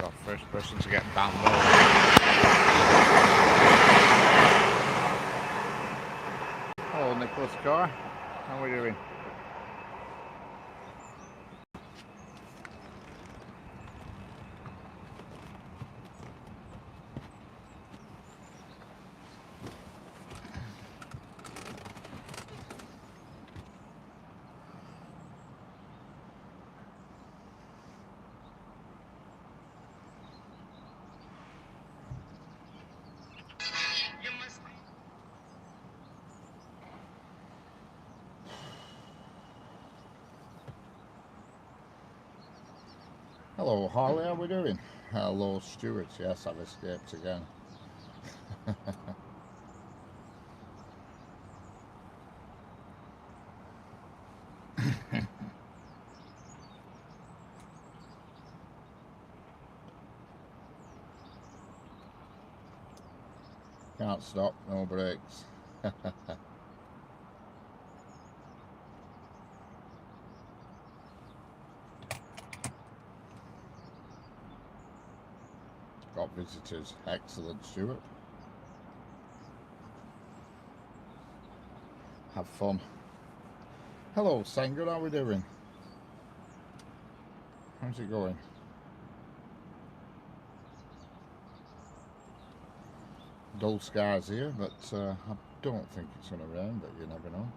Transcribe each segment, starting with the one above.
So first person to get downloaded. Hello Nicholas Carr, how are we doing? Hello Harley, how are we doing? Hello Stuart, yes I've escaped again. Can't stop, no brakes. Got visitors, excellent Stuart. Have fun. Hello Sanger, how are we doing? How's it going? Dull skies here, but I don't think it's going to rain, but you never know.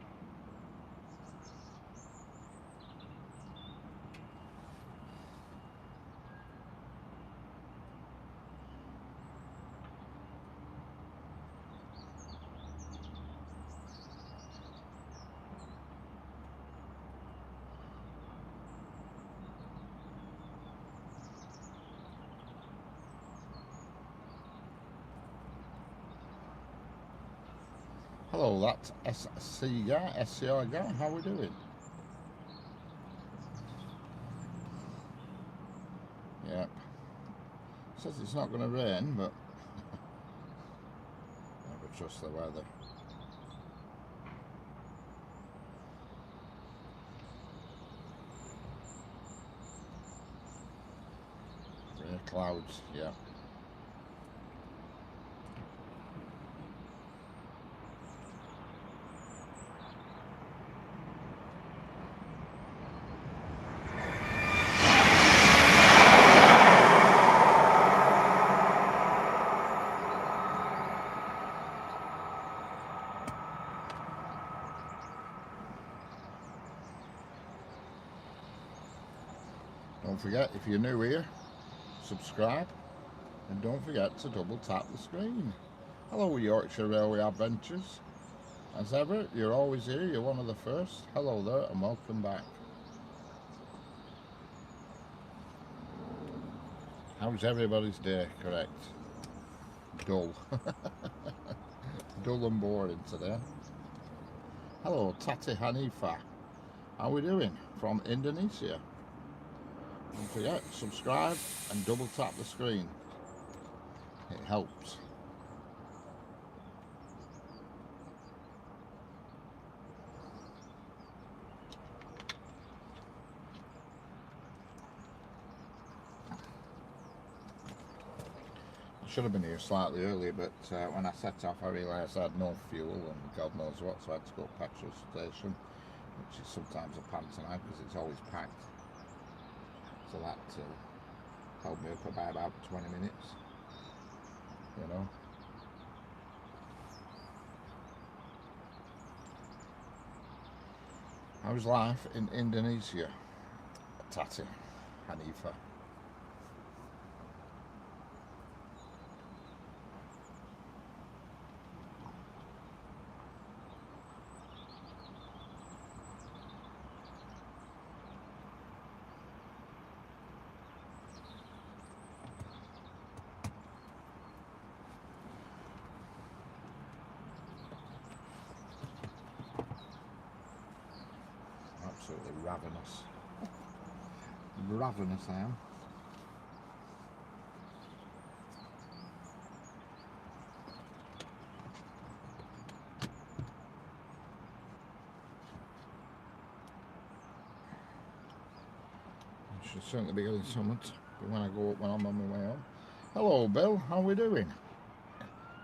Hello, that's SCR guy, how are we doing? Yep. Says it's not going to rain, but never trust the weather. Grey clouds, yeah. Don't forget, if you're new here, subscribe, and don't forget to double tap the screen. Hello Yorkshire Railway Adventures. As ever, you're always here, you're one of the first. Hello there and welcome back. How's everybody's day? Correct. Dull. Dull and boring today. Hello Tati Hanifa. How are we doing? From Indonesia. Don't forget, subscribe and double tap the screen. It helps. I should have been here slightly earlier, but when I set off I realised I had no fuel and God knows what, so I had to go to the petrol station, which is sometimes a pantomime because it's always packed. So that held me up by about 20 minutes, you know. How's life in Indonesia, Tati Hanifa? Absolutely ravenous. Ravenous I am. I should certainly be getting something when I go up when I'm on my way home. Hello, Bill. How are we doing?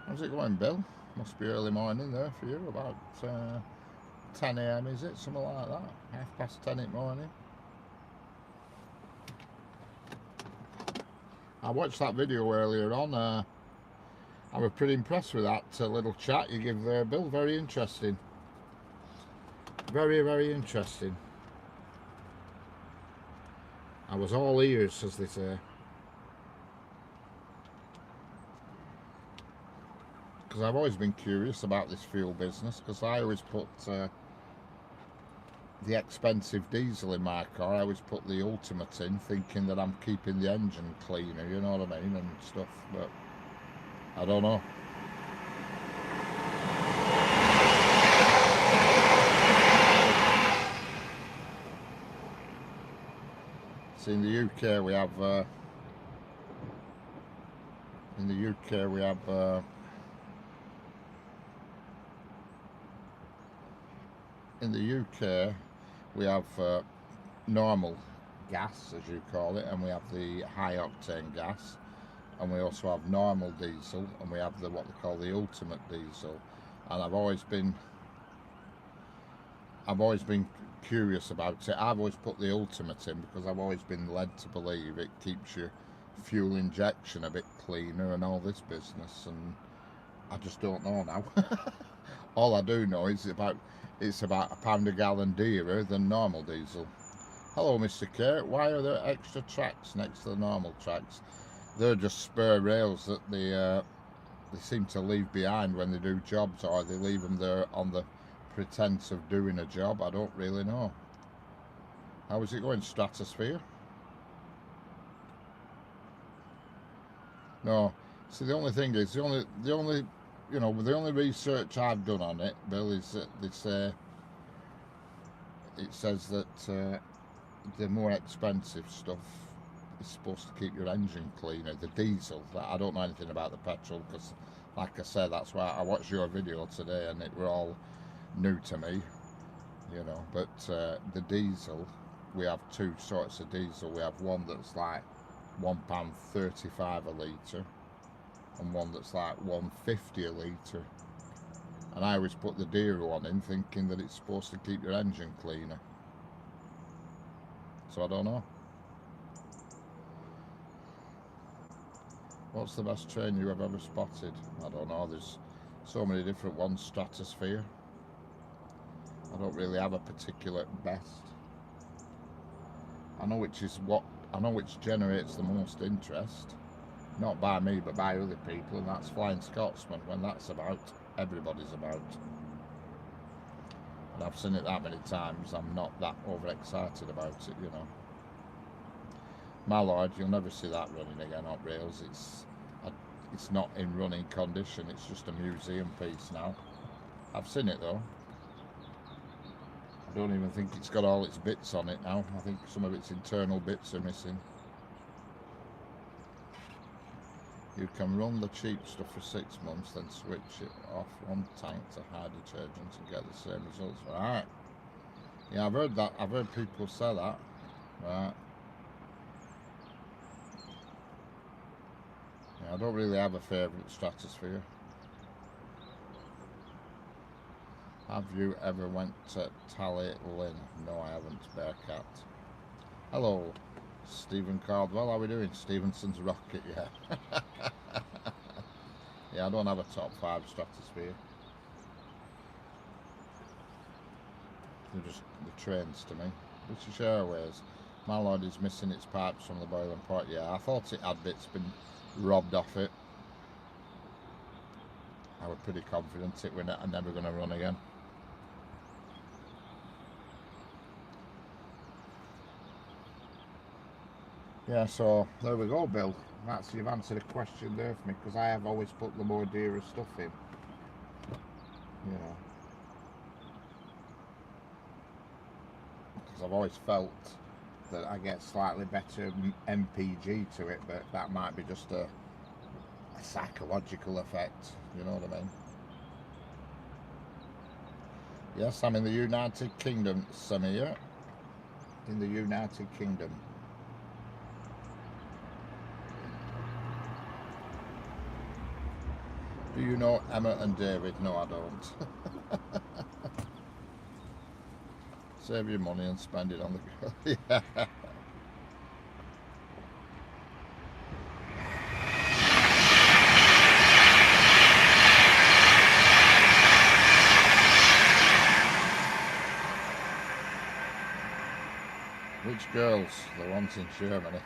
How's it going, Bill? Must be early morning there for you. About 10 a.m. is it? Something like that. 10:30 in the morning. I watched that video earlier on. I was pretty impressed with that little chat you give there, Bill. Very interesting. Very, very interesting. I was all ears, as they say. Because I've always been curious about this fuel business, because I always put the expensive diesel in my car. I always put the ultimate in, thinking that I'm keeping the engine cleaner, you know what I mean, and stuff, but I don't know. See, in the UK we have normal gas, as you call it, and we have the high octane gas, and we also have normal diesel, and we have what they call the ultimate diesel. And I've always been curious about it. I've always put the ultimate in because I've always been led to believe it keeps your fuel injection a bit cleaner and all this business, and I just don't know now. All I do know is it's about £1 a gallon dearer than normal diesel. Hello, Mr. K. Why are there extra tracks next to the normal tracks? They're just spare rails that they seem to leave behind when they do jobs, or they leave them there on the pretense of doing a job. I don't really know. How is it going, Stratosphere? No. See, the only thing is, the only research I've done on it, Bill, is that they say it says that the more expensive stuff is supposed to keep your engine cleaner. The diesel, I don't know anything about the petrol, because, like I said, that's why I watched your video today, and it were all new to me, you know. But the diesel, we have two sorts of diesel. We have one that's like £1.35 a litre, and one that's like £1.50 a litre. And I always put the dearer one in, thinking that it's supposed to keep your engine cleaner. So I don't know. What's the best train you have ever spotted? I don't know. There's so many different ones. Stratosphere. I don't really have a particular best. I know which generates the most interest. Not by me, but by other people, and that's Flying Scotsman. When that's about, everybody's about. And I've seen it that many times, I'm not that overexcited about it, you know. My lord, you'll never see that running again up rails. It's not in running condition, it's just a museum piece now. I've seen it though. I don't even think it's got all its bits on it now. I think some of its internal bits are missing. You can run the cheap stuff for 6 months, then switch it off one tank to high detergent and get the same results. Right. Yeah, I've heard that. I've heard people say that. Right. Yeah, I don't really have a favourite Stratosphere. Have you ever went to Tally Lynn? No, I haven't, Bearcat. Hello, Stephen Cardwell. How are we doing? Stevenson's Rocket, yeah. Yeah, I don't have a top 5 Stratosphere. They're just the trains to me. British Airways. My lord is missing its pipes from the boiling pot. Yeah, I thought it had bits been robbed off it. I was pretty confident it were never going to run again. Yeah, so there we go, Bill. You've answered a question there for me, because I have always put the more dearer stuff in. You know. Because I've always felt that I get slightly better MPG to it, but that might be just a psychological effect, you know what I mean? Yes, I'm in the United Kingdom, Samir. In the United Kingdom. Do you know Emma and David? No, I don't. Save your money and spend it on the girl. Yeah. Which girls? The ones in Germany.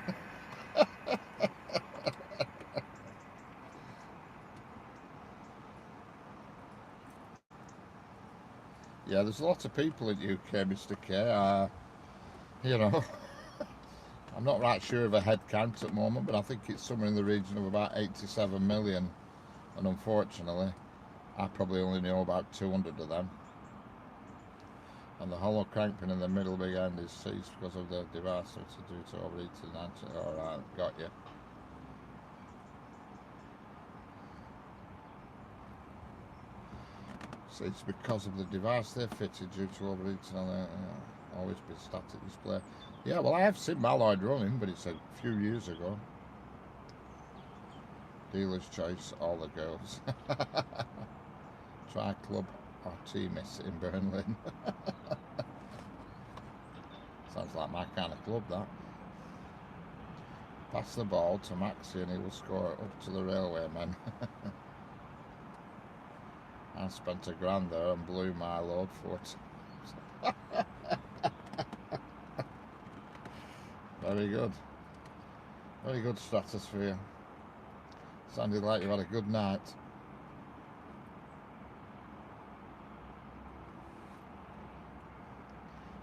Yeah, there's a lot of people in UK, Mr. K. You know, I'm not right sure of a head count at the moment, but I think it's somewhere in the region of about 87 million. And unfortunately, I probably only know about 200 of them. And the hollow crankpin in the middle big end is seized because of the device to do to overheating. Alright, got you. So it's because of the device they're fitted due to overheating on the always be static display. Yeah, well I have seen Malloyd running, but it's a few years ago. Dealer's choice, all the girls. Try club or T-miss in Burnley. Sounds like my kind of club, that. Pass the ball to Maxi and he will score it up to the railwaymen. I spent £1,000 there and blew my load 4 times. Very good. Very good stratosphere. Sounded like you had a good night.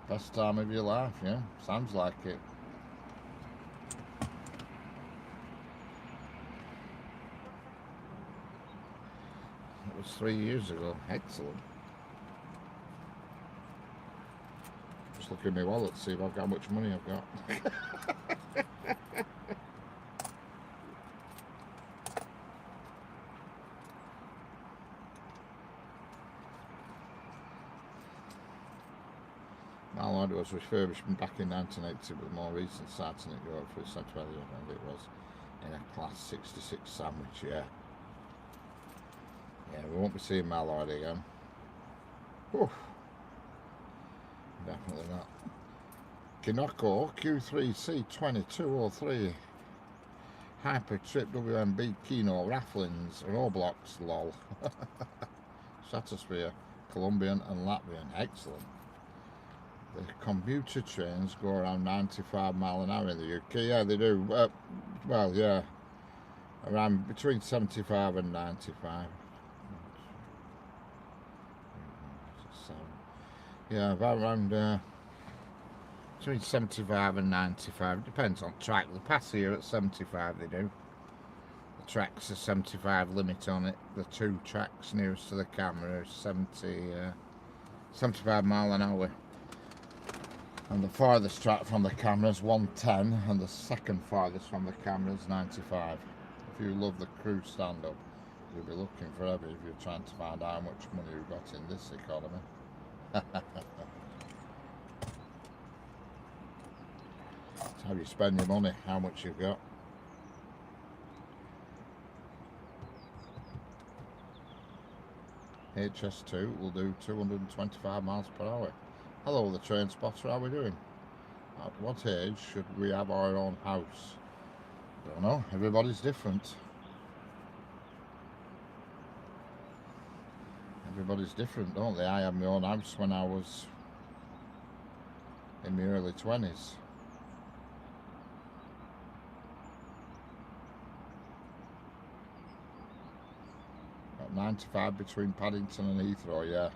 Best time of your life, yeah? Sounds like it. It was 3 years ago. Excellent. Just look in my wallet, see if I've got how much money I've got. My lord was refurbished back in 1980 with more recent sighting at Europe for its central and it was in a class 66 sandwich, yeah. Yeah, we won't be seeing my lord again. Whew. Definitely not. Kinoko Q3C2203 Hyper Trip WMB Kino Rafflins Roblox lol. Stratosphere Colombian and Latvian. Excellent. The commuter trains go around 95 miles an hour in the UK. Yeah, they do. Well, yeah, around between 75 and 95. Yeah, about around between 75 and 95. It depends on track. They pass here at 75. They do. The track's a 75 limit on it. The 2 tracks nearest to the camera are 75 miles an hour. And the farthest track from the camera is 110, and the second farthest from the camera is 95. If you love the crew stand-up, you'll be looking forever if you're trying to find out how much money you've got in this economy. It's how you spend your money, how much you've got. HS2 will do 225 miles per hour. Hello, the train spotter, how are we doing? At what age should we have our own house? Don't know, everybody's different. Everybody's different, don't they? I had my own house when I was in my early 20s. At 95 between Paddington and Heathrow, yeah.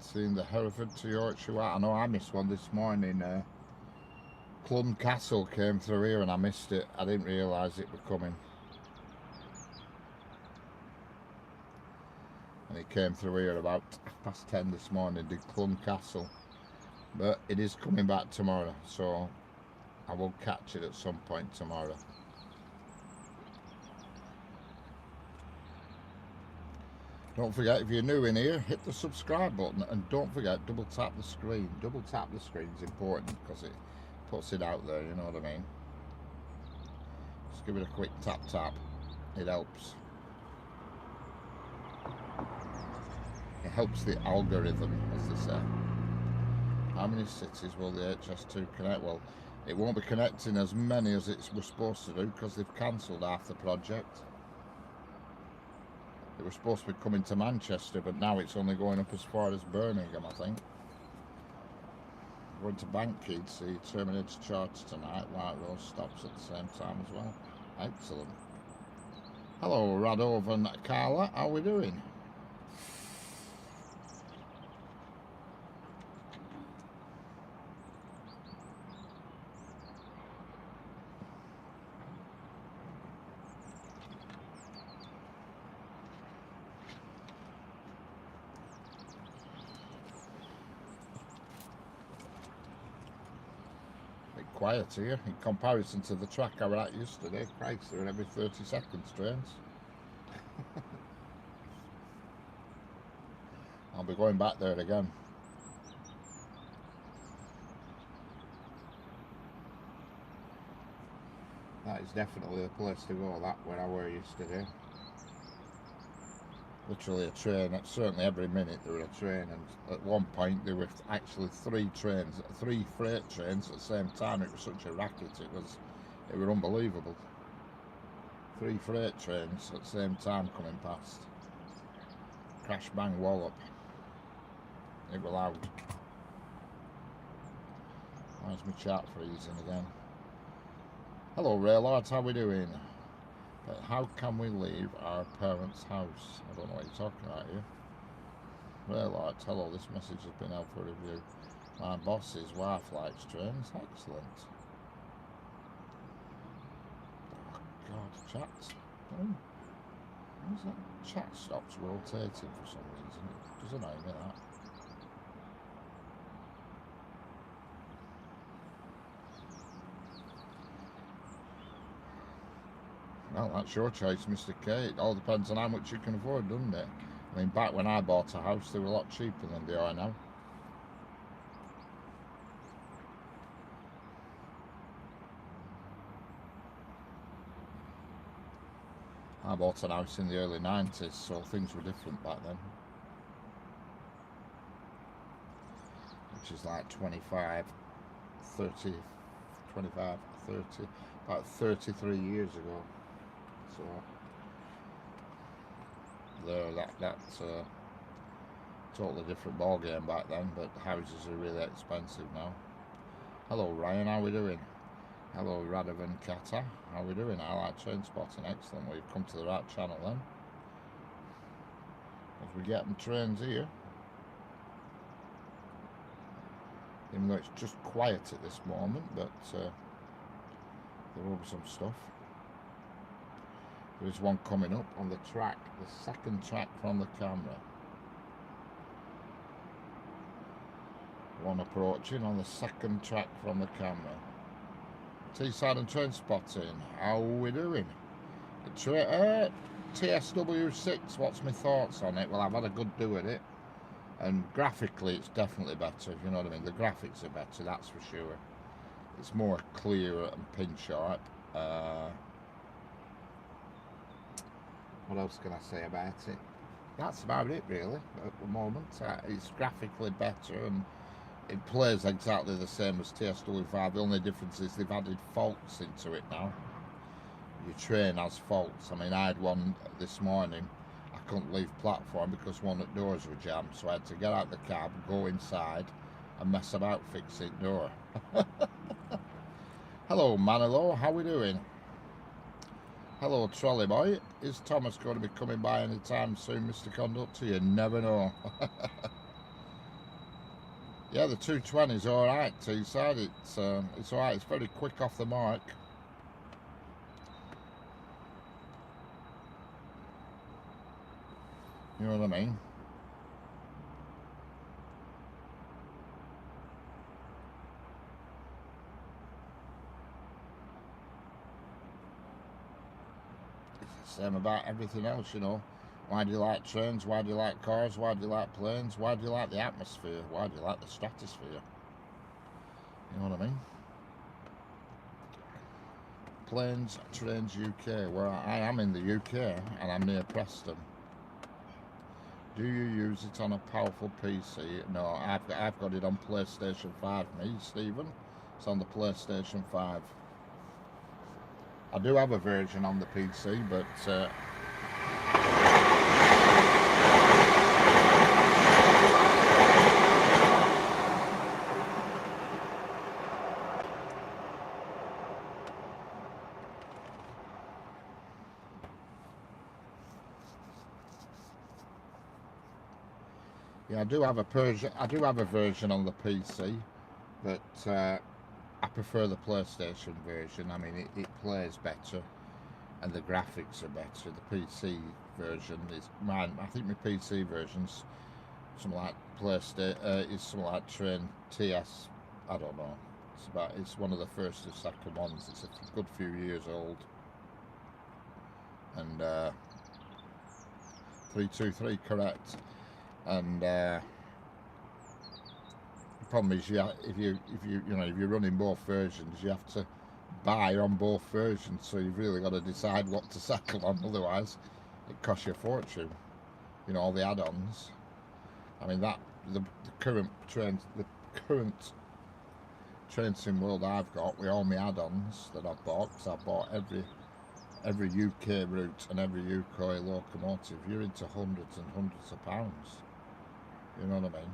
Seen the Hereford to Yorkshire. I know I missed one this morning. Clun Castle came through here and I missed it. I didn't realise it was coming. And it came through here about 10:30 this morning, did Clun Castle. But it is coming back tomorrow, so I will catch it at some point tomorrow. Don't forget, if you're new in here, hit the subscribe button, and don't forget, double tap the screen. Double tap the screen is important because it puts it out there, you know what I mean? Just give it a quick tap tap, it helps. It helps the algorithm, as they say. How many cities will the HS2 connect? Well, it won't be connecting as many as it was supposed to do because they've cancelled half the project. It was supposed to be coming to Manchester, but now it's only going up as far as Birmingham, I think. Going to Bankhead, see Terminator Charge tonight. White Rose stops at the same time as well. Excellent. Hello, Radov and Carla. How are we doing? Quiet here in comparison to the track I was at yesterday. Christ, they're every 30 seconds trains. I'll be going back there again. That is definitely the place to go, that, where I were yesterday. Literally a train, certainly every minute there were a train, and at one point there were actually three freight trains at the same time. It was such a racket, it were unbelievable. 3 freight trains at the same time coming past. Crash bang wallop. It was loud. Why's my chat freezing again? Hello Raylord, how we doing? But how can we leave our parents' house? I don't know what you're talking about here. Raylord, hello, this message has been out for review. My boss's wife likes trains. Excellent. Oh God, chat. Why's that chat stops rotating for some reason? It does annoy me, that. Well, that's your choice, Mr. K. It all depends on how much you can afford, doesn't it? I mean, back when I bought a house, they were a lot cheaper than they are now. I bought an house in the early 90s, so things were different back then. Which is like 25, 30, about 33 years ago. So that's a totally different ball game back then, but houses are really expensive now. Hello Ryan, how we doing? Hello Radovan Kata, how we doing? I like train spotting, excellent. We've come to the right channel then. As we get them trains here. Even though it's just quiet at this moment, but there will be some stuff. There is one coming up on the track, the second track from the camera. One approaching on the second track from the camera. Teesside and train spotting, how are we doing? TSW6, what's my thoughts on it? Well, I've had a good do at it, and graphically it's definitely better, you know what I mean? The graphics are better, that's for sure. It's more clear and pin sharp. What else can I say about it? That's about it really at the moment. It's graphically better and it plays exactly the same as TSW5. The only difference is they've added faults into it now. Your train has faults. I mean, I had one this morning. I couldn't leave platform because one of the doors were jammed, so I had to get out the cab, go inside and mess about fixing the door. Hello Manilow, how we doing? Hello Trolley Boy, is Thomas going to be coming by anytime soon, Mr. Conductor? You never know. Yeah, the 220 is alright, Teesside. It's alright, it's very quick off the mark. You know what I mean? It's the same about everything else, you know. Why do you like trains? Why do you like cars? Why do you like planes? Why do you like the atmosphere? Why do you like the stratosphere? You know what I mean? Planes, trains, UK. Well, I am in the UK and I'm near Preston. Do you use it on a powerful PC? No, I've got it on PlayStation 5. Me, Stephen. It's on the PlayStation 5. I do have a version on the PC, but yeah, I do have a version on the PC, but I prefer the PlayStation version. I mean, it plays better and the graphics are better. The PC version is mine. I think my PC version's something like PlayStation. Is something like Train TS. I don't know. It's one of the first or second ones. It's a good few years old. And 323 correct. And the problem is, if you're running both versions, you have to buy on both versions. So you've really got to decide what to settle on. Otherwise, it costs you a fortune. You know, all the add-ons. I mean, the current train sim world I've got with all my add-ons that I've bought, because I've bought every UK route and every UK locomotive. You're into hundreds and hundreds of pounds. You know what I mean?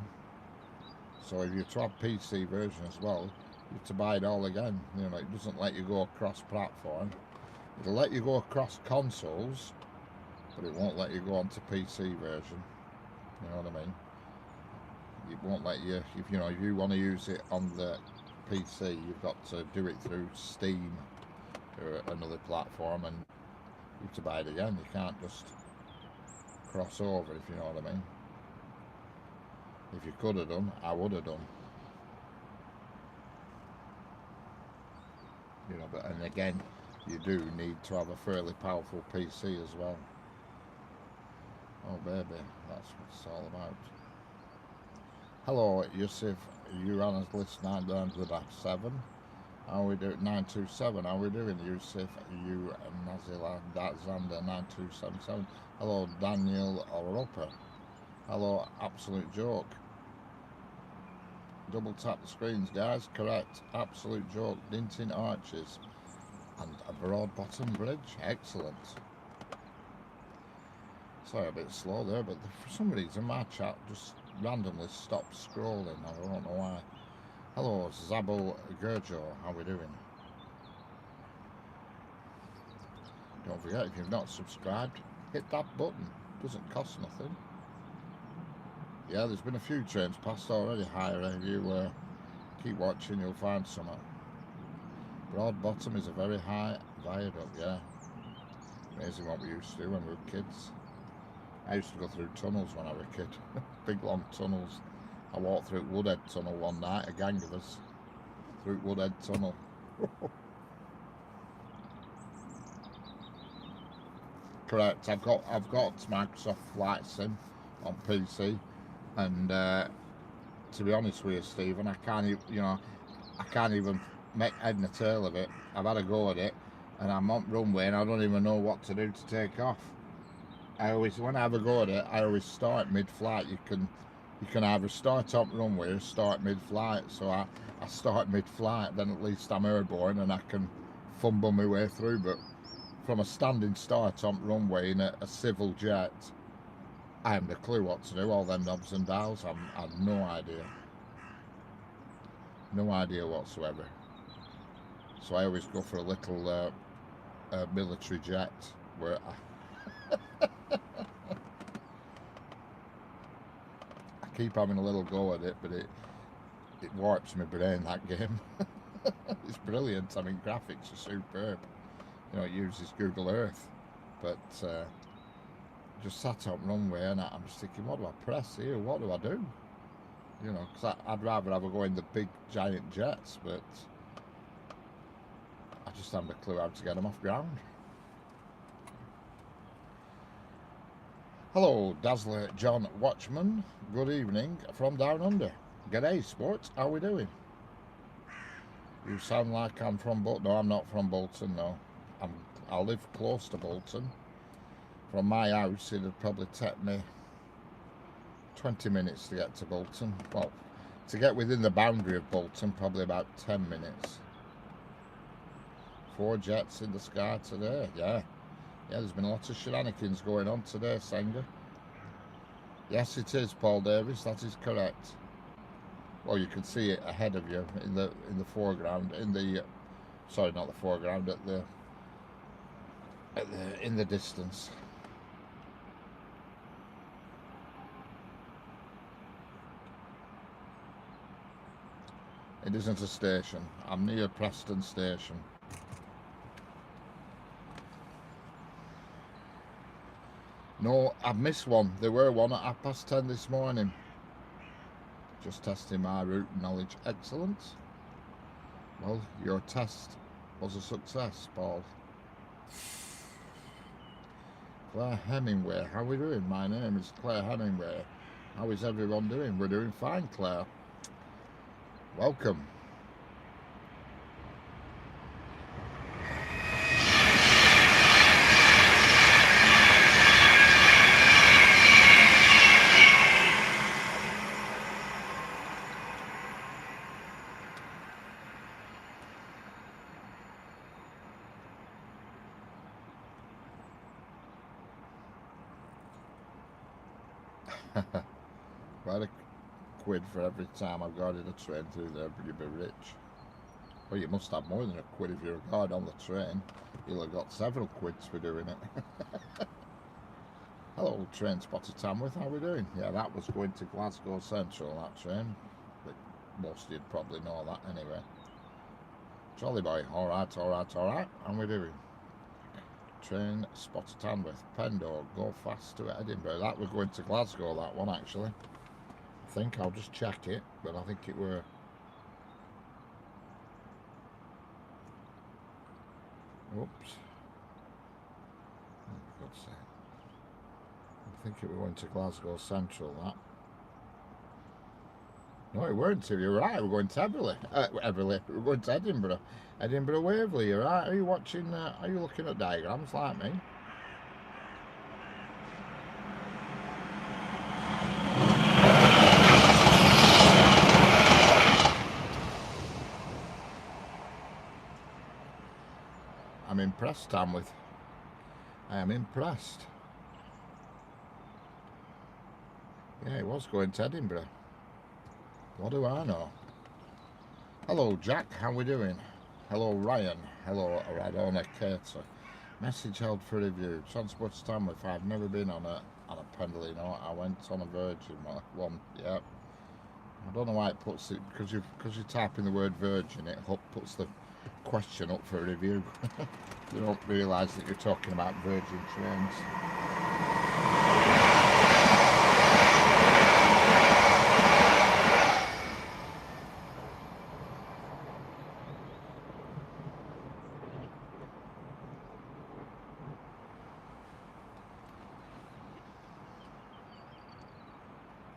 So if you're to have PC version as well, you have to buy it all again. You know, it doesn't let you go across platform. It'll let you go across consoles, but it won't let you go onto PC version. You know what I mean? It won't let you, if you want to use it on the PC, you've got to do it through Steam or another platform, and you have to buy it again. You can't just cross over, if you know what I mean. If you could have done, I would have done. You know, but and again, you do need to have a fairly powerful PC as well. Oh baby, that's what it's all about. Hello, Yusuf. You ran as list 9 down to the 7. How we do 927? How we doing, Yusuf? You Nazila Zander 9277. Hello, Daniel Oropa. Hello, Absolute Joke. Double tap the screens, guys. Correct. Absolute Joke. Dinting Arches. And a broad bottom bridge. Excellent. Sorry, a bit slow there, but for some reason my chat just randomly stopped scrolling. I don't know why. Hello, Zabo Gurjo. How we doing? Don't forget, if you've not subscribed, hit that button. Doesn't cost nothing. Yeah, there's been a few trains past already. Higher, if you keep watching, you'll find some. Broad Bottom is a very high viaduct, yeah. Amazing what we used to do when we were kids. I used to go through tunnels when I was a kid. Big long tunnels. I walked through Woodhead Tunnel one night, a gang of us, through Woodhead Tunnel. Correct. I've got Microsoft Flight Sim on PC, and to be honest with you, Stephen, I can't even make head and tail of it. I've had a go at it, and I'm on runway, and I don't even know what to do to take off. When I have a go at it, I always start mid-flight. You can either start up runway or start mid-flight. So I start mid-flight, then at least I'm airborne and I can fumble my way through. But from a standing start on runway in a civil jet, I haven't a clue what to do. All them knobs and dials, I have no idea. No idea whatsoever. So I always go for a little military jet where I keep having a little go at it, but it warps my brain, that game. It's brilliant. I mean, graphics are superb. You know, it uses Google Earth, but just sat up runway, and I'm just thinking, what do I press here? What do I do? You know, because I'd rather have a go in the big giant jets, but I just haven't a clue how to get them off ground. Hello, Dazzler John Watchman. Good evening from down under. G'day, sports. How we doing? You sound like I'm from Bolton. No, I'm not from Bolton. No, I live close to Bolton. From my house, it'd probably take me 20 minutes to get to Bolton. Well, to get within the boundary of Bolton, probably about 10 minutes. 4 jets in the sky today. Yeah, there's been a lot of shenanigans going on today, Sanger. Yes, it is, Paul Davis. That is correct. Well, you can see it ahead of you in the foreground. Sorry, not the foreground. In the distance. It isn't a station. I'm near Preston Station. No, I've missed one. There were one at 10:30 this morning. Just testing my route knowledge. Excellent. Well, your test was a success, Paul. Claire Hemingway, how are we doing? My name is Claire Hemingway. How is everyone doing? We're doing fine, Claire. Welcome. Quite a quid for every time I've guarded a train through there, but you'd be rich. Well, you must have more than a quid if you're a guard on the train. You'll have got several quids for doing it. Hello, train spotter Tamworth, how are we doing? Yeah, that was going to Glasgow Central, that train. But most of you'd probably know that anyway. Jolly boy, alright, how are we doing? Train spotter Tamworth, Pendor, go fast to Edinburgh. That was going to Glasgow, that one actually. I think I'll just check it, but I think it were. Oops. Oh, for God's sake. I think it were going to Glasgow Central, that. No, it weren't. You're right. We're going to Everley. We're going to Edinburgh. Edinburgh Waverley. You're right. Are you watching? Are you looking at diagrams like me? I'm impressed, Tamworth. I am impressed. Yeah, it was going to Edinburgh. What do I know? Hello, Jack. How we doing? Hello, Ryan. Hello, Radona Cater. Message held for review. Transport Tamworth. I've never been on a Pendolino. I went on a Virgin one. Yep. I don't know why it puts it because you type in the word Virgin. It puts the question up for review. You don't realise that you're talking about Virgin trains.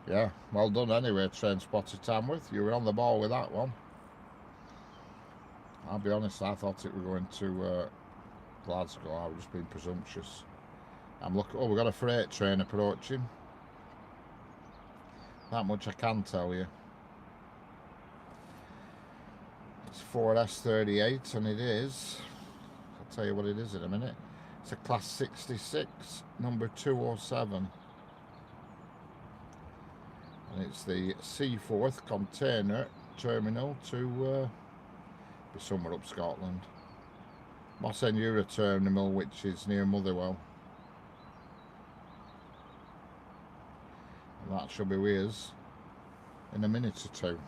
Yeah, well done anyway, train spotter Tamworth. You were on the ball with that one. I'll be honest, I thought it were going to Glasgow. I was just being presumptuous. I'm looking. Oh, we've got a freight train approaching. That much I can tell you. It's 4S38 and it is. I'll tell you what it is in a minute. It's a class 66, number 207. And it's the Seaforth container terminal to be somewhere up Scotland. Mossenura terminal, which is near Motherwell. And that should be with us in a minute or two.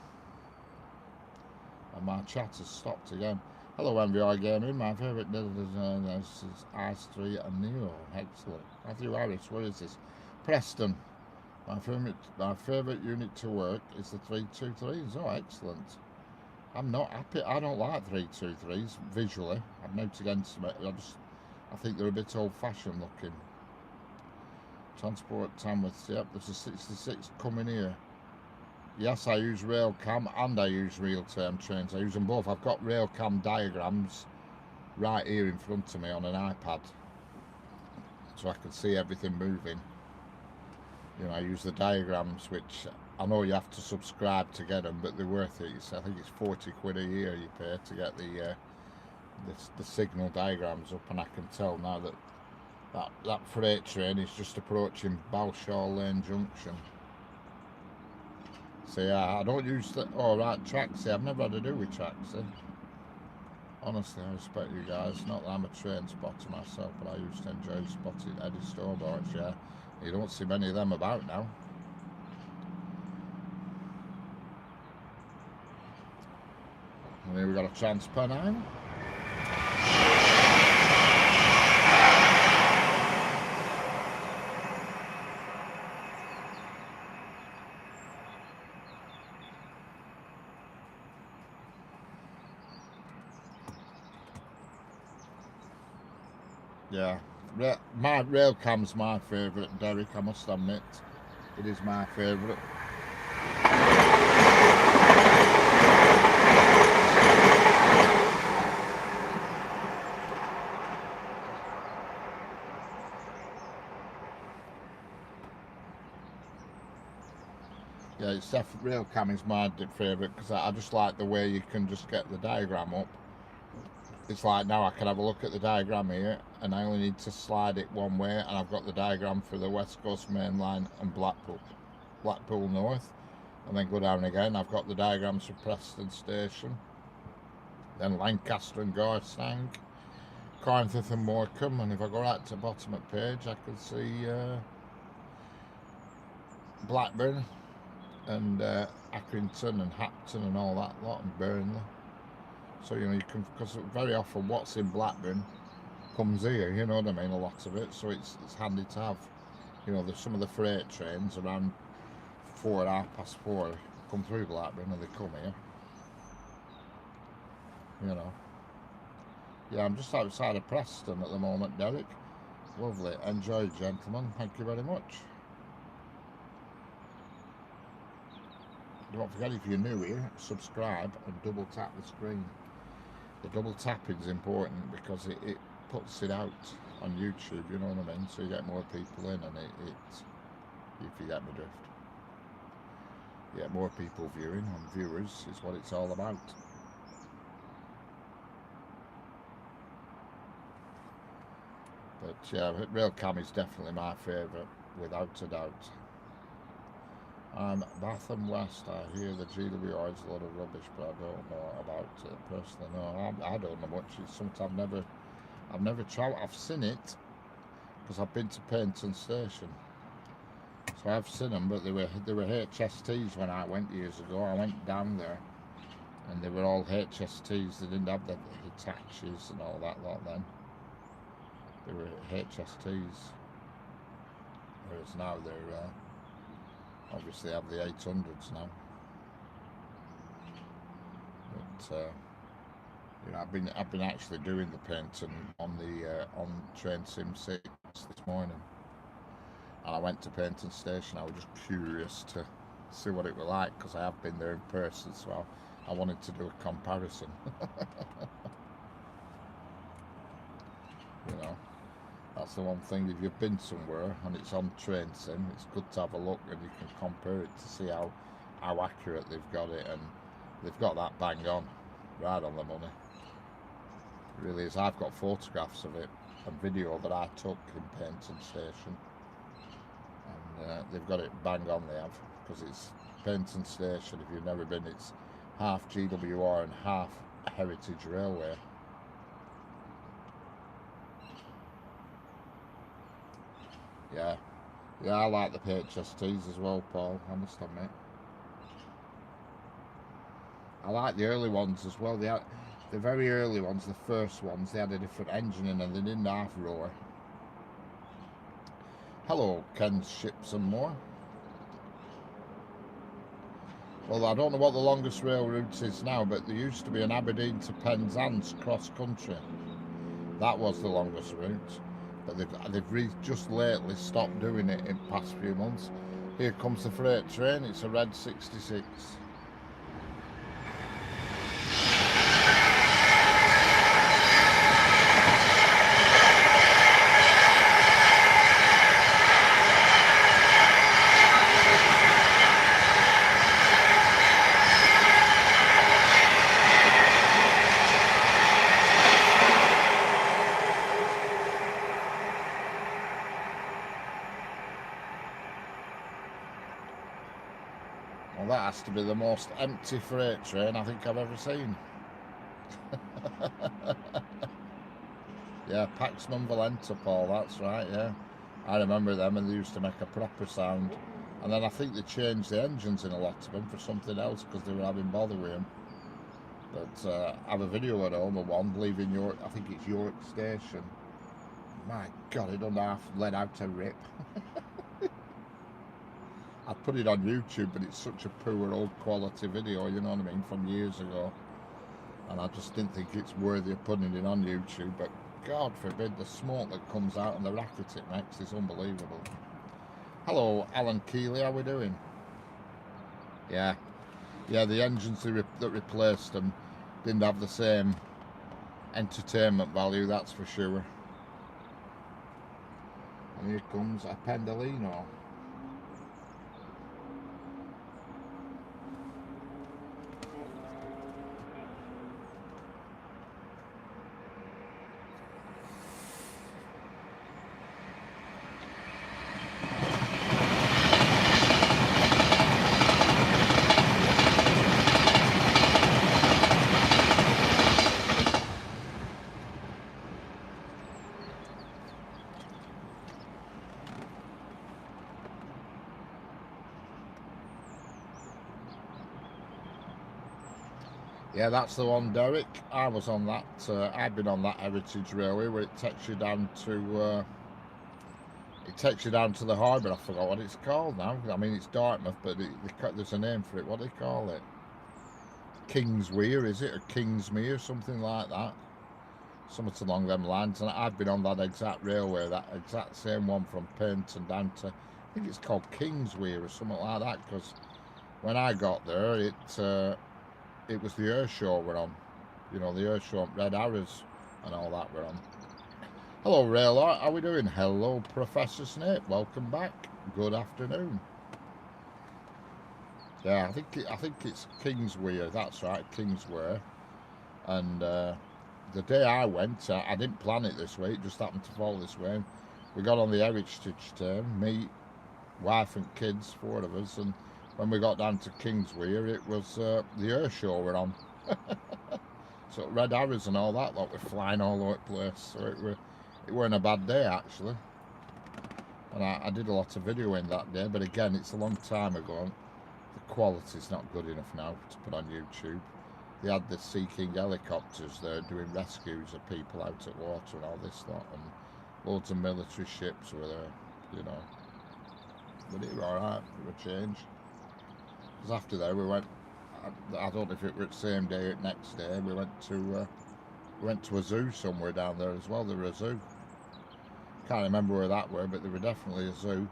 And my chat has stopped again. Hello, MVR Gaming. My favourite this is Ice 3 and Nero. Excellent. Matthew Harris, where is this? Preston. My favourite unit to work is the 323s. Oh, excellent. I'm not happy. I don't like 323s visually. I'm not against them. I think they're a bit old-fashioned looking. Transport Tamworth, yep, there's a 66 coming here. Yes, I use Railcam and I use real-time trains. I use them both. I've got Railcam diagrams right here in front of me on an iPad, so I can see everything moving. You know, I use the diagrams, which I know you have to subscribe to get them, but they're worth it. I think it's 40 quid a year you pay to get the signal diagrams up, and I can tell now that freight train is just approaching Balshaw Lane Junction. So yeah, I don't use the Traxi. I've never had to do with Traxi. Honestly, I respect you guys. Not that I'm a train spotter myself, but I used to enjoy spotting Eddie Stobart's, yeah. You don't see many of them about now. And here we've got a transfer now. Yeah, my Railcam's my favourite, Derek, I must admit. It is my favourite. Yeah, it's definitely, Railcam is my favourite because I just like the way you can just get the diagram up. It's like now I can have a look at the diagram here and I only need to slide it one way, and I've got the diagram for the West Coast Main Line and Blackpool North, and then go down again. I've got the diagrams for Preston Station, then Lancaster and Garsang, Corinth and Morecambe, and if I go right to the bottom of the page I can see Blackburn and Accrington and Hapton and all that lot, and Burnley. So, you know, you can, because very often what's in Blackburn comes here, you know what I mean, a lot of it, so it's handy to have. You know, there's some of the freight trains around 4 or 4:30 come through Blackburn, and they come here, you know. Yeah, I'm just outside of Preston at the moment, Derek. Lovely. Enjoy, gentlemen. Thank you very much. Don't forget, if you're new here, subscribe and double tap the screen. The double tapping is important because it puts it out on YouTube, you know what I mean? So you get more people in, and if you get my drift, you get more people viewing, and viewers is what it's all about. But yeah, Railcam is definitely my favourite, without a doubt. Batham West, I hear the GWR is a lot of rubbish, but I don't know about it personally. No, I don't know much. It's something I've never tried. I've seen it because I've been to Paignton Station, so I've seen them. But they were HSTs when I went years ago. I went down there, and they were all HSTs. They didn't have the Hitachis and all that lot then. They were HSTs, whereas now they're obviously have the 800s now. But you know, I've been actually doing the painting on Train Sim 6 this morning, and I went to Paignton Station. I was just curious to see what it was like because I have been there in person, so I wanted to do a comparison. You know, that's the one thing. If you've been somewhere and it's on Train Sim, it's good to have a look and you can compare it to see how accurate they've got it, and they've got that bang on, right on the money. It really is. I've got photographs of it and video that I took in Paignton Station, and they've got it bang on. They have, because it's Paignton Station. If you've never been, it's half GWR and half Heritage Railway. Yeah, I like the HSTs as well, Paul, I must admit. I like the early ones as well. The very early ones, the first ones, they had a different engine in and they didn't half roar. Hello, Ken's Ships and More. Well, I don't know what the longest rail route is now, but there used to be an Aberdeen to Penzance cross country. That was the longest route. but they've just lately stopped doing it in the past few months. Here comes the freight train. It's a red 66. Well, that has to be the most empty freight train I think I've ever seen. Yeah, Paxman Valenta, Paul, that's right, yeah. I remember them, and they used to make a proper sound. And then I think they changed the engines in a lot of them for something else because they were having bother with them. But I have a video at home of one leaving York, I think it's York Station. My God, it done half let out a rip. I put it on YouTube, but it's such a poor old quality video, you know what I mean, from years ago. And I just didn't think it's worthy of putting it on YouTube, but God forbid, the smoke that comes out and the racket it makes is unbelievable. Hello, Alan Keeley, how we doing? Yeah, the engines that replaced them didn't have the same entertainment value, that's for sure. And here comes a Pendolino. Yeah, that's the one, Derek. I was on that. I've been on that Heritage Railway where it takes you down to the harbour. I forgot what it's called now. I mean, it's Dartmouth, but there's a name for it. What do they call it? Kingsweir, is it? Or Kingsmere, something like that. Something along them lines. And I've been on that exact railway, that exact same one from Paignton down to, I think it's called Kingsweir or something like that. Because when I got there, it was the Earthshore we're on. You know, the Earthshore, Red Arrows and all that we're on. Hello, Railart, how we doing? Hello, Professor Snape, welcome back. Good afternoon. Yeah, I think it's Kingsweir, that's right, Kingsweir. And the day I went, I didn't plan it this way, it just happened to fall this way. We got on the Heritage train, me, wife and kids, 4 of us, and when we got down to Kingsweir, it was the Earthshore we're on. So Red Arrows and all that lot were flying all over the place. So it weren't a bad day actually. And I did a lot of videoing that day, but again, it's a long time ago. The quality's not good enough now to put on YouTube. They had the Sea King helicopters there doing rescues of people out at water and all this lot, and loads of military ships were there, you know. But it was alright for a change. Because after that we went, I don't know if it was the same day or next day, we went to a zoo somewhere down there as well. There was a zoo. Can't remember where that were, but there were definitely a zoo,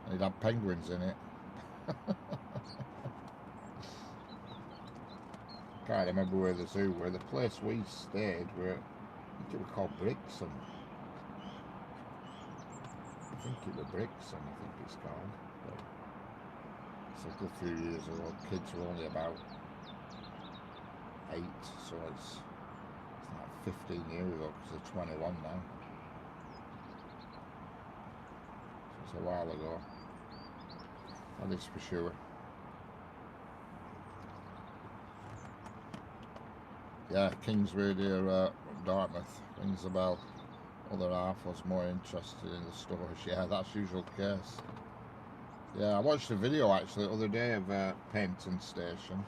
and it had penguins in it. Can't remember where the zoo were. The place we stayed were, I think it was called Brixham. I think it was Brixham, I think it's called. But it's a good few years ago. Kids were only about 8, so it's like 15 years ago, because they're 21 now. So it's a while ago. That is for sure. Yeah, Kingsweir near Dartmouth rings a bell. Other half was more interested in the stores. Yeah, that's usual case. Yeah, I watched a video actually the other day of Paignton Station,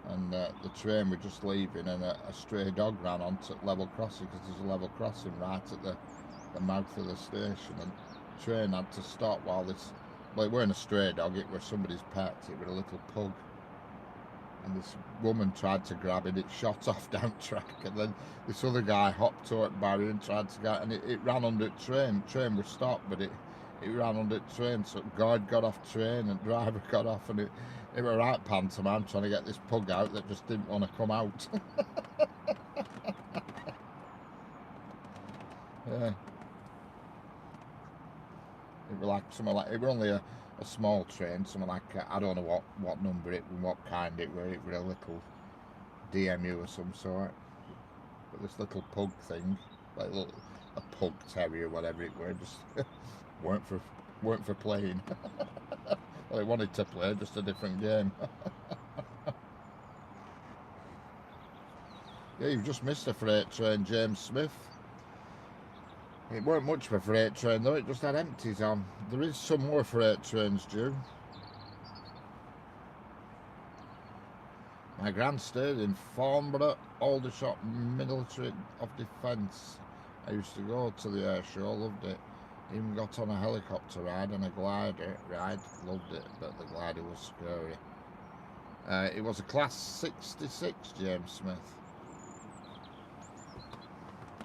and the train were just leaving, and a stray dog ran onto level crossing, because there's a level crossing right at the mouth of the station, and the train had to stop while this, well, it weren't a stray dog, it was somebody's pet, it was a little pug. and this woman tried to grab it. It shot off down track, and then this other guy hopped to it barrier and tried to get, and it ran under the train. Train was stopped, but it ran under the train. So guard got off train and driver got off, and it was right pantomime trying to get this pug out that just didn't want to come out. Yeah. It was like something like, it was only a small train, something like, I don't know what number it and what kind it were. It was a little DMU or some sort. But this little pug thing, like a pug terrier, whatever it were, just weren't for playing. Well, it wanted to play, just a different game. Yeah, you've just missed a freight train, James Smith. It weren't much of a freight train though, it just had empties on. There is some more freight trains due. My gran stayed in Farnborough, Aldershot Military of Defence. I used to go to the air show, loved it. Even got on a helicopter ride and a glider ride, loved it, but the glider was scary. It was a class 66, James Smith.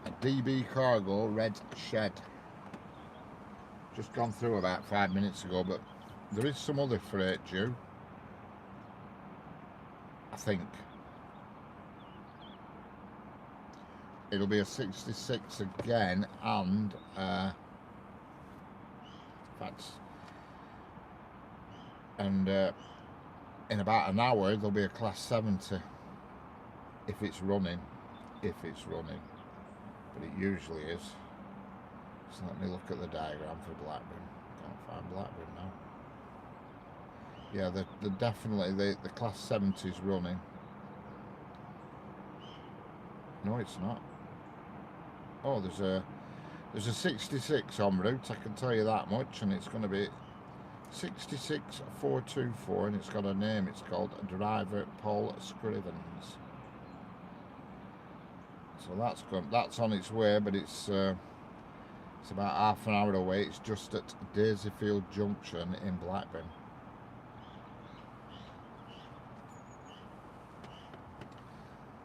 A DB cargo red shed. Just gone through about 5 minutes ago, but there is some other freight due, I think. It'll be a 66 again, and in about an hour there'll be a class 70 if it's running. But it usually is. So let me look at the diagram for Blackburn. Can't find Blackburn now. Yeah, they're definitely, the class 70 is running. No, it's not. Oh, there's a 66 en route, I can tell you that much, and it's going to be 66424, and it's got a name. It's called Driver Paul Scrivens. So that's on its way, but it's about half an hour away. It's just at Daisyfield Junction in Blackburn.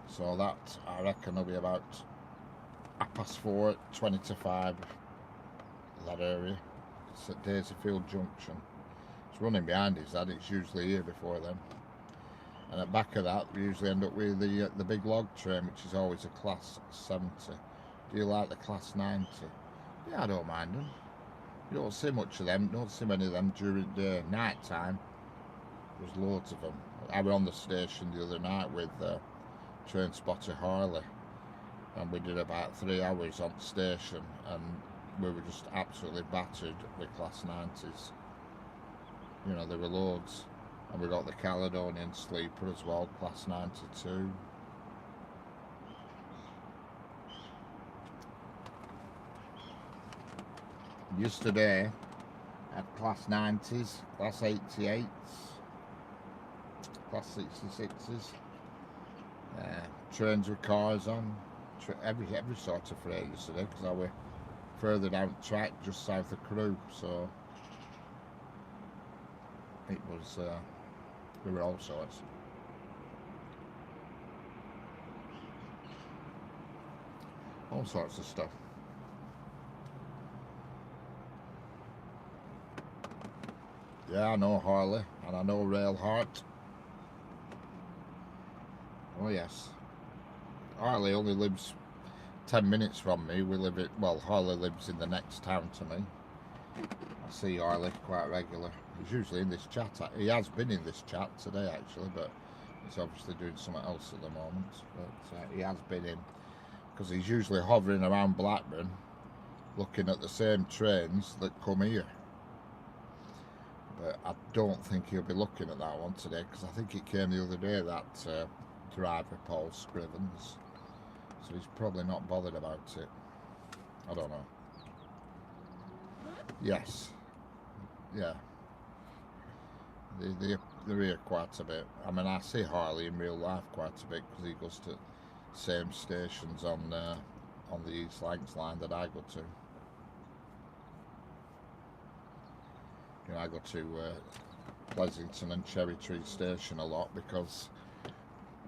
So that, I reckon, will be about 4:30, 20 to 5, that area. It's at Daisyfield Junction. It's running behind his dad, it's usually here before then. And at the back of that, we usually end up with the big log train, which is always a class 70. Do you like the class 90? Yeah, I don't mind them. You don't see much of them, don't see many of them during the night time. There's loads of them. I was on the station the other night with train spotter Harley, and we did about 3 hours on the station, and we were just absolutely battered with class 90s. You know, there were loads. And we got the Caledonian Sleeper as well, class 92. Yesterday, at class 90s, class 88s, class 66s. Trains with cars on, every sort of freight yesterday, because I were further down the track, just south of Crewe, so it was. There were all sorts. All sorts of stuff. Yeah, I know Harley, and I know Railheart. Oh yes. Harley only lives 10 minutes from me. Harley lives in the next town to me. I see Harley quite regular. He's usually in this chat. He has been in this chat today actually, but he's obviously doing something else at the moment. But he has been in, because he's usually hovering around Blackburn looking at the same trains that come here. But I don't think he'll be looking at that one today, because I think it came the other day, that driver Paul Scrivens. So he's probably not bothered about it. I don't know. Yes. Yeah. They're here quite a bit. I mean, I see Harley in real life quite a bit, because he goes to same stations on the East Lancs line that I go to. You know, I go to Pleasington and Cherry Tree Station a lot, because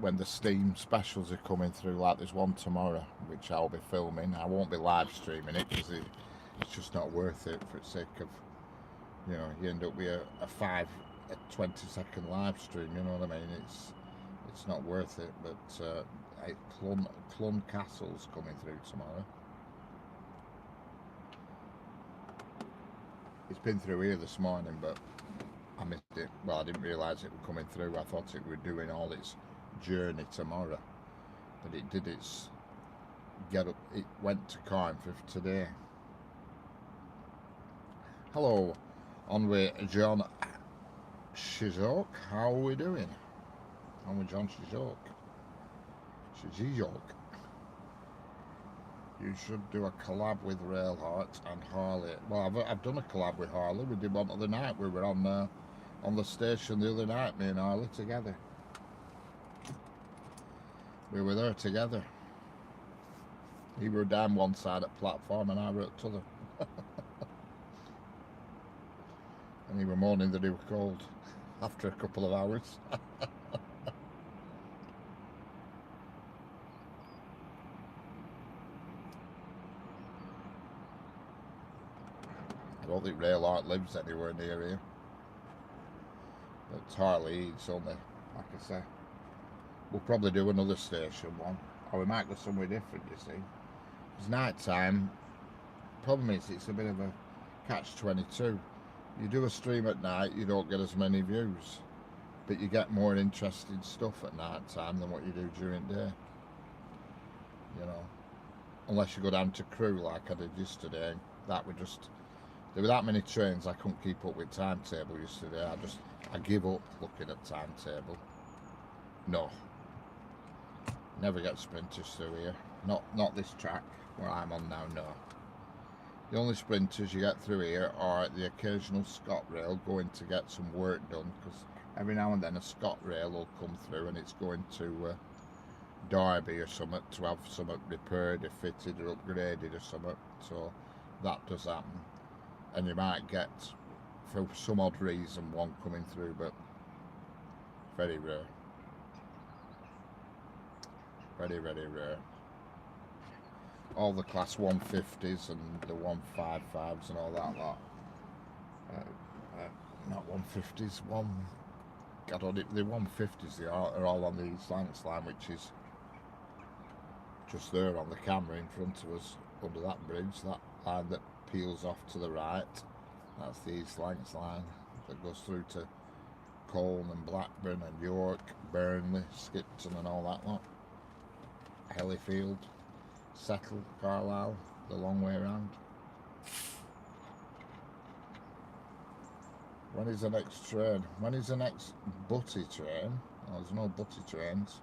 when the Steam specials are coming through, like there's one tomorrow which I'll be filming. I won't be live streaming it because it's just not worth it for the sake of, you know, you end up with a 20-second live stream, you know what I mean? It's not worth it. But Clun Castle's coming through tomorrow. It's been through here this morning, but I missed it. Well, I didn't realise it was coming through. I thought it was doing all its journey tomorrow, but it did its get up. It went to Carnforth today. Hello, on with John Shizok. How are we doing? On with John Shizok. Shizok. You should do a collab with Railheart and Harley. Well, I've done a collab with Harley. We did one the other night. We were on the station the other night, me and Harley together. We were there together. He were down one side of the platform and I were at the other. And he were moaning that he was cold after a couple of hours. I don't think Railheart lives anywhere near here. But Harley, it's only, like I say, we'll probably do another station one. Or we might go somewhere different, you see. It's night time. Problem is, it's a bit of a catch-22. You do a stream at night, you don't get as many views. But you get more interesting stuff at night time than what you do during the day. You know. Unless you go down to Crewe like I did yesterday. That would just... There were that many trains, I couldn't keep up with timetable yesterday. I give up looking at timetable. No. Never get sprinters through here. Not this track where I'm on now, no. The only sprinters you get through here are the occasional ScotRail going to get some work done, because every now and then a ScotRail will come through and it's going to Derby or something to have something repaired or fitted or upgraded or something. So that does happen. And you might get, for some odd reason, one coming through, but very rare. Very, very rare. All the class 150s and the 155s and all that lot. Not 150s, the 150s are all on the East Lancs line, which is just there on the camera in front of us, under that bridge, that line that peels off to the right. That's the East Lancs line that goes through to Colne and Blackburn and York, Burnley, Skipton and all that lot. Hellifield, Settle, Carlisle, the long way around. When is the next train? When is the next butty train? Oh, there's no butty trains.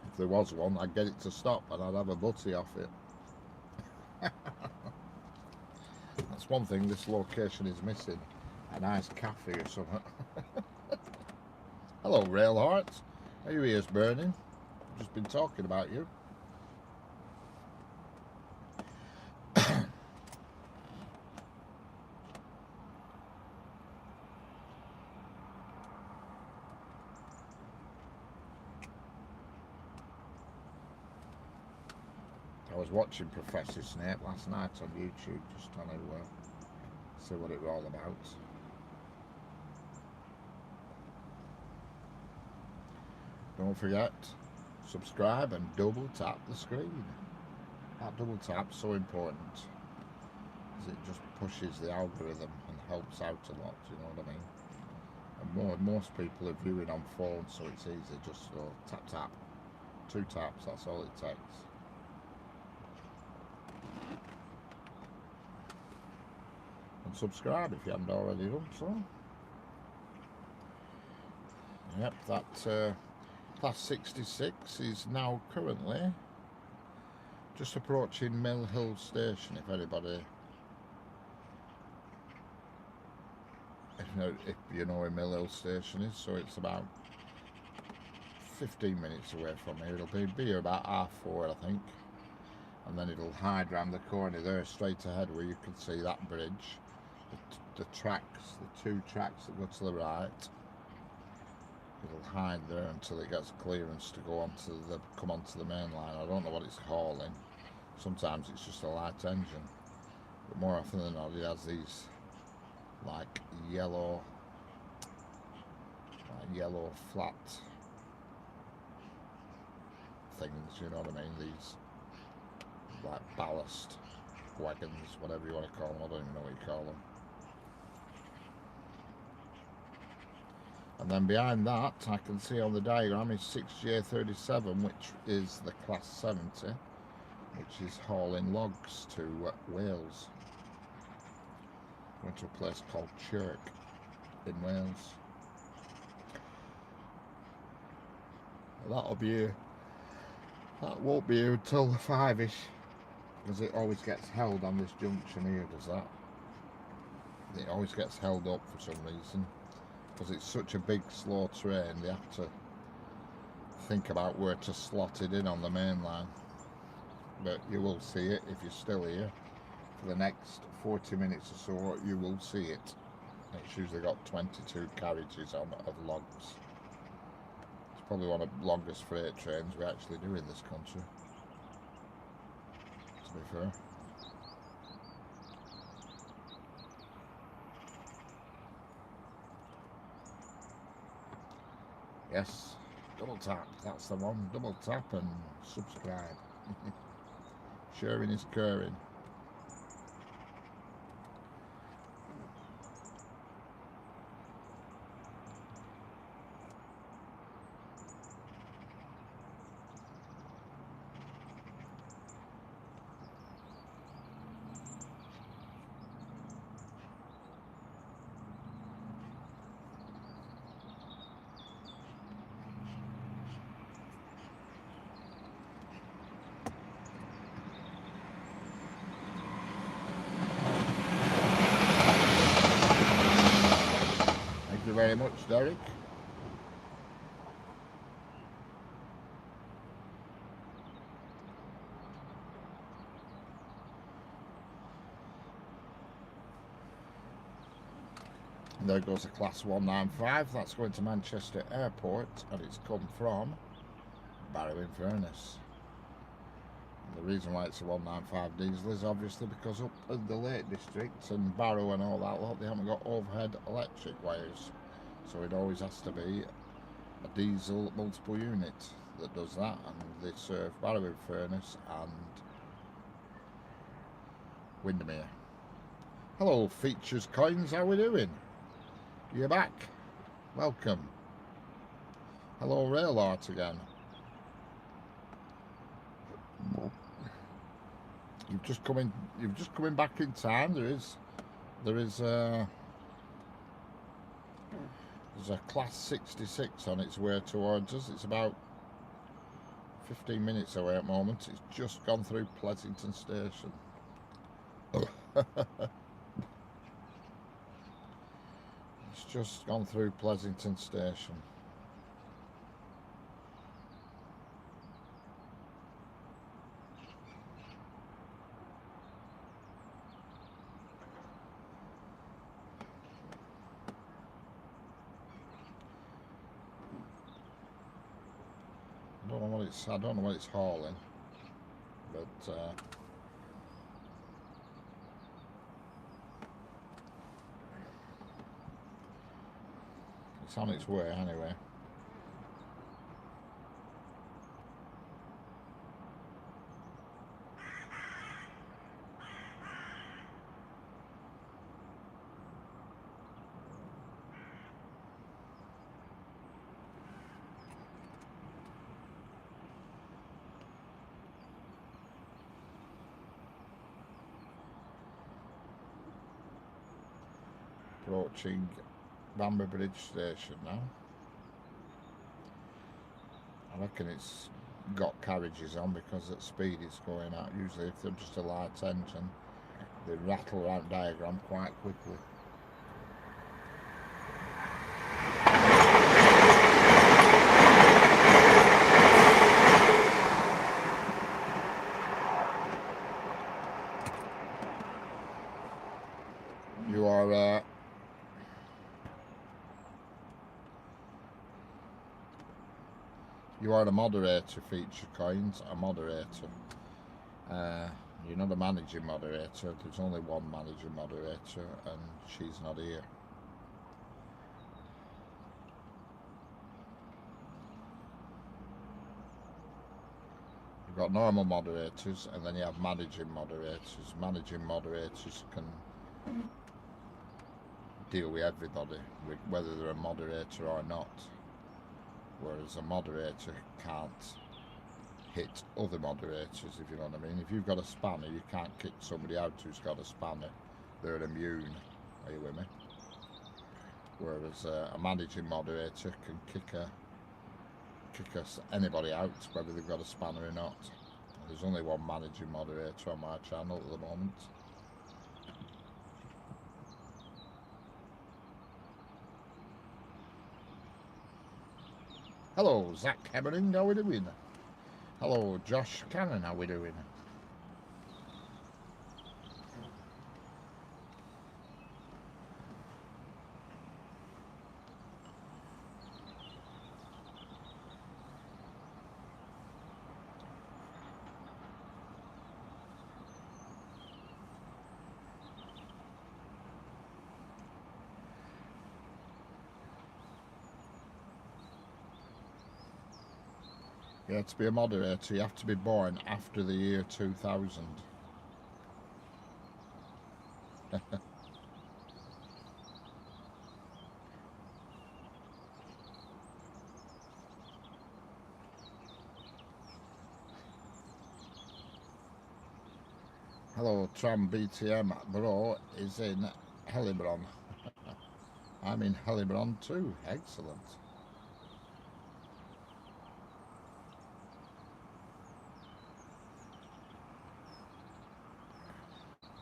If there was one, I'd get it to stop and I'd have a butty off it. That's one thing this location is missing. A nice cafe or something. Hello, Railheart. Are your ears burning? I've just been talking about you. I was watching Professor Snape last night on YouTube, just trying to see what it was all about. Don't forget, subscribe and double tap the screen. That double tap's so important, because it just pushes the algorithm and helps out a lot, you know what I mean? And most people are viewing on phones, so it's easy, just go tap tap. 2 taps, that's all it takes. And subscribe if you haven't already done so. Yep, that class 66 is now currently just approaching Mill Hill Station. If anybody, if you know where Mill Hill Station is, so it's about 15 minutes away from here. It'll be here about 4:30, I think, and then it'll hide round the corner there, straight ahead, where you can see that bridge, the tracks, the two tracks that go to the right. It'll hide there until it gets clearance to go come onto the main line. I don't know what it's hauling. Sometimes it's just a light engine, but more often than not, it has these like yellow flat things. You know what I mean? These like ballast wagons, whatever you want to call them. I don't even know what you call them. And then behind that, I can see on the diagram is 6J37, which is the Class 70, which is hauling logs to Wales. Went to a place called Chirk in Wales. That won't be here until the 5ish, because it always gets held on this junction here, does that? It always gets held up for some reason. Because it's such a big, slow train, they have to think about where to slot it in on the main line. But you will see it if you're still here. For the next 40 minutes or so, you will see it. It's usually got 22 carriages on of logs. It's probably one of the longest freight trains we actually do in this country, to be fair. Yes, double tap, that's the one. Double tap and subscribe. Sharing is caring. Thank you very much, Derek. And there goes a Class 195, that's going to Manchester Airport, and it's come from Barrow-in-Furness. The reason why it's a 195 diesel is obviously because up in the Lake District and Barrow and all that lot, they haven't got overhead electric wires. So it always has to be a diesel multiple unit that does that, and they serve Barrow-in-Furness and Windermere. Hello Features Coins, how we doing? You're back. Welcome. Hello Rail Art again. You've just come in back in time. There's a Class 66 on its way towards us. It's about 15 minutes away at the moment. It's just gone through Pleasington Station. It's just gone through Pleasington Station. I don't know what it's hauling, but it's on its way anyway. Approaching Bamber Bridge Station now. I reckon it's got carriages on because at speed it's going at. Usually if they're just a light engine, they rattle around diagram quite quickly. You are a moderator, Feature Coins, a moderator. You're not a managing moderator. There's only one managing moderator, and she's not here. You've got normal moderators, and then you have managing moderators. Managing moderators can deal with everybody, whether they're a moderator or not. Whereas a moderator can't hit other moderators, if you know what I mean. If you've got a spanner, you can't kick somebody out who's got a spanner. They're immune. Are you with me? Whereas a managing moderator can kick anybody out, whether they've got a spanner or not. There's only one managing moderator on my channel at the moment. Hello, Zach Hemmering, how we doing? Hello, Josh Cannon, how we doing? Yeah, to be a moderator, you have to be born after the year 2000. Hello, Tram BTM Bro is in Hellebron. I'm in Hellebron too. Excellent.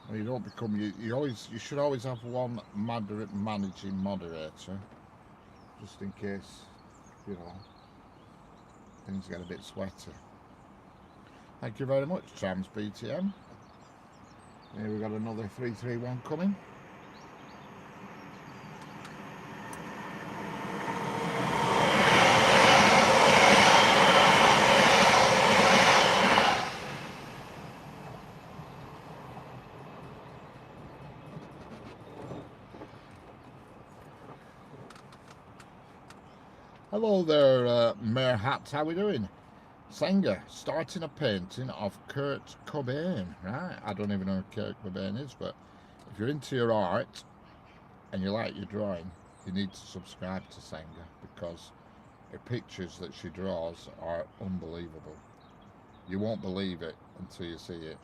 Well, you don't become you should always have one managing moderator, just in case, you know, things get a bit sweaty. Thank you very much, Trams BTM. Here we've got another 331 coming. Hello there, Mayor Hat, how we doing? Senga, starting a painting of Kurt Cobain. Right, I don't even know who Kurt Cobain is, but if you're into your art and you like your drawing, you need to subscribe to Senga, because the pictures that she draws are unbelievable. You won't believe it until you see it.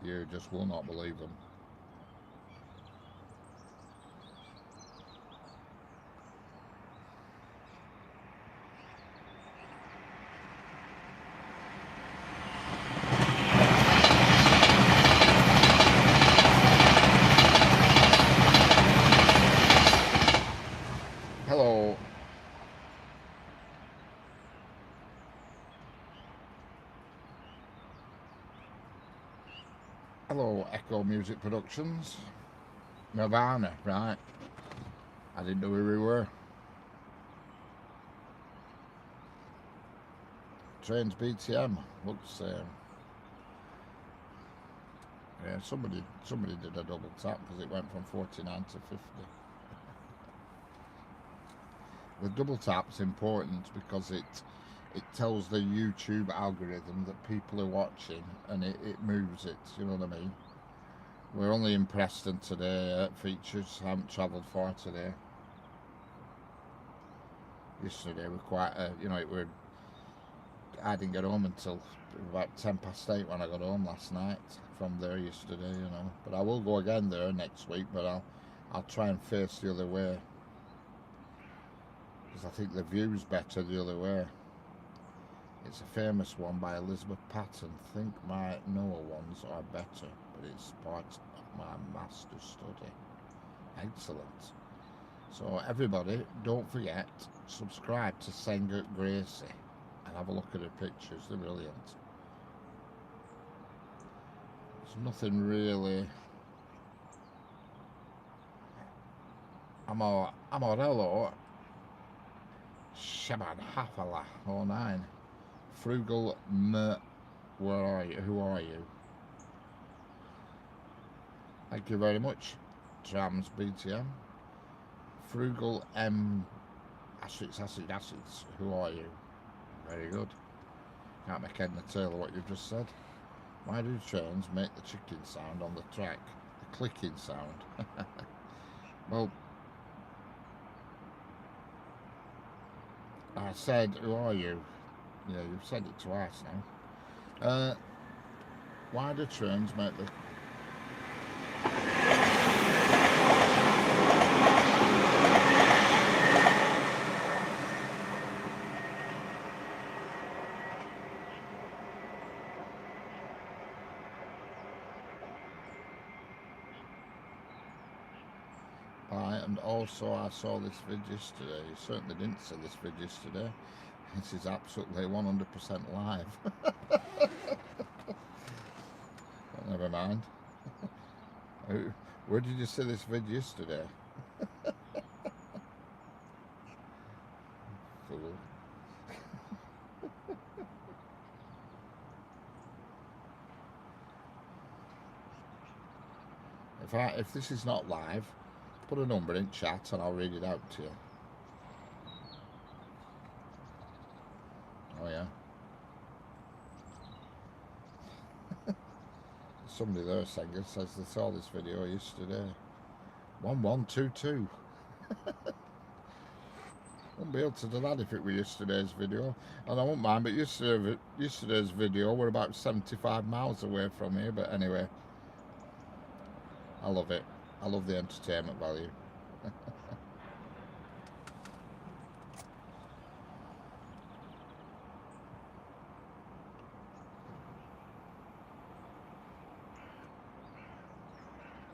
You just will not believe them. Hello. Hello, Echo Music Productions. Nirvana, right. I didn't know who we were. Trains BTM looks yeah, somebody did a double tap because it went from 49 to 50. The double tap's important because it tells the YouTube algorithm that people are watching, and it moves it, you know what I mean? We're only in Preston today, Features, haven't travelled far today. Yesterday we're quite, I didn't get home until about 8:10 when I got home last night from there yesterday, you know. But I will go again there next week, but I'll try and face the other way, because I think the view's better the other way. It's a famous one by Elizabeth Patton. Think my Noah ones are better, but it's part of my master's study. Excellent. So everybody, don't forget, subscribe to Senga Gracie and have a look at her pictures. They're brilliant. There's nothing really Amorello Shaban Hafala 09. Frugal where are you? Who are you? Thank you very much. Trams BTM. Frugal M acids. Who are you? Very good. Can't make head nor tail of what you've just said. Why do trains make the chicken sound on the track? The clicking sound. Well, I said, who are you? Yeah, you've said it twice now. Why do trains make the... And also I saw this vid yesterday. You certainly didn't see this vid yesterday. This is absolutely 100% live. But never mind. Where did you see this vid yesterday? Fool. If this is not live, put a number in chat and I'll read it out to you. Oh yeah. Somebody there, Sanger, says they saw this video yesterday. 1122. Wouldn't be able to do that if it were yesterday's video. And I won't mind, but yesterday's video, we're about 75 miles away from here. But anyway, I love it. I love the entertainment value.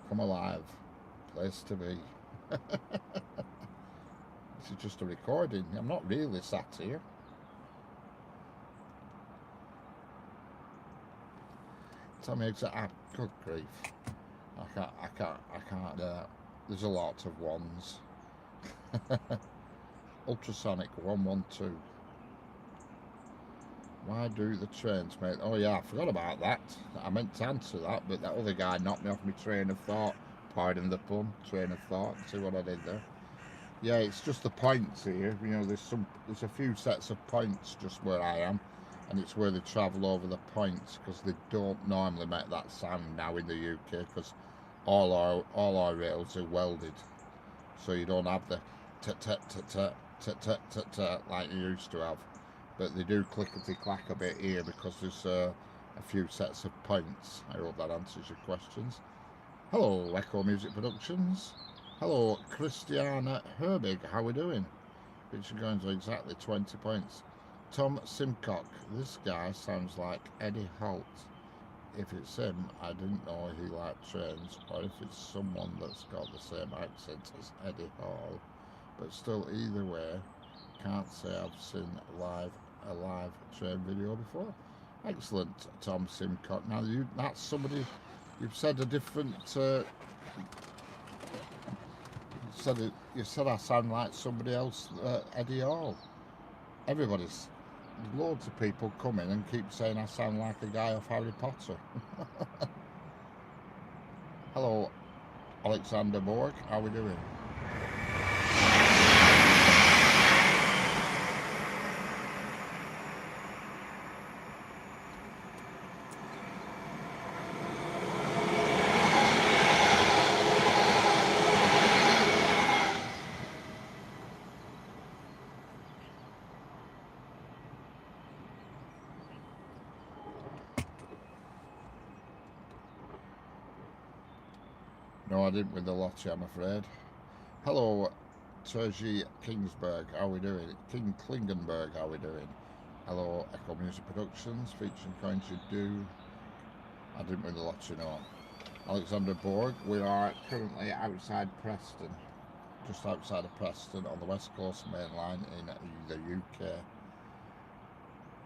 Come alive. Place to be. This is just a recording. I'm not really sat here. Tell me exactly. Good grief. I can't. There's a lot of ones. Ultrasonic 112. Why do the trains make... Oh yeah, I forgot about that. I meant to answer that, but that other guy knocked me off my train of thought. Pardon the pun, train of thought. See what I did there? Yeah, it's just the points here. You know, there's a few sets of points just where I am, and it's where they travel over the points, because they don't normally make that sound now in the UK, because all our rails are welded, so you don't have the like you used to have. But they do clickety-clack a bit here because there's a few sets of points. I hope that answers your questions. Hello, Echo Music Productions. Hello, Christiana Herbig. How are we doing? Which are going to exactly 20 points. Tom Simcock. This guy sounds like Eddie Holt. If it's him, I didn't know he liked trains, or if it's someone that's got the same accent as Eddie Hall. But still, either way, can't say I've seen a live train video before. Excellent, Tom Simcock. Now that's somebody, you've said a different, you said I sound like somebody else, Eddie Hall. There's loads of people come in and keep saying I sound like a guy off Harry Potter. Hello, Alexander Borg, how are we doing? No, I didn't win the lottery, I'm afraid. Hello, Terji Kingsburg, how are we doing? King Klingenberg, how are we doing? Hello, Echo Music Productions, featuring coins you do. I didn't win the lottery, no. Alexander Borg, we are currently outside Preston, just outside of Preston on the West Coast main line in the UK.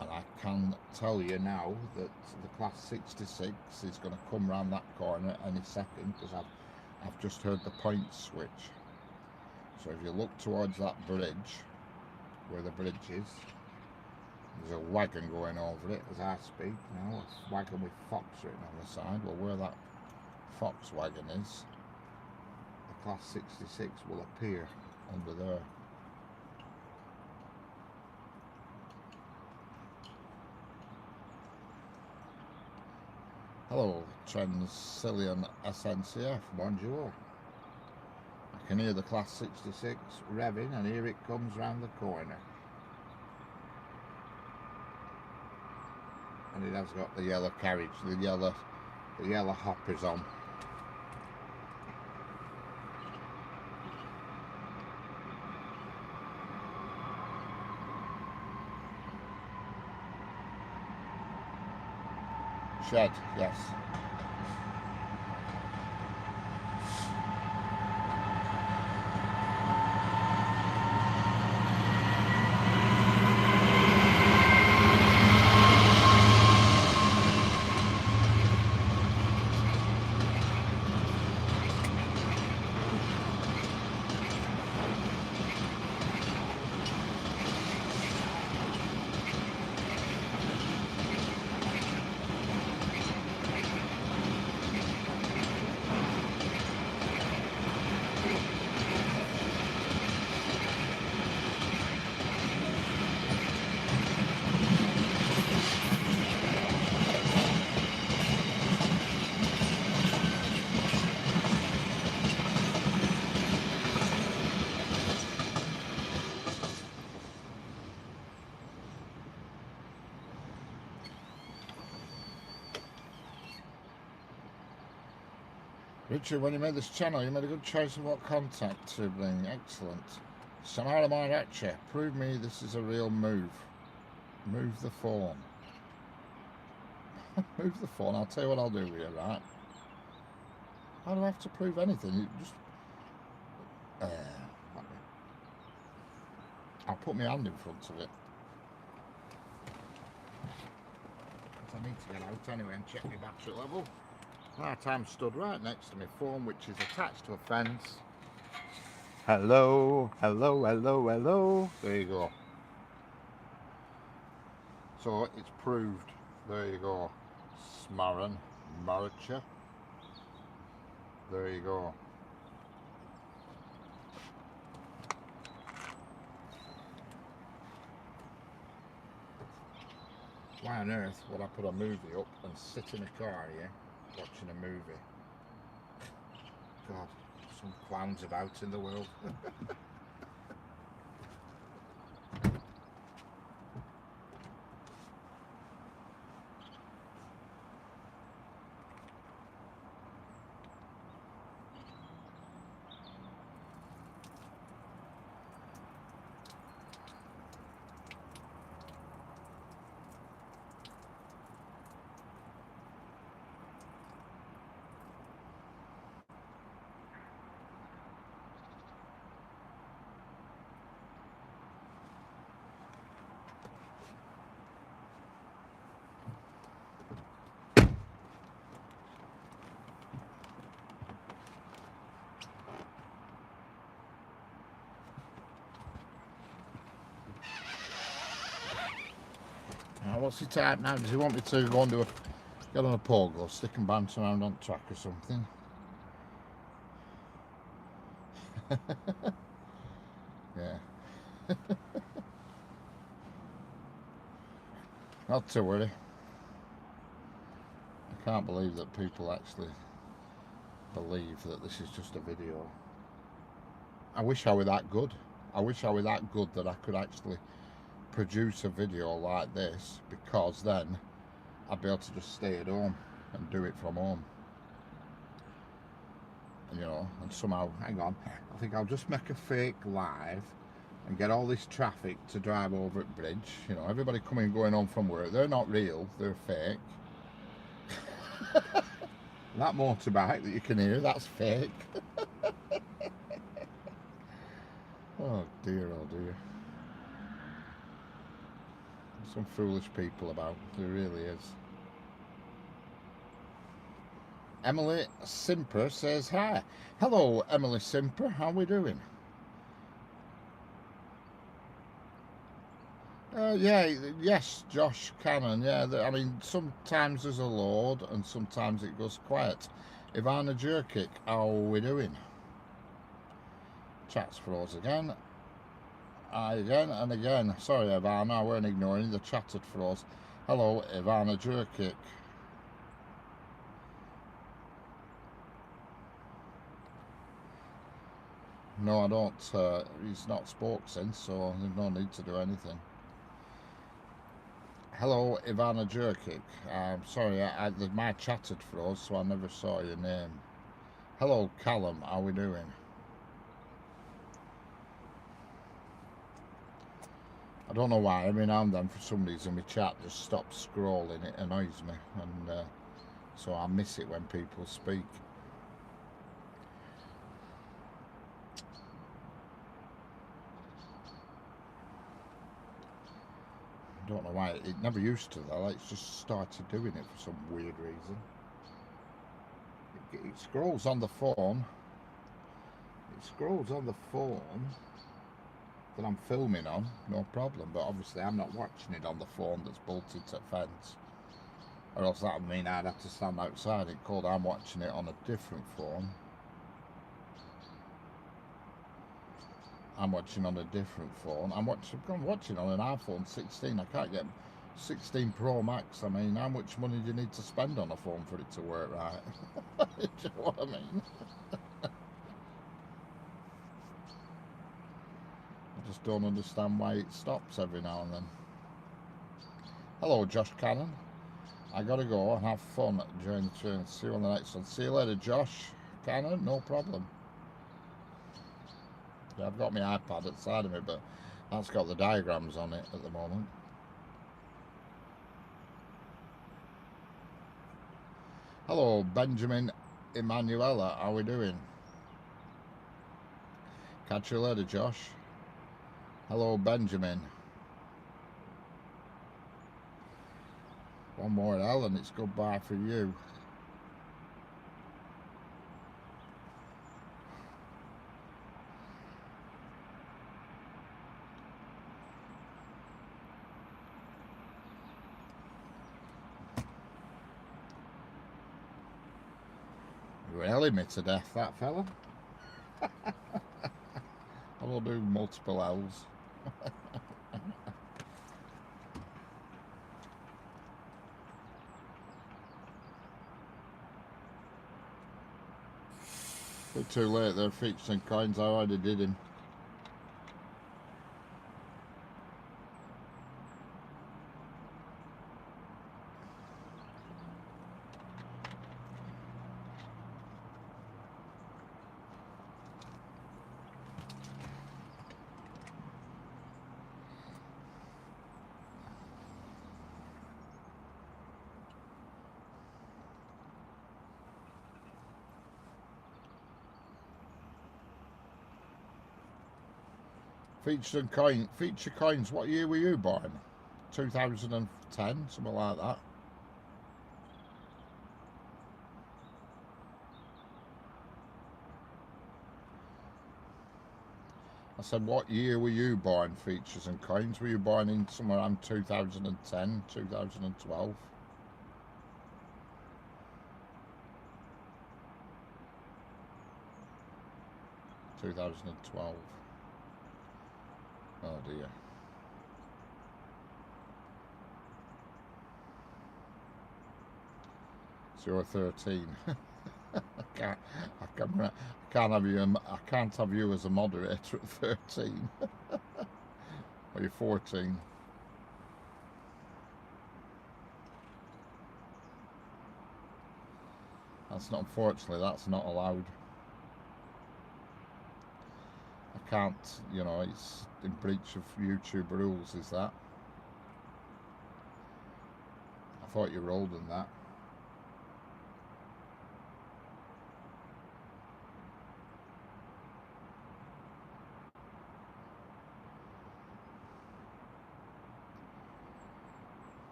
And I can tell you now that the Class 66 is going to come round that corner any second, because I've just heard the point switch. So if you look towards that bridge, where the bridge is, there's a wagon going over it as I speak now, a wagon with Fox written on the side. Well, where that Fox wagon is, the Class 66 will appear under there. Hello, Transilian SNCF, bonjour. I can hear the Class 66 revving, and here it comes round the corner. And it has got the yellow carriage, the yellow hoppers on. Shed, yes. Richard, when you made this channel, you made a good choice of what content to bring. Excellent. Samara Maracha, prove me this is a real move. Move the phone. Move the phone. I'll tell you what I'll do with you, right? How do I have to prove anything? You just... I'll put my hand in front of it. I need to get out anyway and check my battery level. Right, I'm stood right next to my phone, which is attached to a fence. Hello, hello, hello, hello. There you go. So it's proved. There you go. Smaran, Maricha. There you go. Why on earth would I put a movie up and sit in a car here watching a movie? God, some clowns about in the world. What's he type now? Does he want me to go and get on a pogo, or stick and bounce around on track or something? Yeah. Not to worry. I can't believe that people actually believe that this is just a video. I wish I were that good. I wish I were that good that I could actually produce a video like this, because then I'd be able to just stay at home and do it from home, you know, and somehow, hang on, I think I'll just make a fake live and get all this traffic to drive over at bridge, you know, everybody coming and going home from work. They're not real, they're fake. That motorbike that you can hear, that's fake. Oh dear, oh dear. Some foolish people about, there really is. Emily Simper says hi. Hello Emily Simper, how are we doing? Yes, Josh Cannon. Yeah, I mean, sometimes there's a load and sometimes it goes quiet. Ivana Jurkic, how are we doing? Chat's froze again. Again and again. Sorry, Ivana, I weren't ignoring the chat had froze. Hello, Ivana Jurkic. No, I don't. He's not spoke since, so there's no need to do anything. Hello, Ivana Jurkic. Sorry, my chat had froze, so I never saw your name. Hello, Callum. How we doing? I don't know why. Every now and then, for some reason, my chat just stops scrolling. It annoys me, and so I miss it when people speak. I don't know why. It never used to though. It's just started doing it for some weird reason. It scrolls on the phone. It scrolls on the phone that I'm filming on, no problem. But obviously, I'm not watching it on the phone that's bolted to the fence. Or else that would mean I'd have to stand outside it cold. I'm watching it on a different phone. I'm watching on a different phone. I'm watching on an iPhone 16. I can't get 16 Pro Max. I mean, how much money do you need to spend on a phone for it to work right? Do you know what I mean? I just don't understand why it stops every now and then. Hello, Josh Cannon. I gotta go and have fun during the train. See you on the next one. See you later, Josh Cannon. No problem. Yeah, I've got my iPad at the side of me, but that's got the diagrams on it at the moment. Hello, Benjamin Emanuela. How are we doing? Catch you later, Josh. Hello, Benjamin. One more L and it's goodbye for you. You really me to death, that fella. I will do multiple L's. Bit too late there, features and coins. I already did him. Feature coins. What year were you born? 2010, something like that. I said, what year were you born, features and coins? Were you born in somewhere around 2010, 2012? (2012). Oh dear. So you're 13. I can't have you as a moderator at 13. Or you're 14. That's not, unfortunately, that's not allowed. I can't, you know, it's in breach of YouTube rules, is that? I thought you were older than that.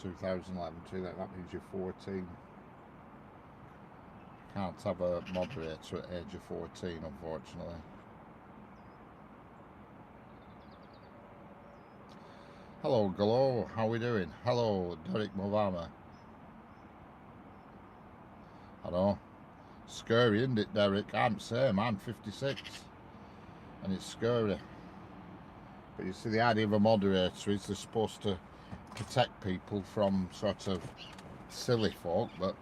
That means you're 14. Can't have a moderator at age of 14, unfortunately. Hello, Glow. How we doing? Hello, Derek Movama. I know. Scary, isn't it, Derek? I'm same. I'm 56. And it's scary. But you see, the idea of a moderator is they're supposed to protect people from sort of silly folk, but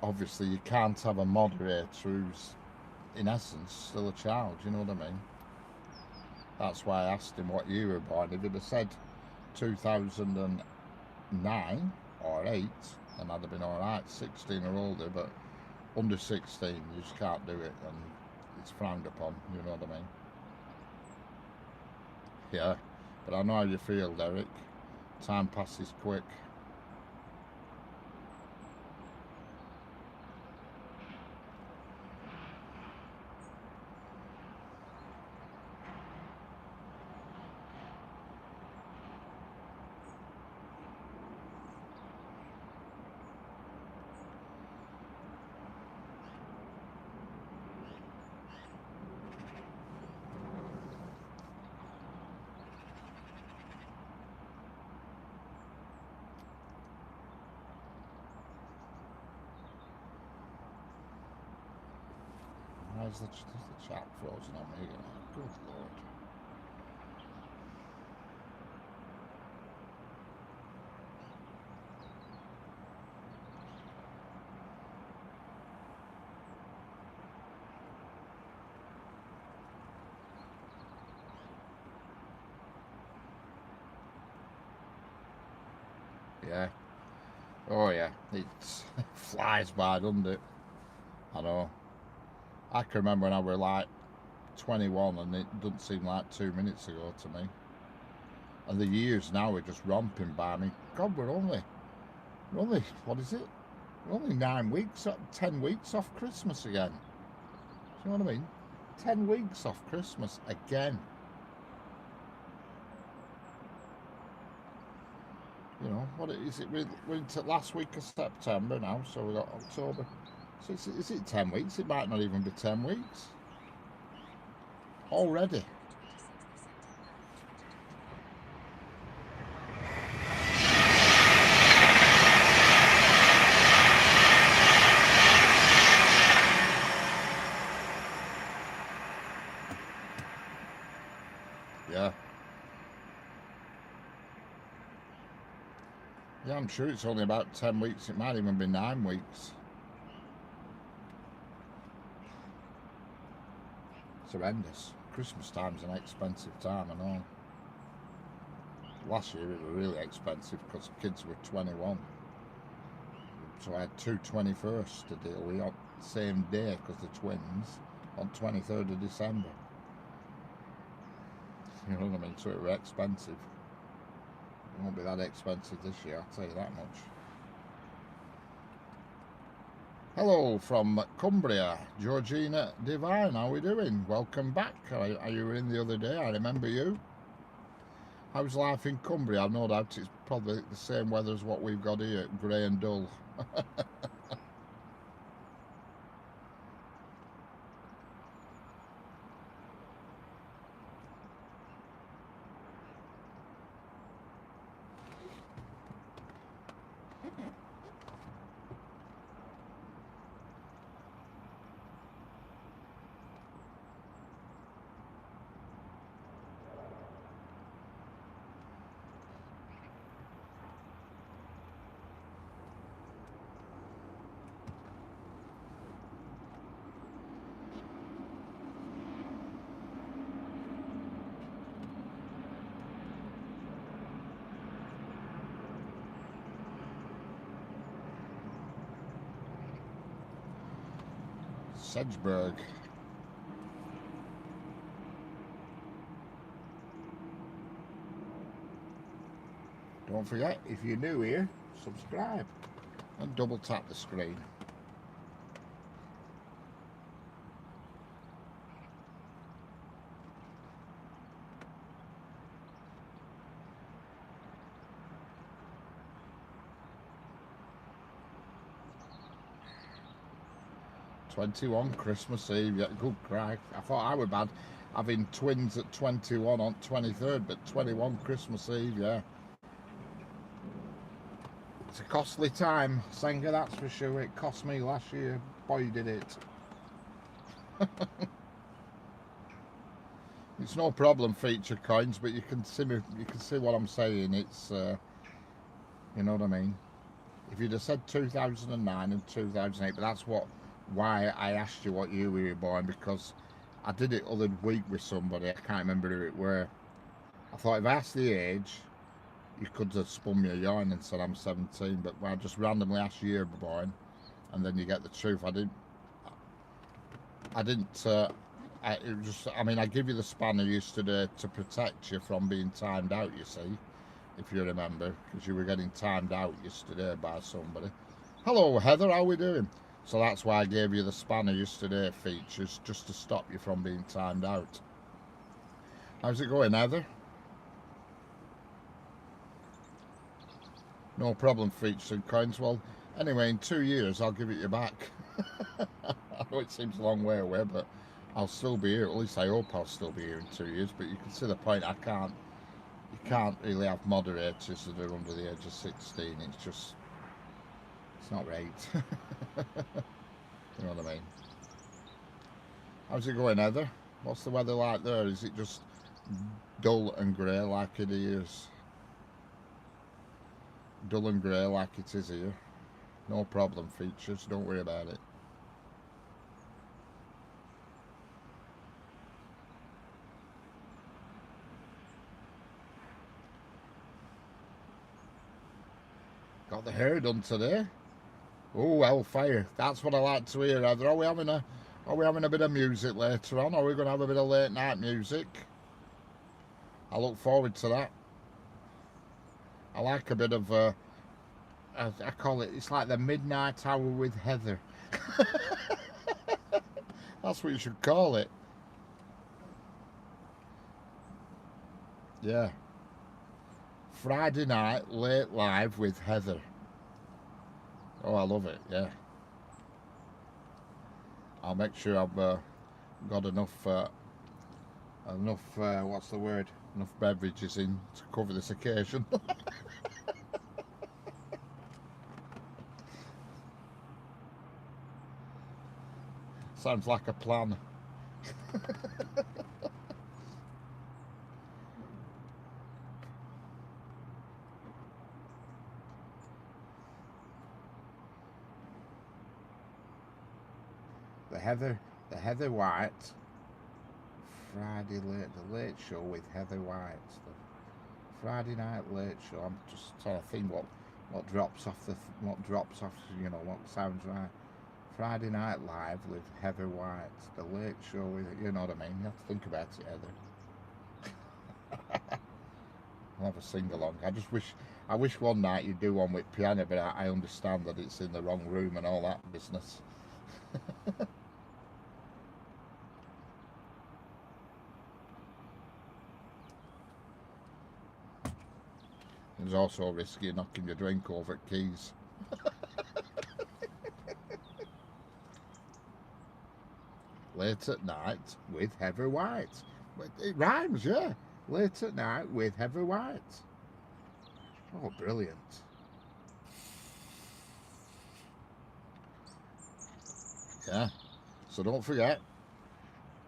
obviously you can't have a moderator who's, in essence, still a child. You know what I mean? That's why I asked him what year you were born. If he'd have said 2009 or 8, then I'd have been alright, 16 or older, but under 16 you just can't do it, and it's frowned upon, you know what I mean? Yeah, but I know how you feel, Derek. Time passes quick. Why is the chat frozen on me again? Good lord. Yeah. Oh yeah, it flies by, doesn't it? I know. I can remember when I were like 21 and it doesn't seem like 2 minutes ago to me. And the years now are just romping by me. God, we're only, what is it? We're only 9 weeks, 10 weeks off Christmas again. Do you know what I mean? 10 weeks off Christmas again. You know, what is it? We're into last week of September now, so we've got October. So is it 10 weeks? It might not even be 10 weeks. Already. Yeah. Yeah, I'm sure it's only about 10 weeks. It might even be 9 weeks. It's horrendous. Christmas time's an expensive time, I know. Last year it was really expensive because kids were 21. So I had two 21sts to deal with on the same day because the twins on 23rd of December. You know what I mean? So it was expensive. It won't be that expensive this year, I'll tell you that much. Hello from Cumbria, Georgina Divine, how are we doing? Welcome back. You were in the other day, I remember you. How's life in Cumbria? I've no doubt it's probably the same weather as what we've got here, grey and dull. Sedgeburg. Don't forget, if you're new here, subscribe and double tap the screen. '21 Christmas Eve, yeah, good cry. I thought I were bad having twins at 21 on 23rd, but 21 Christmas Eve, yeah. It's a costly time, Senga, that's for sure. It cost me last year. Boy, did it. It's no problem, feature coins, but you can see me, you can see what I'm saying. It's you know what I mean. If you'd have said 2009 and 2008, but that's why I asked you what year we were born, because I did it other week with somebody. I can't remember who it were. I thought if I asked the age, you could have spun me a yarn and said I'm 17, but I just randomly asked year born, and then you get the truth. I didn't. It was just, I mean, I give you the spanner yesterday to protect you from being timed out, you see, if you remember, because you were getting timed out yesterday by somebody. Hello, Heather, how we doing? So that's why I gave you the spanner yesterday, features, just to stop you from being timed out. How's it going, Heather? No problem, features and coins. Well, anyway, in 2 years, I'll give it you back. I know it seems a long way away, but I'll still be here. At least I hope I'll still be here in 2 years. But you can see the point. You can't really have moderators that are under the age of 16. It's just, it's not right. You know what I mean? How's it going, Heather? What's the weather like there? Is it just dull and grey like it is? Dull and grey like it is here. No problem, features. Don't worry about it. Got the hair done today. Oh, hellfire. That's what I like to hear, Heather. Are we having a bit of music later on? Are we going to have a bit of late night music? I look forward to that. I like a bit of, I call it, it's like the midnight hour with Heather. That's what you should call it. Yeah. Friday night, late live with Heather. Oh, I love it, yeah. I'll make sure I've got enough, what's the word? Enough beverages in to cover this occasion. Sounds like a plan. The Heather White Friday the late show with Heather White. The Friday night late show. I'm just trying to think what drops off, you know, what sounds right. Friday Night Live with Heather White. The late show with, you know what I mean. You have to think about it, Heather. I'll have a sing along. I wish one night you'd do one with piano, but I understand that it's in the wrong room and all that business. There's also a risk of knocking your drink over at Keys. Late at night with Heather White. It rhymes, yeah. Late at night with Heather White. Oh, brilliant. Yeah. So don't forget,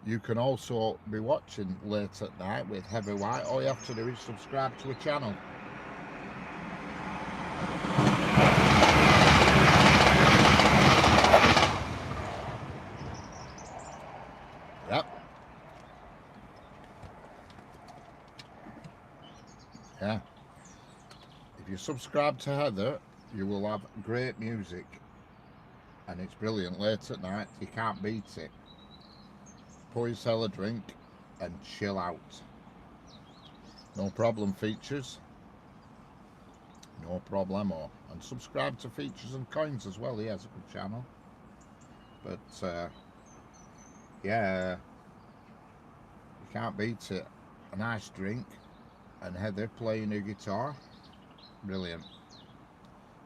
you can also be watching Late at Night with Heather White. All you have to do is subscribe to a channel. Yep. Yeah. If you subscribe to Heather, you will have great music. And it's brilliant. Late at night, you can't beat it. Pour yourself a drink and chill out. No problem, features. No problemo. And subscribe to Features and Coins as well. He has a good channel. But yeah, you can't beat it. A nice drink and Heather playing her guitar. Brilliant.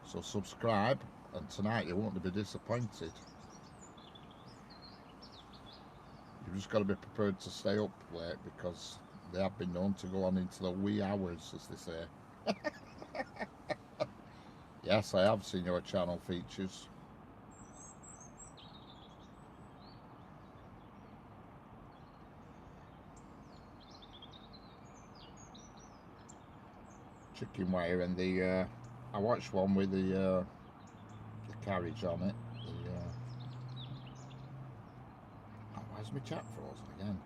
So subscribe, and tonight you won't be disappointed. You've just got to be prepared to stay up late, because they have been known to go on into the wee hours, as they say. Yes, I have seen your channel features. Chicken wire and the I watched one with the carriage on it. Oh, where's my chat frozen again?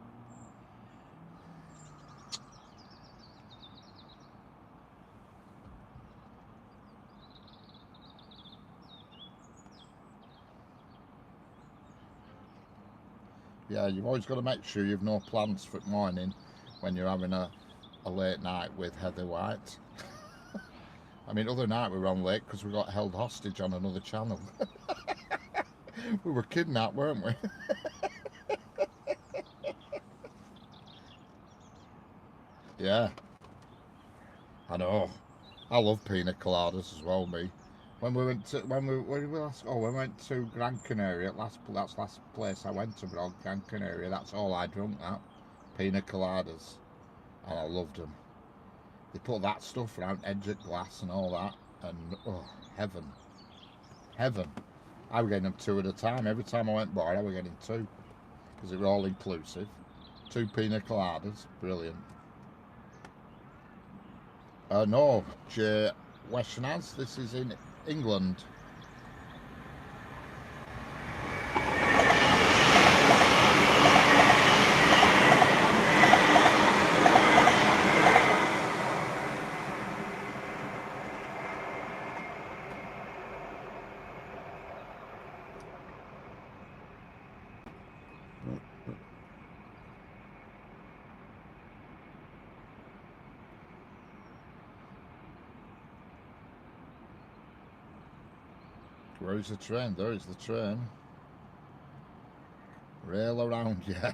Yeah, you've always got to make sure you've no plans for the morning when you're having a late night with Heather White. I mean, other night we were on late because we got held hostage on another channel. We were kidnapped, weren't we? Yeah, I know. I love pina coladas as well, me. When we went to where did we last? Oh, we went to Gran Canaria. That's last place I went to, Gran Canaria. That's all I drunk. That pina coladas, and I loved them. They put that stuff around edge of glass and all that, and oh, heaven, heaven. I was getting them two at a time. Every time I went by, I was getting two because they were all inclusive. Two pina coladas, brilliant. No, Western House. This is in England. Where is the train? There is the train. Rail around, yeah.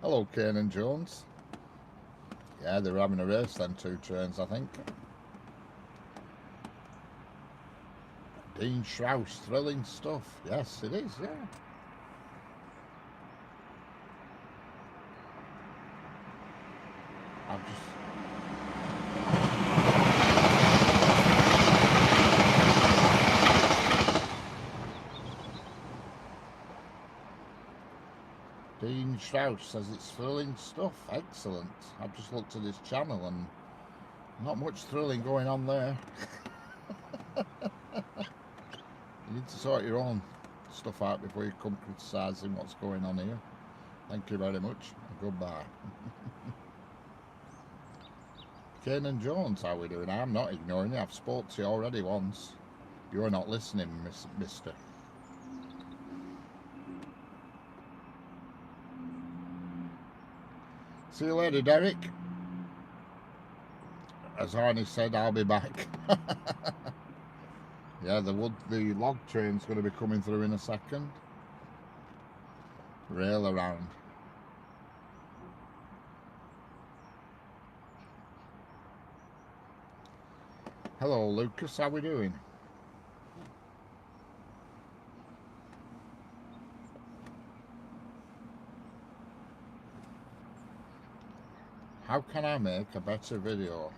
Hello, Kane and Jones. Yeah, they were having a race, them two trains, I think. Dean Strauss, thrilling stuff. Yes, it is, yeah. I've just... Dean Strauss says it's thrilling stuff. Excellent. I've just looked at his channel and not much thrilling going on there. You need to sort your own stuff out before you come criticising what's going on here. Thank you very much. Goodbye. Kane and Jones, how are we doing? I'm not ignoring you. I've spoke to you already once. You're not listening, mister. See you later, Derek. As Arnie said, I'll be back. Yeah, the log train's going to be coming through in a second. Rail around. Hello, Lucas. How we doing? How can I make a better video?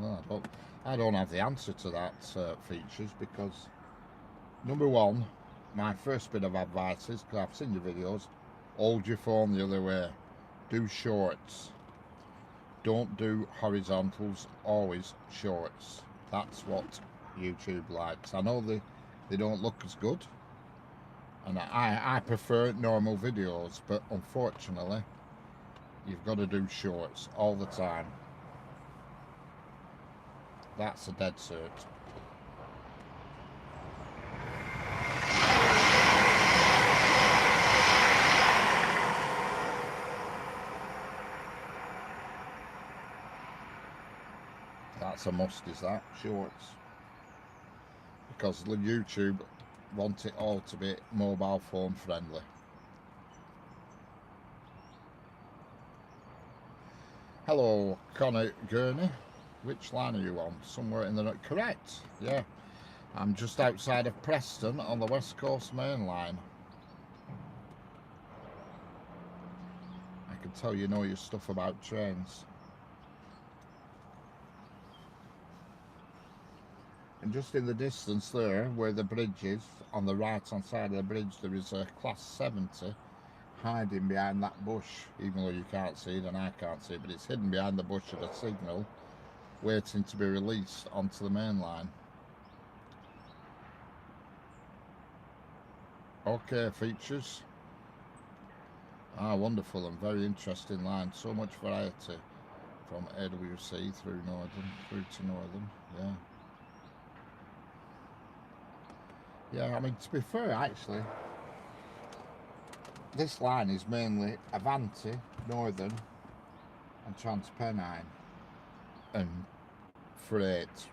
Well, I don't have the answer to that, features, because number one, my first bit of advice is, because I've seen your videos, hold your phone the other way. Do shorts. Don't do horizontals, always shorts. That's what YouTube likes. I know they don't look as good, and I prefer normal videos, but unfortunately you've got to do shorts all the time. That's a dead cert. That's a must, is that? Shorts. Because YouTube want it all to be mobile phone friendly. Hello, Connor Gurney. Which line are you on? Somewhere in the... Correct, yeah. I'm just outside of Preston on the West Coast Main Line. I can tell you know your stuff about trains. And just in the distance there, where the bridge is, on the right hand side of the bridge, there is a class 70 hiding behind that bush, even though you can't see it and I can't see it, but it's hidden behind the bush at a signal, waiting to be released onto the main line. Okay, features. Wonderful and very interesting line. So much variety from AWC through to Northern. Yeah, I mean, to be fair, actually, this line is mainly Avanti, Northern and Transpennine and freight.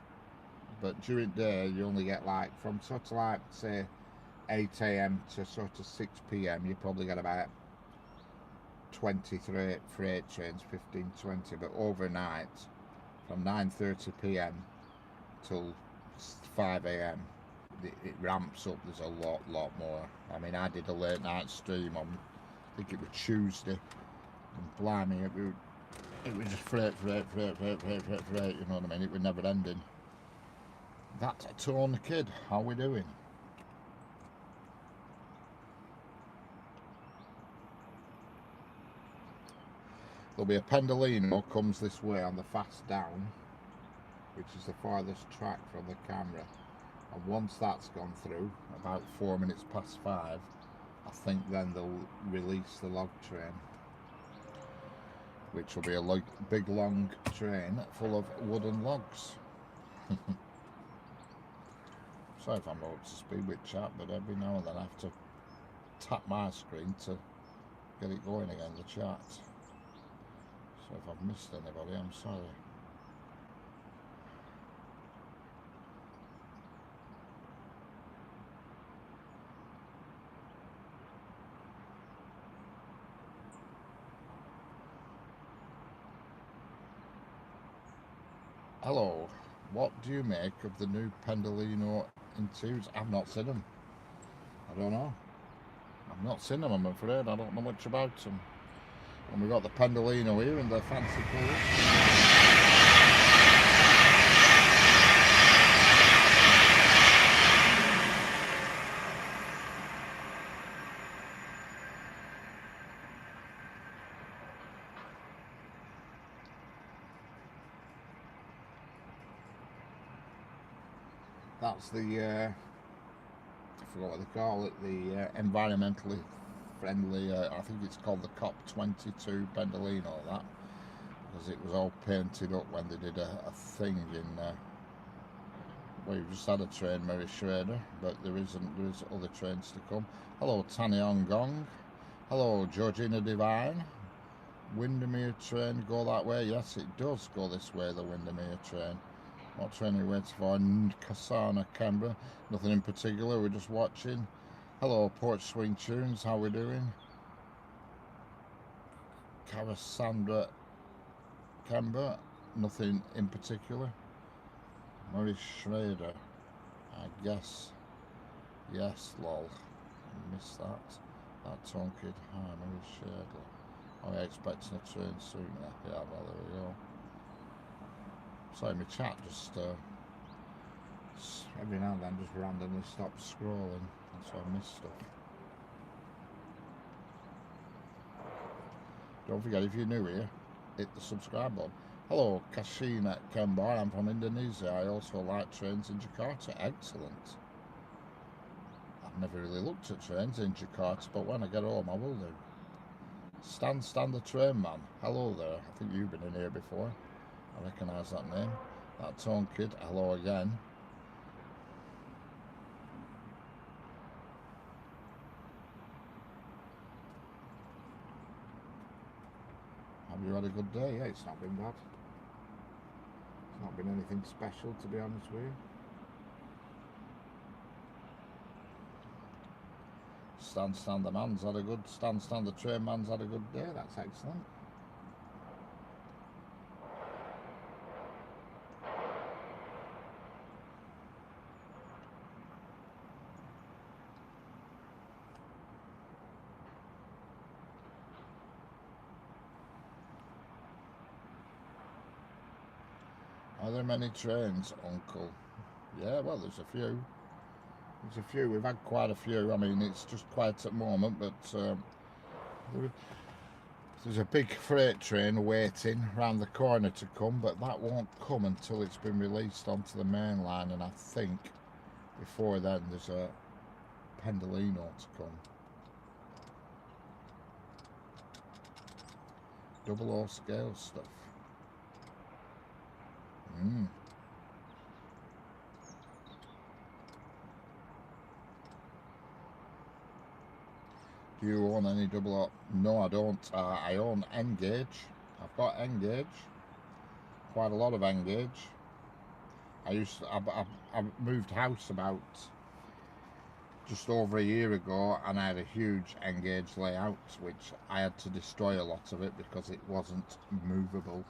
But during the day, you only get like, from sort of like, say, 8 AM to sort of 6 PM, you probably get about 23 freight trains, 15, 20, but overnight, from 9:30 PM till 5 AM, it ramps up. There's a lot more. I mean, I did a late night stream on, I think it was Tuesday, and blimey, it was just freight, you know what I mean? It was never ending. That's a Tone Kid. How we doing? There'll be a Pendolino comes this way on the fast down, which is the farthest track from the camera. And once that's gone through, about 4 minutes past 5, I think then they'll release the log train, which will be a big long train full of wooden logs. Sorry if I'm not up to speed with chat, but every now and then I have to tap my screen to get it going again, the chat. So if I've missed anybody, I'm sorry. Hello, what do you make of the new Pendolino interiors? I've not seen them. I don't know. I've not seen them, I'm afraid. I don't know much about them. And we've got the Pendolino here in the fancy colours. That's the, I forgot what they call it, the environmentally friendly, I think it's called the COP22 Pendolino, that, because it was all painted up when they did a thing in, well, you just had a train, Mary Schrader, but there is other trains to come. Hello, Tanyeong Gong. Hello, Georgina Divine. Windermere train go that way? Yes, it does go this way, the Windermere train. What train are you waiting for? Kasana, Canberra. Nothing in particular, we're just watching. Hello, Porch Swing Tunes, how we doing? Cassandra, Canberra. Nothing in particular. Murray Schrader, I guess. Yes, lol. I missed that. That Tone Kid. Hi, Murray Schrader. Are we expecting a train soon? Yeah, well, there we go. Sorry, my chat just every now and then just randomly stops scrolling. That's why I missed stuff. Don't forget, if you're new here, hit the subscribe button. Hello, Kashina Kembar. I'm from Indonesia. I also like trains in Jakarta. Excellent. I've never really looked at trains in Jakarta, but when I get home, I will do. Stan the Train Man. Hello there. I think you've been in here before. I recognise that name. That Tone Kid, hello again. Have you had a good day? Yeah, it's not been bad. It's not been anything special, to be honest with you. Stan the man's had a good, Stan the Train Man's had a good day. That's excellent. Are there many trains, Uncle? Yeah, well, there's a few. There's a few. We've had quite a few. I mean, it's just quiet at the moment, but there's a big freight train waiting round the corner to come, but that won't come until it's been released onto the main line, and I think before then there's a Pendolino to come. Double O scale stuff. Do you own any double O? No, I don't. I own N-gauge. I've got N-gauge. Quite a lot of N-gauge. I moved house about just over a year ago, and I had a huge N-gauge layout, which I had to destroy a lot of it because it wasn't movable.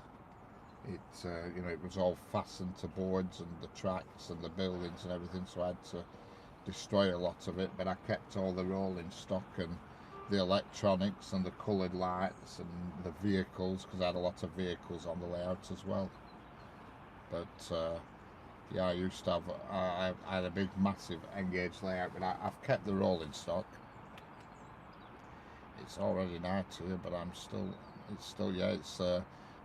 It it was all fastened to boards and the tracks and the buildings and everything, so I had to destroy a lot of it. But I kept all the rolling stock and the electronics and the coloured lights and the vehicles, because I had a lot of vehicles on the layout as well. But yeah, I used to have, I had a big massive N-gauge layout, but I've kept the rolling stock. It's already night here, but it's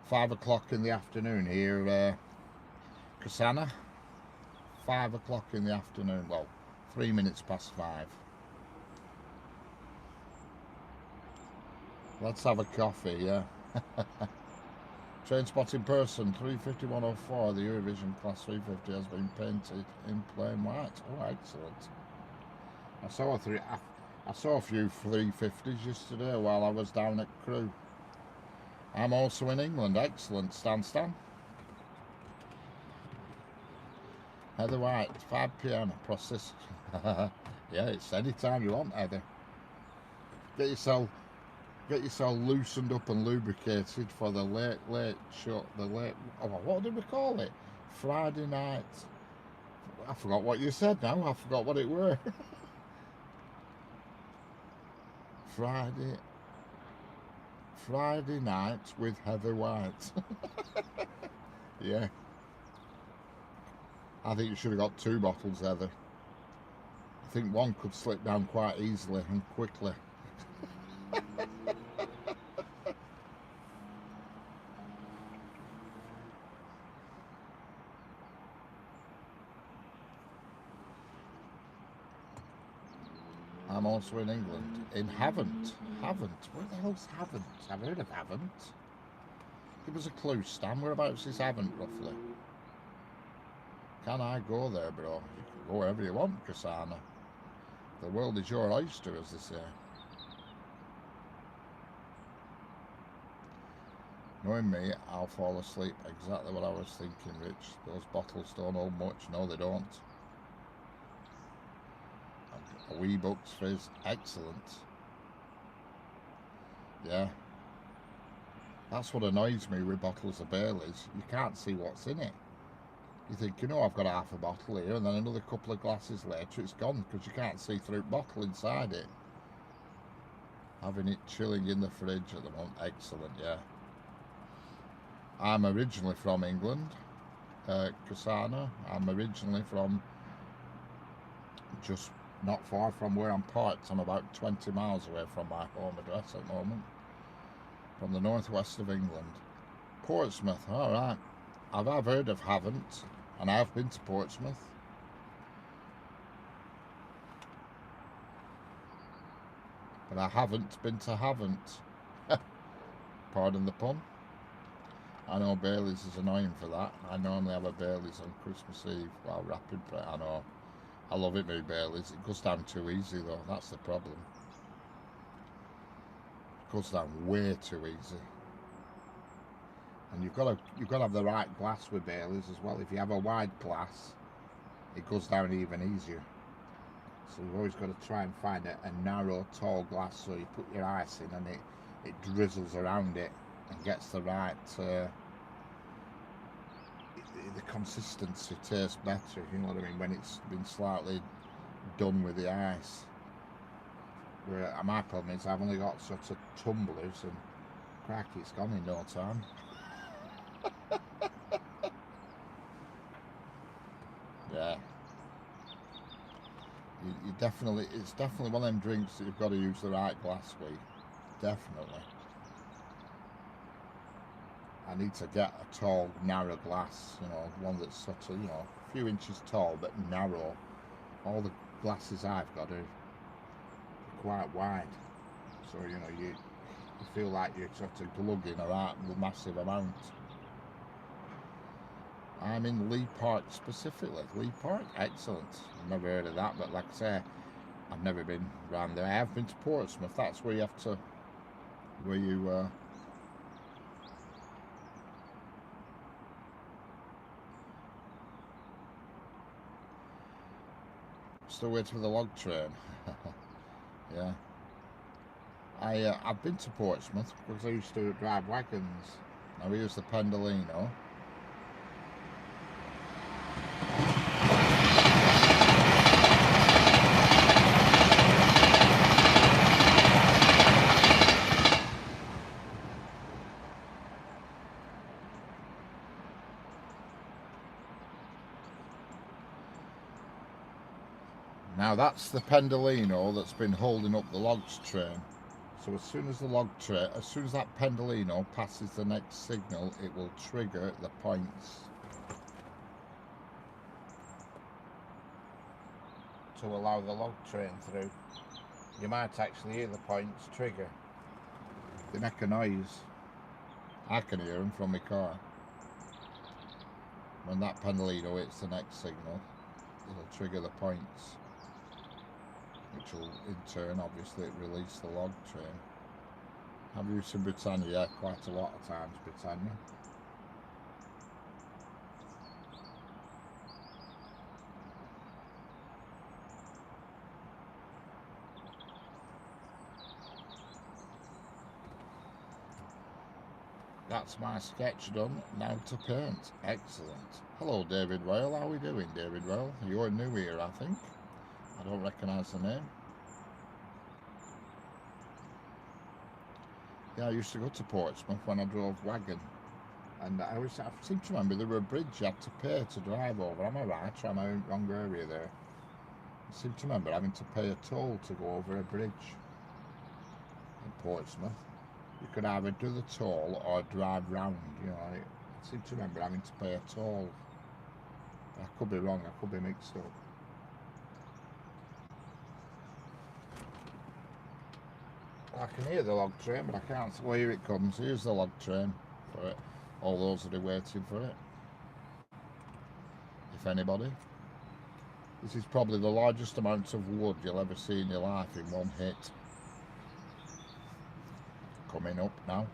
5 o'clock in the afternoon here, Kasana. 5 o'clock in the afternoon, well, 3 minutes past 5. Let's have a coffee, yeah. Train spotting person, 35104, the Eurovision Class 350 has been painted in plain white. Oh, excellent. I saw a few 350s yesterday while I was down at Crewe. I'm also in England. Excellent. Stan. Heather White, 5 p.m. process. Yeah, it's any time you want, Heather. Get yourself loosened up and lubricated for the late show. What did we call it? Friday night. I forgot what you said now. I forgot what it were. Friday night with Heather White. Yeah. I think you should have got 2 bottles, Heather. I think one could slip down quite easily and quickly. I'm also in England. In Havant. Where the hell's Havant? I've heard of Havant. Give us a clue, Stan. Whereabouts is Havant, roughly? Can I go there, bro? You can go wherever you want, Kasana. The world is your oyster, as they say. Knowing me, I'll fall asleep. Exactly what I was thinking, Rich. Those bottles don't hold much. No, they don't. A wee Bucks Fizz. Excellent. Yeah. That's what annoys me with bottles of Baileys. You can't see what's in it. You think, I've got half a bottle here, and then another couple of glasses later, it's gone, because you can't see through the bottle inside it. Having it chilling in the fridge at the moment. Excellent, yeah. I'm originally from England, Kasana. I'm originally from just not far from where I'm parked. I'm about 20 miles away from my home address at the moment. From the northwest of England. Portsmouth, alright. I've heard of Havant, and I've been to Portsmouth. But I haven't been to Havant. Pardon the pun. I know Bailey's is annoying for that. I normally have a Bailey's on Christmas Eve while wrapping. I know. I love it with Bailey's. It goes down too easy though. That's the problem. It goes down way too easy. And you've got to have the right glass with Bailey's as well. If you have a wide glass, it goes down even easier. So you've always got to try and find a narrow, tall glass, so you put your ice in and it drizzles around it and gets the right the consistency tastes better, if you know what I mean, when it's been slightly done with the ice. Where my problem is I've only got sort of tumblers, and cracky, it's gone in no time. Yeah, You definitely, it's definitely one of them drinks that you've got to use the right glass with. Definitely. I need to get a tall, narrow glass, you know, one that's sort of, you know, a few inches tall but narrow. All the glasses I've got are quite wide, so you know you feel like you're sort of glugging a massive amount. I'm in Lee Park specifically. Lee Park, excellent. I've never heard of that, but like I say, I've never been round there. I have been to Portsmouth. That's where you have to, where you still waiting for the log train. Yeah, I've been to Portsmouth because I used to drive wagons. Now we use the Pendolino. Now that's the Pendolino that's been holding up the logs train. So as soon as as soon as that Pendolino passes the next signal, it will trigger the points to allow the log train through. You might actually hear the points trigger. They make a noise. I can hear them from my car. When that Pendolino hits the next signal, it'll trigger the points, which will in turn obviously release the log train. I've used in Britannia quite a lot of times, Britannia. That's my sketch done, now to paint. Excellent. Hello David Whale, how are we doing David Whale? You're new here I think. I don't recognise the name. Yeah, I used to go to Portsmouth when I drove wagon, and I seem to remember there were a bridge you had to pay to drive over. Am I right? Or am I in the wrong area there? I seem to remember having to pay a toll to go over a bridge in Portsmouth. You could either do the toll or drive round, you know. I seem to remember having to pay a toll. I could be wrong, I could be mixed up. I can hear the log train, but I can't see. Well, here it comes. Here's the log train for it. All those that are waiting for it. If anybody. This is probably the largest amount of wood you'll ever see in your life in one hit. Coming up now.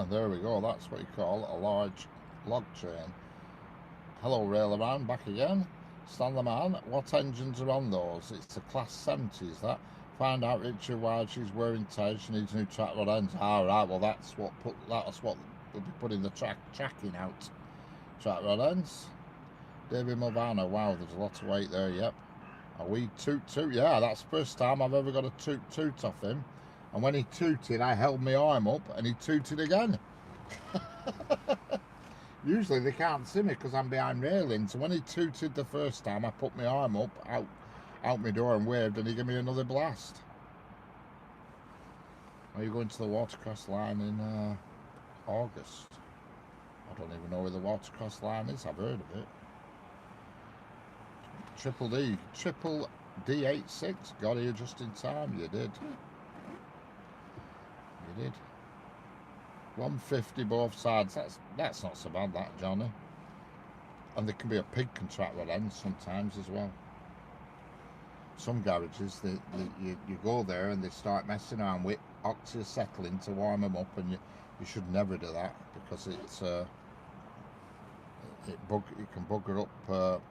There we go, that's what you call a large log train. Hello Railaround, back again. Stand the man, what engines are on those? It's a class 70, is that? Find out Richard why she's wearing tails. She needs new track rod ends. All right, well that's what we'll be putting the tracking out. Track rod ends. David Mulvano. Wow, there's a lot of weight there. Yep. A wee toot. Yeah, that's the first time I've ever got a toot off him. And when he tooted, I held my arm up, and he tooted again. Usually they can't see me because I'm behind railings. So when he tooted the first time, I put my arm up out my door and waved, and he gave me another blast. Are you going to the Watercross line in August? I don't even know where the Watercross line is. I've heard of it. Triple D86. Got here just in time. You did. 150 both sides. That's not so bad, that, Johnny. And there can be a pig contract rod ends sometimes as well. Some garages, you go there and they start messing around with oxyacetylene to warm them up, and you should never do that because it can bugger up.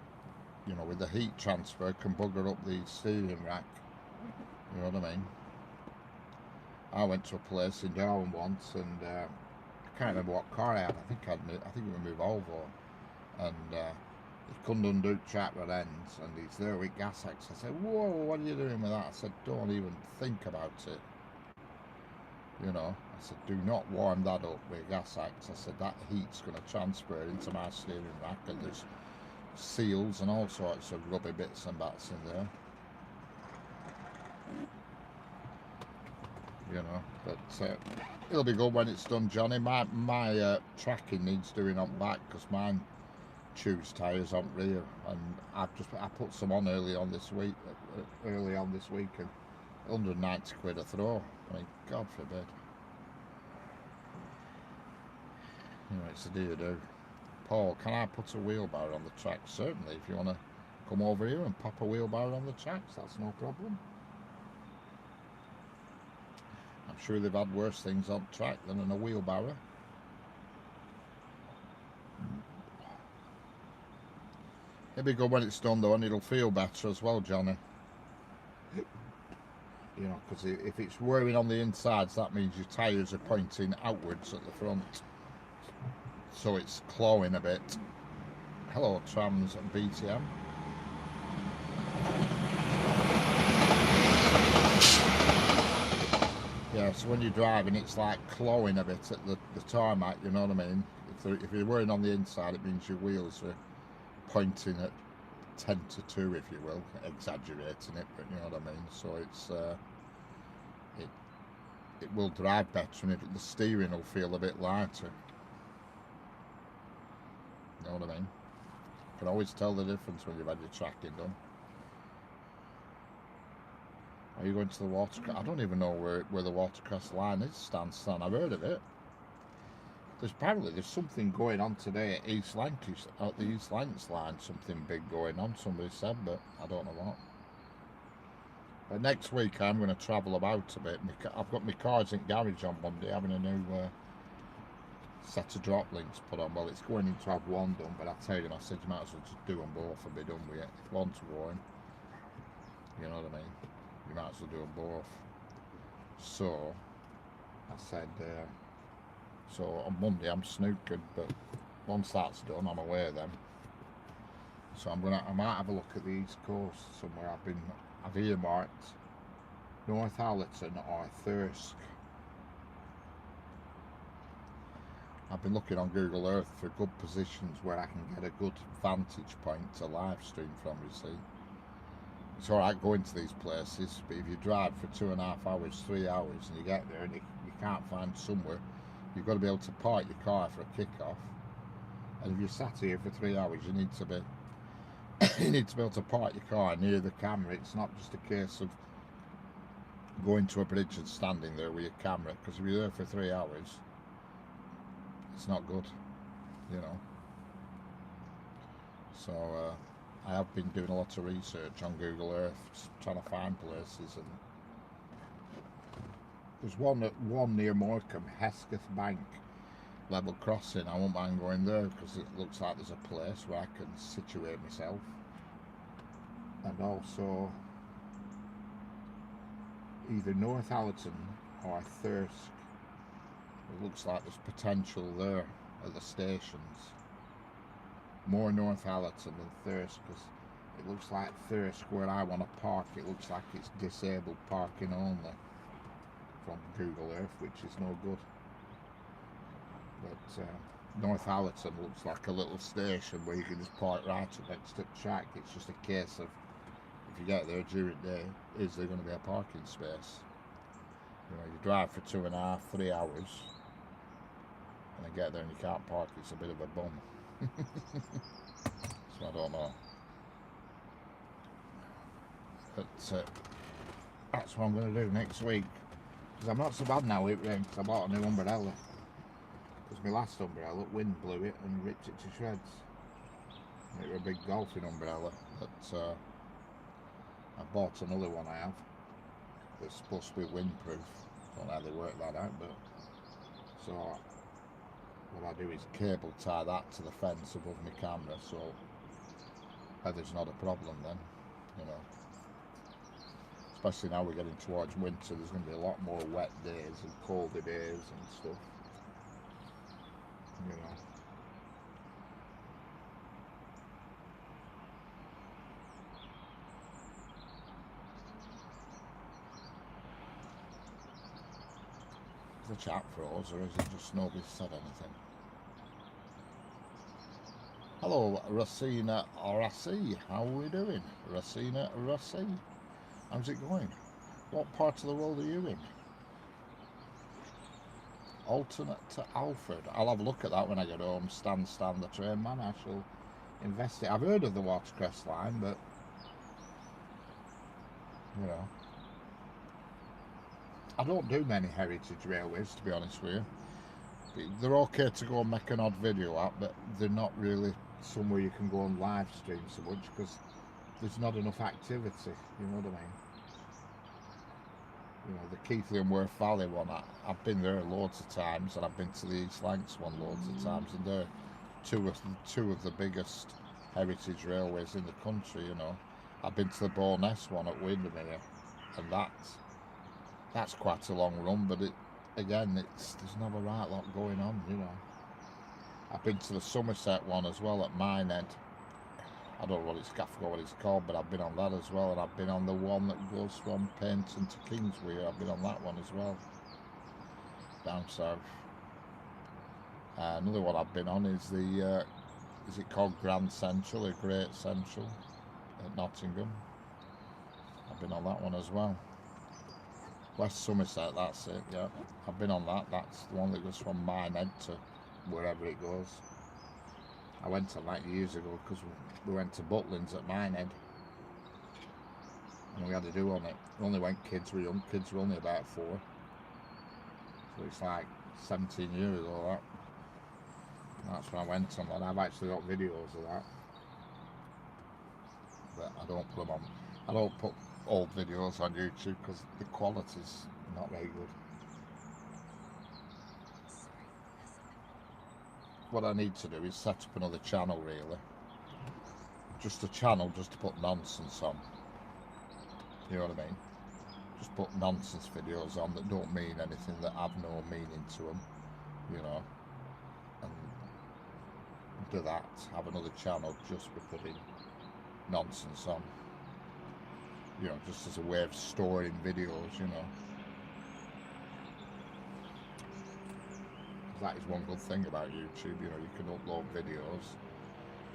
You know, with the heat transfer, it can bugger up the steering rack. You know what I mean? I went to a place in Darwin once, and I can't remember what car I had. I think it was my Volvo, and he couldn't undo track rod ends, and he's there with gas axe. I said, "Whoa, what are you doing with that?" I said, "Don't even think about it." You know, I said, "Do not warm that up with a gas axe." I said, "That heat's going to transfer into my steering rack, and there's seals and all sorts of rubber bits and bats in there." You know, but it'll be good when it's done, Johnny. My tracking needs doing on back because mine chews tyres on rear, and I put some on early on this week, and 190 quid a throw. I mean, God forbid. You know, it's a do. Paul, can I put a wheelbarrow on the track? Certainly, if you want to come over here and pop a wheelbarrow on the tracks, that's no problem. I'm sure they've had worse things on track than in a wheelbarrow. It'll be good when it's done though, and it'll feel better as well, Johnny. You know, because if it's wearing on the insides, that means your tyres are pointing outwards at the front. So it's clawing a bit. Hello, Trams and BTM. Yeah, so when you're driving, it's like clawing a bit at the tarmac, you know what I mean? If you're wearing on the inside, it means your wheels are pointing at 10 to 2, if you will, exaggerating it, but you know what I mean? So it's it will drive better, and the steering will feel a bit lighter. You know what I mean? You can always tell the difference when you've had your tracking done. Are you going to the Watercross? I don't even know where the Watercross line is, Stan. I've heard of it. There's something going on today at East Lancs, at the East Lancs line, something big going on, somebody said, but I don't know what. But next week I'm going to travel about a bit. I've got my cars in garage on Monday, having a new set of drop links put on. Well, it's going in to have one done, but I tell you, I said you might as well just do them both and be done with it. If one's worn, you know what I mean? You might as well do them both. So I said, so on Monday I'm snookered, but once that's done, I'm away then. So I might have a look at the East Coast somewhere. I've earmarked North Allerton or Thirsk. I've been looking on Google Earth for good positions where I can get a good vantage point to live stream from, you see. It's alright going to these places, but if you drive for 2.5 hours, 3 hours, and you get there and you can't find somewhere, you've got to be able to park your car for a kick-off. And if you're sat here for 3 hours, you need to be able to park your car near the camera. It's not just a case of going to a bridge and standing there with your camera, because if you're there for 3 hours, it's not good, you know. So I have been doing a lot of research on Google Earth, trying to find places, and there's one near Morecambe, Hesketh Bank level crossing. I won't mind going there because it looks like there's a place where I can situate myself. And also either North Allerton or Thirsk. It looks like there's potential there at the stations. More North Allerton than Thirsk, because it looks like Thirsk, where I want to park, it looks like it's disabled parking only from Google Earth, which is no good. But North Allerton looks like a little station where you can just park right up next to the track. It's just a case of, if you get there during the day, is there going to be a parking space? You know, you drive for 2.5, 3 hours, and then get there and you can't park. It's a bit of a bum. So I don't know. But that's what I'm going to do next week. Because I'm not so bad now with rain, because I bought a new umbrella. Because my last umbrella, wind blew it and ripped it to shreds. It was a big golfing umbrella. But I bought another one I have. That's supposed to be windproof. Don't know how they work that out, but so what I do is cable tie that to the fence above my camera, so weather's not a problem then, you know. Especially now we're getting towards winter, there's going to be a lot more wet days and colder days and stuff, you know. Is the chat froze, or is it just nobody said anything? Hello, Rosina Rossi. How are we doing? Rosina Rossi. How's it going? What part of the world are you in? Alternate to Alfred. I'll have a look at that when I get home. Stand the train, man. I shall investigate. I've heard of the Watercress line, but you know, I don't do many heritage railways, to be honest with you. They're okay to go and make an odd video at, but they're not really somewhere you can go and live stream so much, because there's not enough activity, you know what I mean? You know, the Keighley and Worth Valley one, I've been there loads of times, and I've been to the East Lancs one loads of times, and they're two of the biggest heritage railways in the country, you know. I've been to the Bowness one at Windermere, and that's quite a long run, but there's not a right lot going on, you know. I've been to the Somerset one as well at Minehead. I don't know I forgot what it's called, but I've been on that as well, and I've been on the one that goes from Paynton to Kingswear. I've been on that one as well, down south. Another one I've been on is is it called Grand Central, or Great Central at Nottingham? I've been on that one as well. West Somerset, that's it, yeah. I've been on that. That's the one that goes from Minehead to wherever it goes. I went on that years ago because we went to Butlins at Minehead, and we had to do on it. Only when kids were young. Kids were only about 4. So it's like 17 years ago, that. And that's when I went on that. I've actually got videos of that, but I don't put them on. I don't put old videos on YouTube because the quality's not very good. What I need to do is set up another channel, really. Just a channel just to put nonsense on. You know what I mean? Just put nonsense videos on that don't mean anything, that have no meaning to them, you know. And do that. Have another channel just for putting nonsense on. You know, just as a way of storing videos, you know. That is one good thing about YouTube, you know, you can upload videos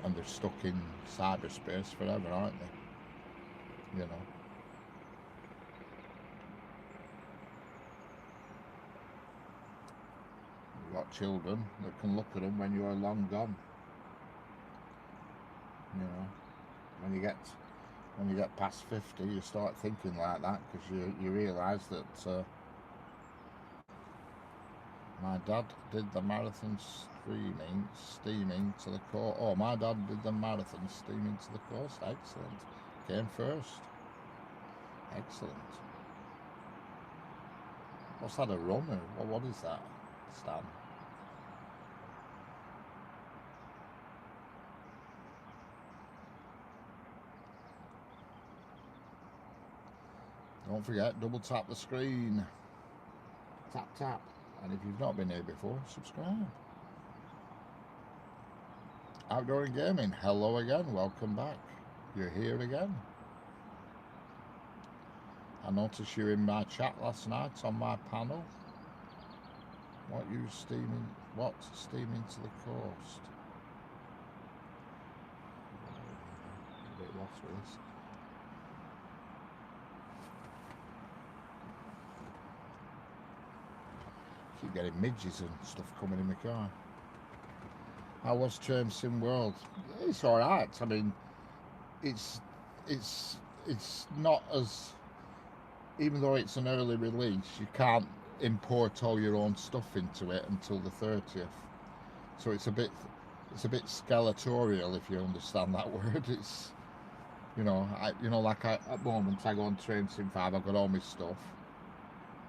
and they're stuck in cyberspace forever, aren't they? You know. You've got children that can look at them when you're long gone. You know, when you get past 50, you start thinking like that, because you realise that my dad did the marathon steaming to the coast. Oh, my dad did the marathon steaming to the coast. Excellent. Came first. Excellent. What's that, a run? Or what is that, Stan? Don't forget, double tap the screen. Tap tap. And if you've not been here before, subscribe. Outdoor and Gaming, hello again, welcome back. You're here again. I noticed you in my chat last night on my panel. What's steaming to the coast? A bit lost with this. Keep getting midges and stuff coming in the car. How was Train Sim World? It's alright. I mean, it's not as, even though it's an early release, you can't import all your own stuff into it until the 30th. So it's a bit skeletorial, if you understand that word. It's, at the moment I go on Train Sim 5, I've got all my stuff.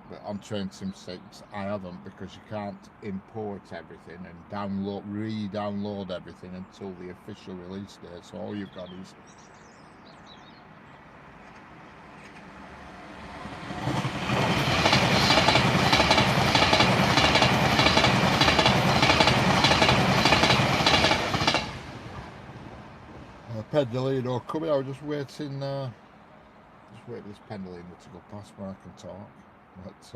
But on Train Sim 6 I haven't, because you can't import everything and re-download everything until the official release date. So all you've got is Pendolino coming. I was just waiting for this Pendolino to go past where I can talk. But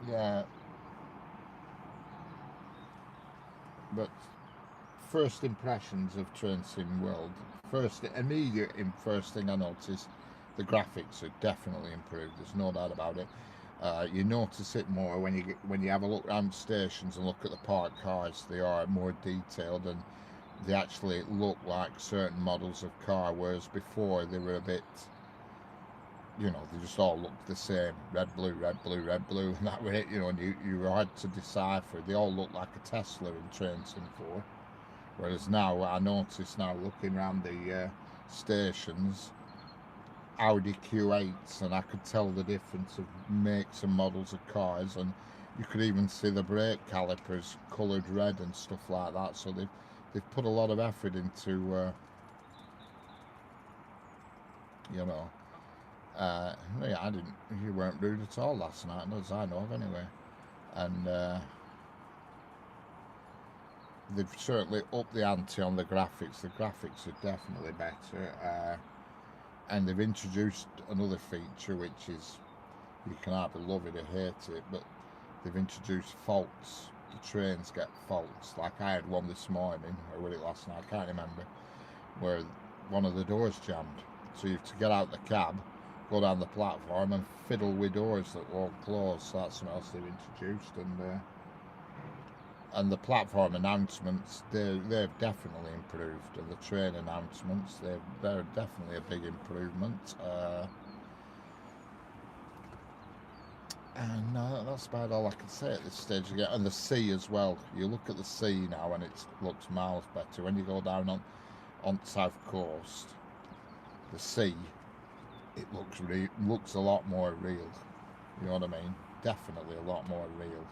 yeah, but first impressions of Train Sim World. First thing I noticed, the graphics are definitely improved. There's no doubt about it. You notice it more when you have a look around stations and look at the parked cars. They are more detailed and they actually look like certain models of car, whereas before they were a bit, they just all looked the same. Red, blue, red, blue, red, blue, and that was it, and you were hard to decipher. They all look like a Tesla in Train Sim 4. Whereas now, I notice now looking around the stations, Audi Q8s, and I could tell the difference of makes and models of cars, and you could even see the brake calipers coloured red and stuff like that. So they've put a lot of effort into you weren't rude at all last night, not as I know of anyway. And they've certainly upped the ante on the graphics. The graphics are definitely better. And they've introduced another feature, which is, you can either love it or hate it, but they've introduced faults. The trains get faults. Like I had one this morning, or was it last night, I can't remember, where one of the doors jammed. So you have to get out the cab, go down the platform and fiddle with doors that won't close. So that's something else they've introduced. And the platform announcements, they've definitely improved. And the train announcements, they're definitely a big improvement. And that's about all I can say at this stage again. And the sea as well. You look at the sea now and it looks miles better. When you go down on South Coast, the sea, it looks a lot more real. You know what I mean? Definitely a lot more real.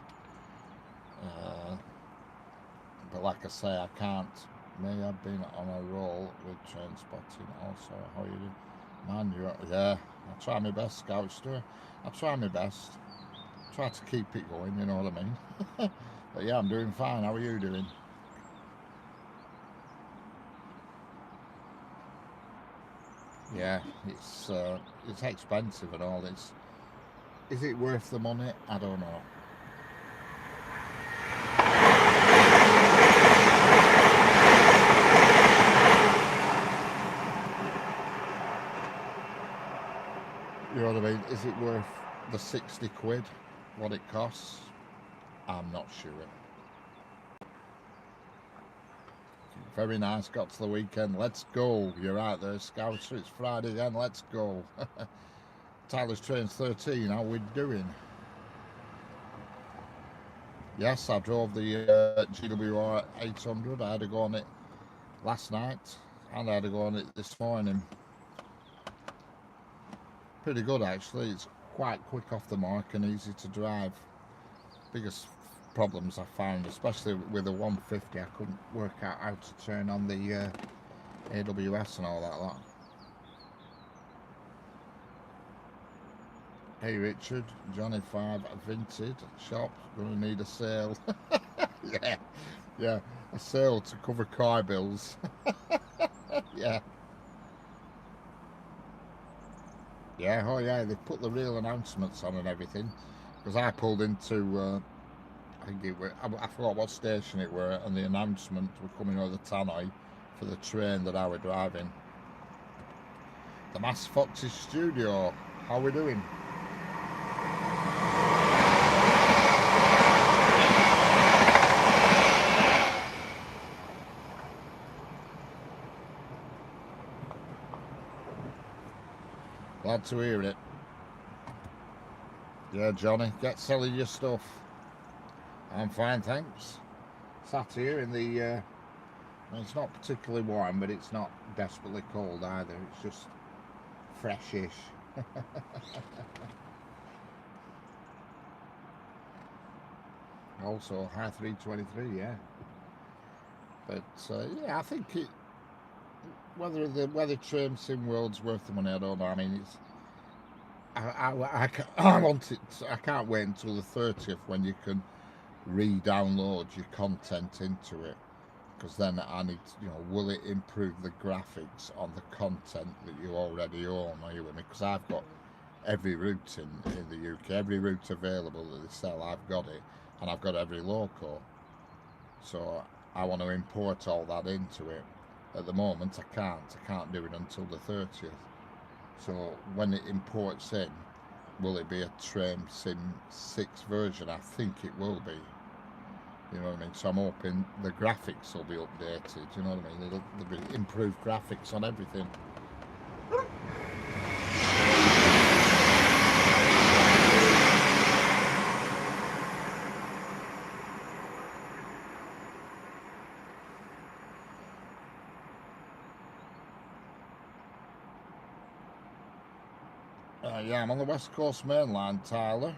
But like I say, I can't. May have been on a roll with train spotting also. How you doing? Man, yeah, I try my best, Scoutster. I try my best. Try to keep it going, you know what I mean? But yeah, I'm doing fine. How are you doing? Yeah, it's expensive and all. Is it worth the money? I don't know. You know what I mean? Is it worth the 60 quid, what it costs? I'm not sure. Very nice, got to the weekend. Let's go. You're out there, Scouser. It's Friday again. Let's go. Tyler's Trains 13. How we doing? Yes, I drove the GWR 800. I had to go on it last night and I had to go on it this morning. Pretty good actually. It's quite quick off the mark and easy to drive. Biggest problems I found, especially with the 150, I couldn't work out how to turn on the AWS and all that lot. Hey Richard, Johnny 5 Vinted shop, gonna need a sale. Yeah, yeah, a sale to cover car bills. Yeah. Yeah, oh yeah, they put the real announcements on and everything. Because I pulled into, I think it were, I forgot what station it were, and the announcement were coming over the tannoy for the train that I were driving. The Mass Fox's studio, how we doing? Glad to hear it. Yeah, Johnny, get selling your stuff. I'm fine, thanks. Sat here in the, it's not particularly warm, but it's not desperately cold either. It's just freshish. Also, high 323, yeah. But yeah, I think it. Whether the train sim world's worth the money, I don't know. I mean, it's. I want it. I can't wait until the 30th when you can re-download your content into it, because then I need to, will it improve the graphics on the content that you already own? Are you with me? Because I've got every route in the UK, every route available that they sell, I've got it, and I've got every loco. So I want to import all that into it. At the moment, I can't do it until the 30th. So when it imports in, will it be a Train Sim 6 version? I think it will be. You know what I mean? So I'm hoping the graphics will be updated. You know what I mean? There'll be improved graphics on everything. Yeah, I'm on the West Coast Main Line, Tyler.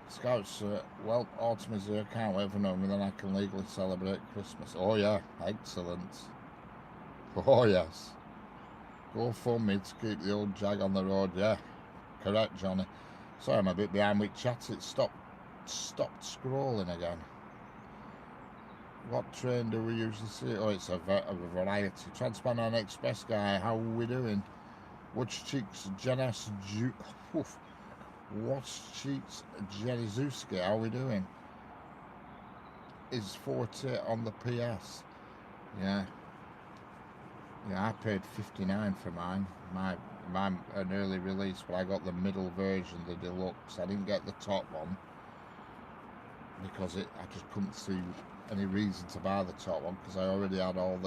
Scouts, well, autumn is here, can't wait for November, then I can legally celebrate Christmas. Oh yeah, excellent. Oh yes. Go for me to keep the old jag on the road, yeah. Correct, Johnny. Sorry, I'm a bit behind with chat, it stopped scrolling again. What train do we usually see? Oh, it's a variety. Transpannon Express guy, how are we doing? What's cheeks, Jenes What's cheeks, Jenizuski, how are we doing? Is 40 on the PS? Yeah. Yeah, I paid 59 for mine. Mine an early release, but I got the middle version, the deluxe. I didn't get the top one because I just couldn't see any reason to buy the top one because I've already got all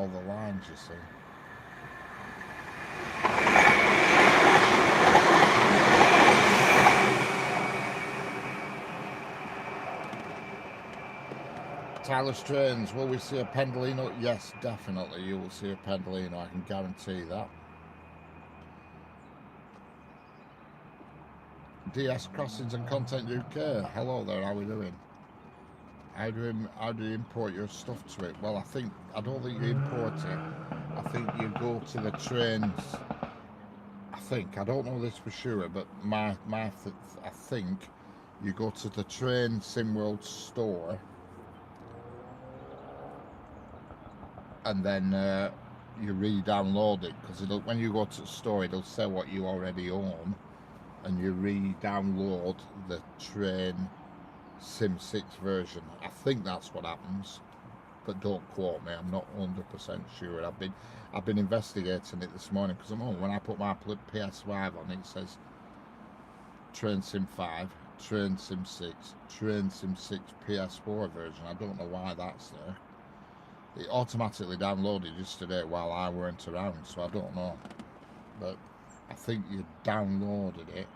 the lines, you see. Tyler's Trains, will we see a Pendolino? Yes, definitely you will see a Pendolino, I can guarantee that. DS Crossings and Content UK, hello there, how are we doing? How do you import your stuff to it? Well, I don't think you import it. I think you go to the trains. I don't know this for sure, but I think you go to the Train SimWorld store, and then you re-download it, because when you go to the store, it'll say what you already own, and you re-download the Train Sim 6 version. I think that's what happens, but don't quote me. I'm not 100% sure. I've been investigating it this morning, because when I put my PS5 on, it says Train Sim 5, Train Sim 6, Train Sim 6 PS4 version. I don't know why that's there. It automatically downloaded yesterday while I weren't around, so I don't know. But I think you downloaded it.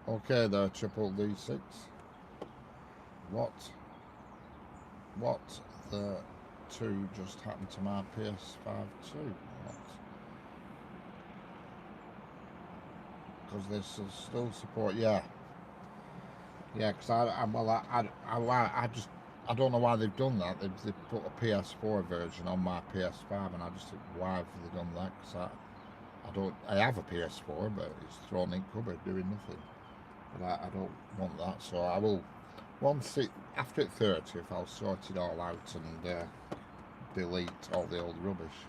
Okay there, Triple D6. What the 2 just happened to my PS5 too? What? Because they still support, yeah. Yeah, because I just I don't know why they've done that. They've put a PS4 version on my PS5, and I just think, why have they done that? Because I have a PS4, but it's thrown in cupboard doing nothing. But I don't want that, so I will after 30th, I'll sort it all out and delete all the old rubbish.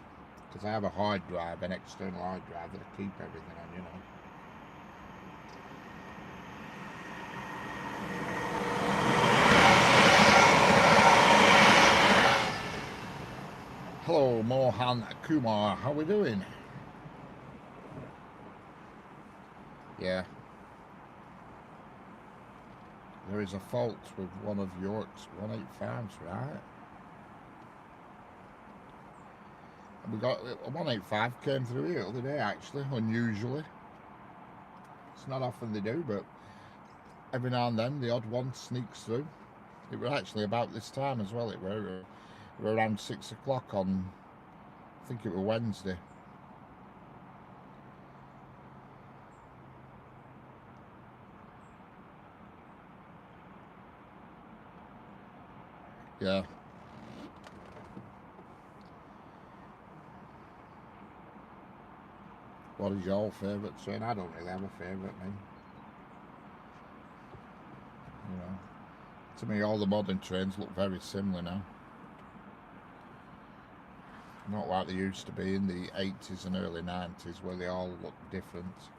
Because I have a hard drive, an external hard drive that I keep everything on, you know. Hello, Mohan Kumar. How we doing? Yeah. There is a fault with one of York's 185s, right? We got a 185 came through here the other day, actually, unusually. It's not often they do, but every now and then the odd one sneaks through. It was actually about this time as well. It were around 6 o'clock on, I think it was Wednesday. Yeah. What is your favourite train? I don't really have a favourite, me. You know, to me, all the modern trains look very similar now. Not like they used to be in the 80s and early 90s, where they all look different.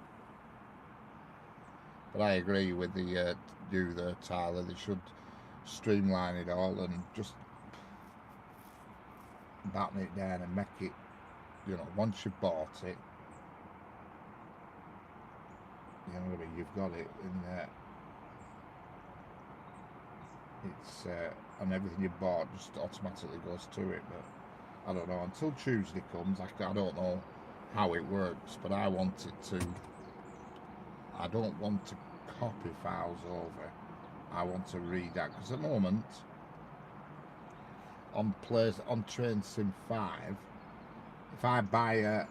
But I agree with the you there, Tyler. They should streamline it all and just batten it down and make it, you know, once you've bought it, you know what I mean, you've got it in there. It's and everything you bought just automatically goes to it. But I don't know, until Tuesday comes, I don't know how it works, but I want it to. I don't want to copy files over. I want to read out, because at the moment on Train Sim 5, if I buy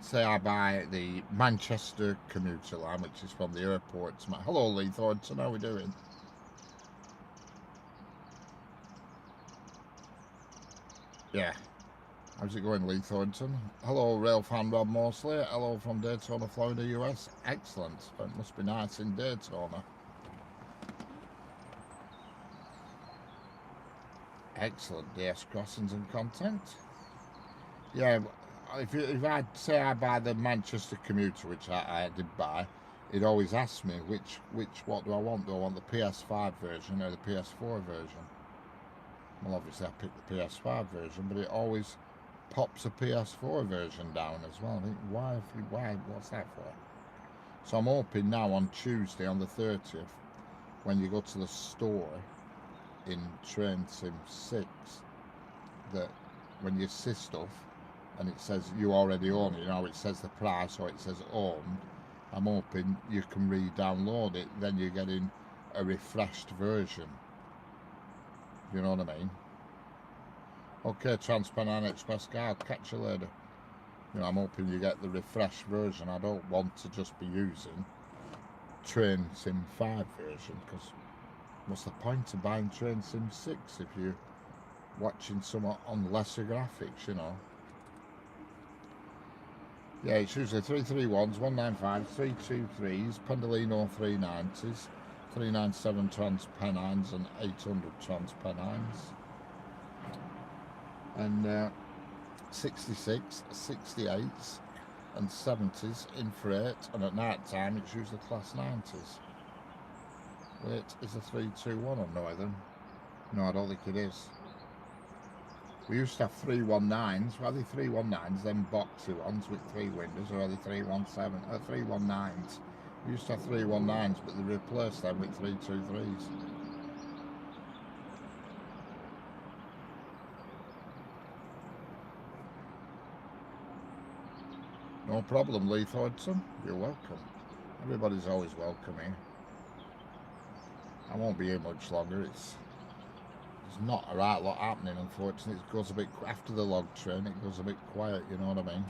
say I buy the Manchester commuter line, which is from the airport to my hello Lee Thornton, how are we doing? Yeah. How's it going, Lee Thornton? Hello, rail fan Rob Morsley. Hello from Daytona, Florida, US. Excellent. It must be nice in Daytona. Excellent. DS crossings and content. Yeah, if I say I buy the Manchester commuter, which I did buy, it always asks me which what do I want? Do I want the PS5 version or the PS4 version? Well, obviously I picked the PS5 version, but it always pops a PS4 version down as well. I think, why, what's that for? So I'm hoping now on Tuesday, on the 30th, when you go to the store in Train Sim 6, that when you see stuff and it says you already own it, you know, it says the price or it says owned, I'm hoping you can re-download it, then you're getting a refreshed version. You know what I mean? Okay, Trans-Pennine Express guy, I'll catch you later. You know, I'm hoping you get the refreshed version. I don't want to just be using Train Sim 5 version, because what's the point of buying Train Sim 6 if you're watching some on lesser graphics, you know? Yeah, it's usually 331s, 195s, 323s, Pendolino 390s, 397 Trans-Pennines and 800 Trans-Pennines. And 66, 68s and 70s in freight, and at night time it's usually class 90s. Wait, is a 321 on Northern? No, I don't think it is. We used to have 319s. Were they 319s, then boxy ones with 3 windows, or are they 319s? We used to have 319s, but they replaced them with 323s. No problem, Lee Thornton. You're welcome. Everybody's always welcome here. I won't be here much longer. There's not a right lot happening, unfortunately. It goes a bit after the log train. It goes a bit quiet. You know what I mean?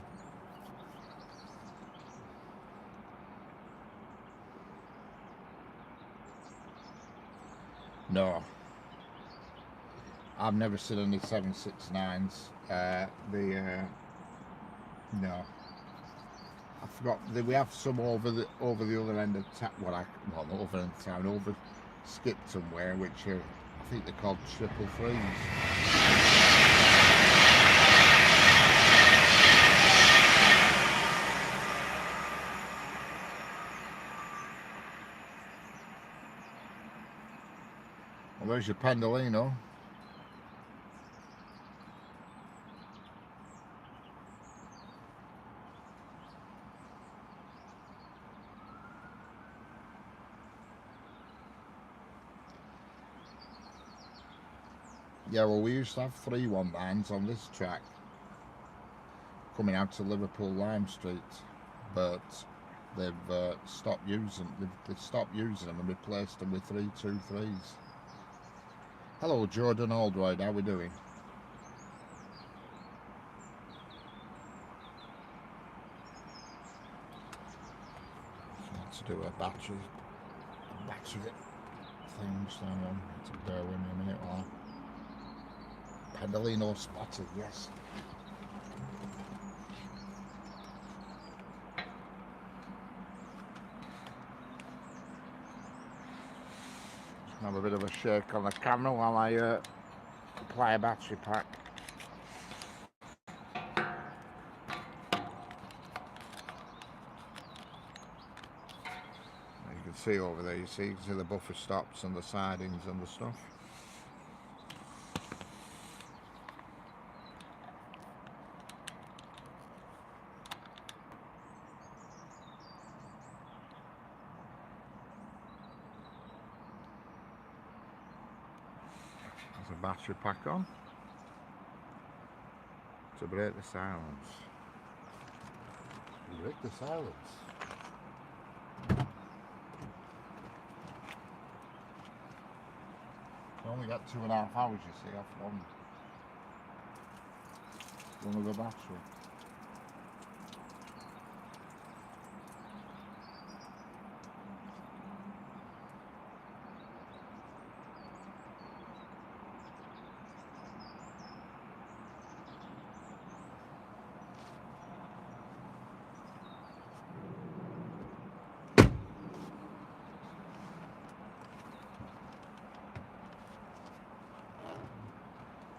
No, I've never seen any 769s. No, I forgot that we have some over the other end of town. Well, not over in town, over Skipton way, which are, I think they're called 333s. Well, there's your Pendolino. Yeah, well, we used to have 319s on this track coming out to Liverpool Lime Street, but they've stopped using. They've stopped using them and replaced them with 323s. Hello, Jordan Aldroyd. How we doing? To do a battery things. Hang on, to bear with me a minute. While Pendolino spotted, yes. Have a bit of a shake on the camera while I apply a battery pack. You can see over there, you can see the buffer stops and the sidings and the stuff. There's a battery pack on to break the silence. Break the silence. I only got 2.5 hours, you see, off one of the battery.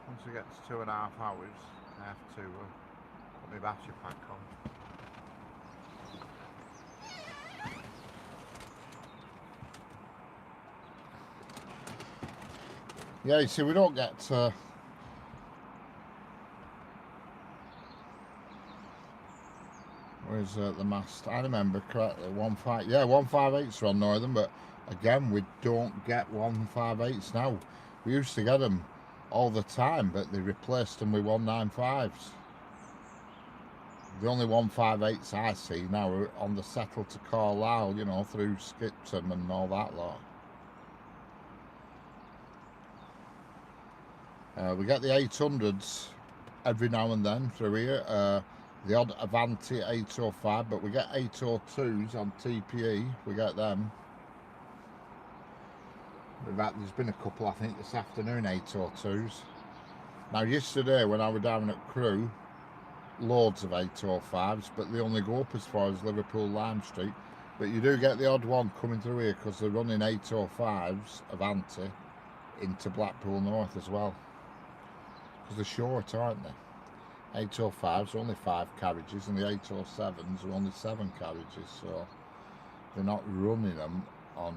Once it gets 2.5 hours, I have to put my battery pack on. Yeah, you see, we don't get where's the mast? I remember correctly, 158s are on Northern, but again, we don't get 158s now. We used to get them all the time, but they replaced them with 195s. The only 158s I see now are on the settle to Carlisle, you know, through Skipton and all that lot. We get the 800s every now and then through here. The odd Avanti 805, but we get 802s on TPE. We get them. There's been a couple, I think, this afternoon, 802s. Now, yesterday when I was down at Crewe, loads of 805s, but they only go up as far as Liverpool Lime Street. But you do get the odd one coming through here because they're running 805s, Avanti, into Blackpool North as well. Because they're short, aren't they? 805s are only 5 carriages, and the 807s are only 7 carriages, so they're not running them on.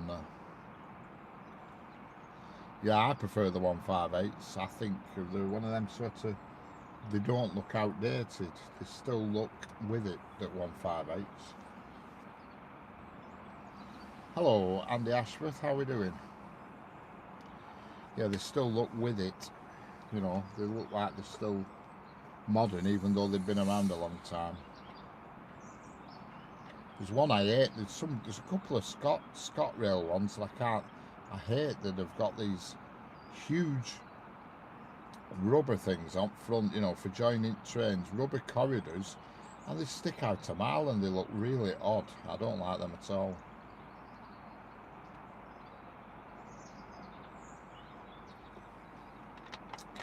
Yeah, I prefer the 158s. I think they're one of them sort of. They don't look outdated. They still look with it at 158s. Hello, Andy Ashworth. How are we doing? Yeah, they still look with it. You know, they look like they're still modern, even though they've been around a long time. There's one I hate. There's a couple of ScotRail ones that I hate that have got these huge rubber things up front, you know, for joining trains, rubber corridors, and they stick out a mile and they look really odd. I don't like them at all.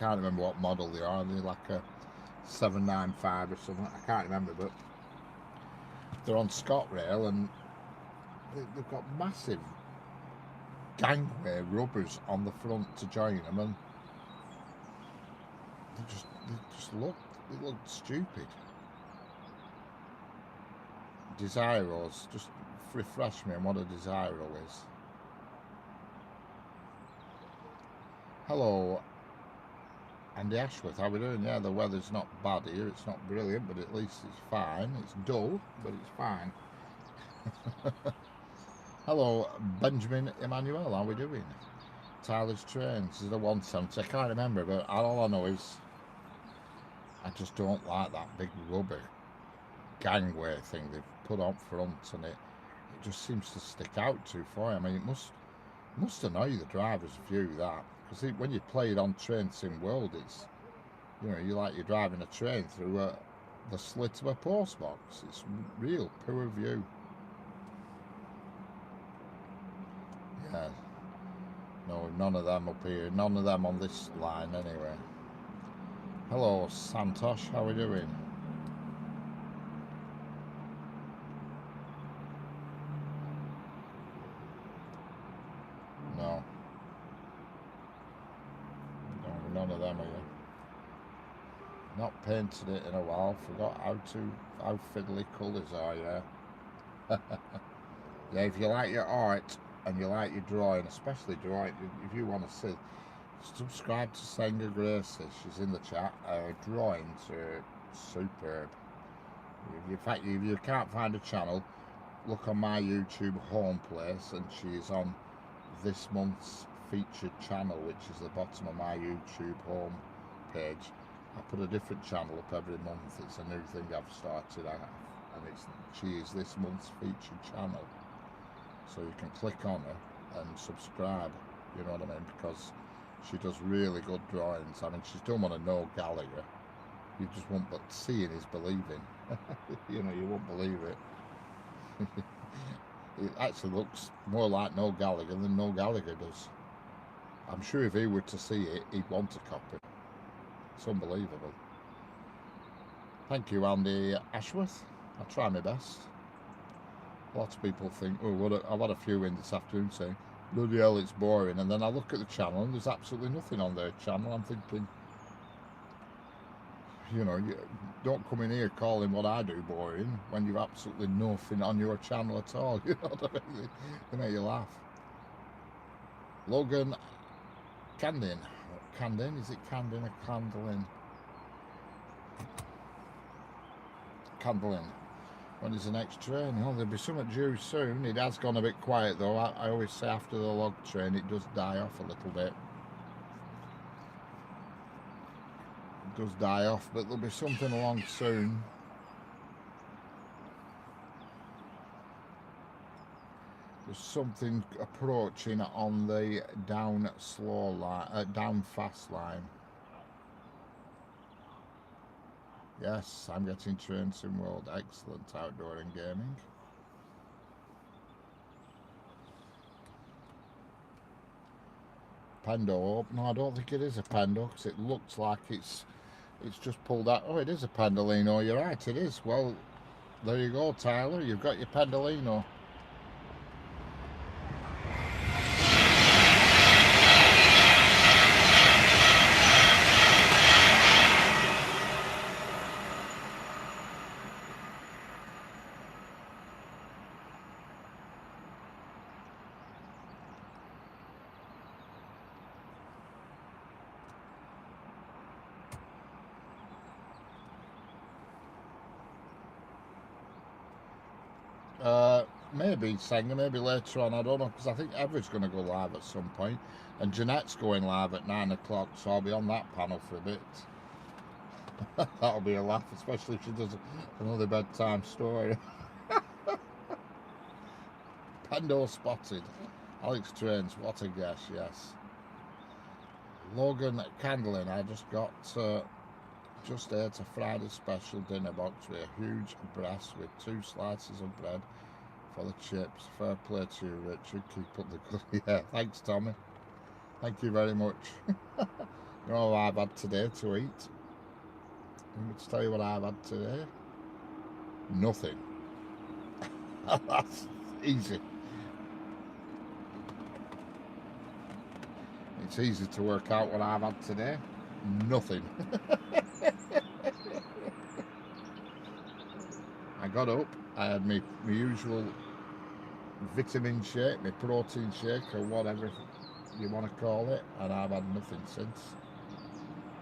can't remember what model they are. They're like a 795 or something. I can't remember, but they're on ScotRail and they've got massive gangway rubbers on the front to join them, and they look stupid. Desiros, just refresh me on what a Desiro is. Hello, Andy Ashworth, how are we doing? Yeah, the weather's not bad here, it's not brilliant, but at least it's fine. It's dull, but it's fine. Hello, Benjamin Emmanuel, how are we doing? Tyler's Trains is the 170, I can't remember, but all I know is I just don't like that big rubber gangway thing they've put on front, and it just seems to stick out too far. I mean, it must annoy the driver's view, that, because when you play it on Train Sim World, it's, you know, you're driving a train through the slit of a post box. It's real poor view. Yeah, no, none of them up here, none of them on this line anyway. Hello, Santosh, how are we doing? No, none of them are here. Not painted it in a while, forgot how fiddly colours are, yeah. Yeah, if you like your art and you like your drawing, especially drawing, if you want to see, subscribe to Senga Gracie, she's in the chat. Her drawings are superb. In fact, if you can't find a channel, look on my YouTube home place, and she's on this month's featured channel, which is the bottom of my YouTube home page. I put a different channel up every month. It's a new thing I've started out, and she is this month's featured channel. So you can click on her and subscribe, you know what I mean, because she does really good drawings. I mean, she's done one of Noel Gallagher. You just won't, but seeing is believing. You know, you won't believe it. It actually looks more like Noel Gallagher than Noel Gallagher does. I'm sure if he were to see it, he'd want a copy. It's unbelievable. Thank you, Andy Ashworth. I'll try my best. Lots of people think, oh, I've had a few in this afternoon saying, bloody hell, it's boring. And then I look at the channel and there's absolutely nothing on their channel. I'm thinking, you know, you don't come in here calling what I do boring when you've absolutely nothing on your channel at all. You know what I mean? They make you laugh. Logan Candin. Candin? Is it Candin or Candlin? Candlin. When is the next train? Oh, there'll be something due soon. It has gone a bit quiet though. I always say after the log train it does die off a little bit. It does die off, but there'll be something along soon. There's something approaching on the down slow line, down fast line. Yes, I'm getting Train Sim World. Excellent outdoor and gaming. Pendo. No, I don't think it is a Pendo, because it looks like it's just pulled out. Oh, it is a Pendolino. You're right, it is. Well, there you go, Tyler. You've got your Pendolino. Maybe Senga, maybe later on, I don't know, because I think Everett's going to go live at some point, and Jeanette's going live at 9 o'clock, so I'll be on that panel for a bit. That'll be a laugh, especially if she does another bedtime story. Pendo spotted. Alex Trains, what a guess, yes. Logan Candlin, I just got just ate a Friday special dinner box with a huge breast with 2 slices of bread for the chips. Fair play to you, Richard. Keep up the good. Yeah, thanks, Tommy. Thank you very much. You know what I've had today to eat? Let me tell you what I've had today. Nothing. That's easy. It's easy to work out what I've had today. Nothing. I got up, I had my usual vitamin shake, my protein shake, or whatever you want to call it, and I've had nothing since.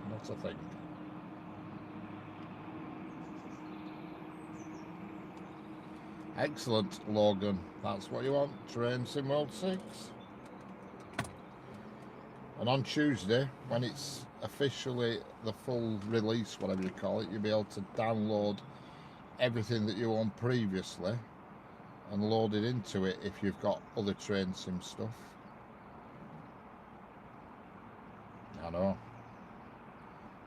Not a thing. Excellent, Logan. That's what you want. Train Sim World 6. And on Tuesday, when it's officially the full release, whatever you call it, you'll be able to download everything that you owned previously and load it into it if you've got other Train Sim stuff. I know.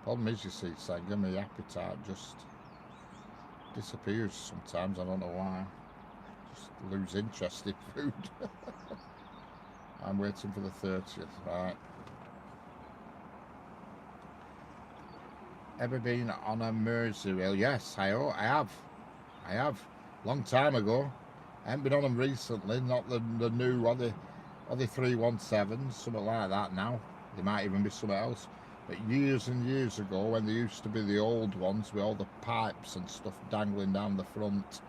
Problem is, you see, Senga, my appetite just disappears sometimes. I don't know why. Just lose interest in food. I'm waiting for the 30th, right. Ever been on a Mersey rail? Yes, I have. Long time ago. I haven't been on them recently, not the new, are they 317s, something like that now. They might even be something else. But years and years ago, when they used to be the old ones with all the pipes and stuff dangling down the front,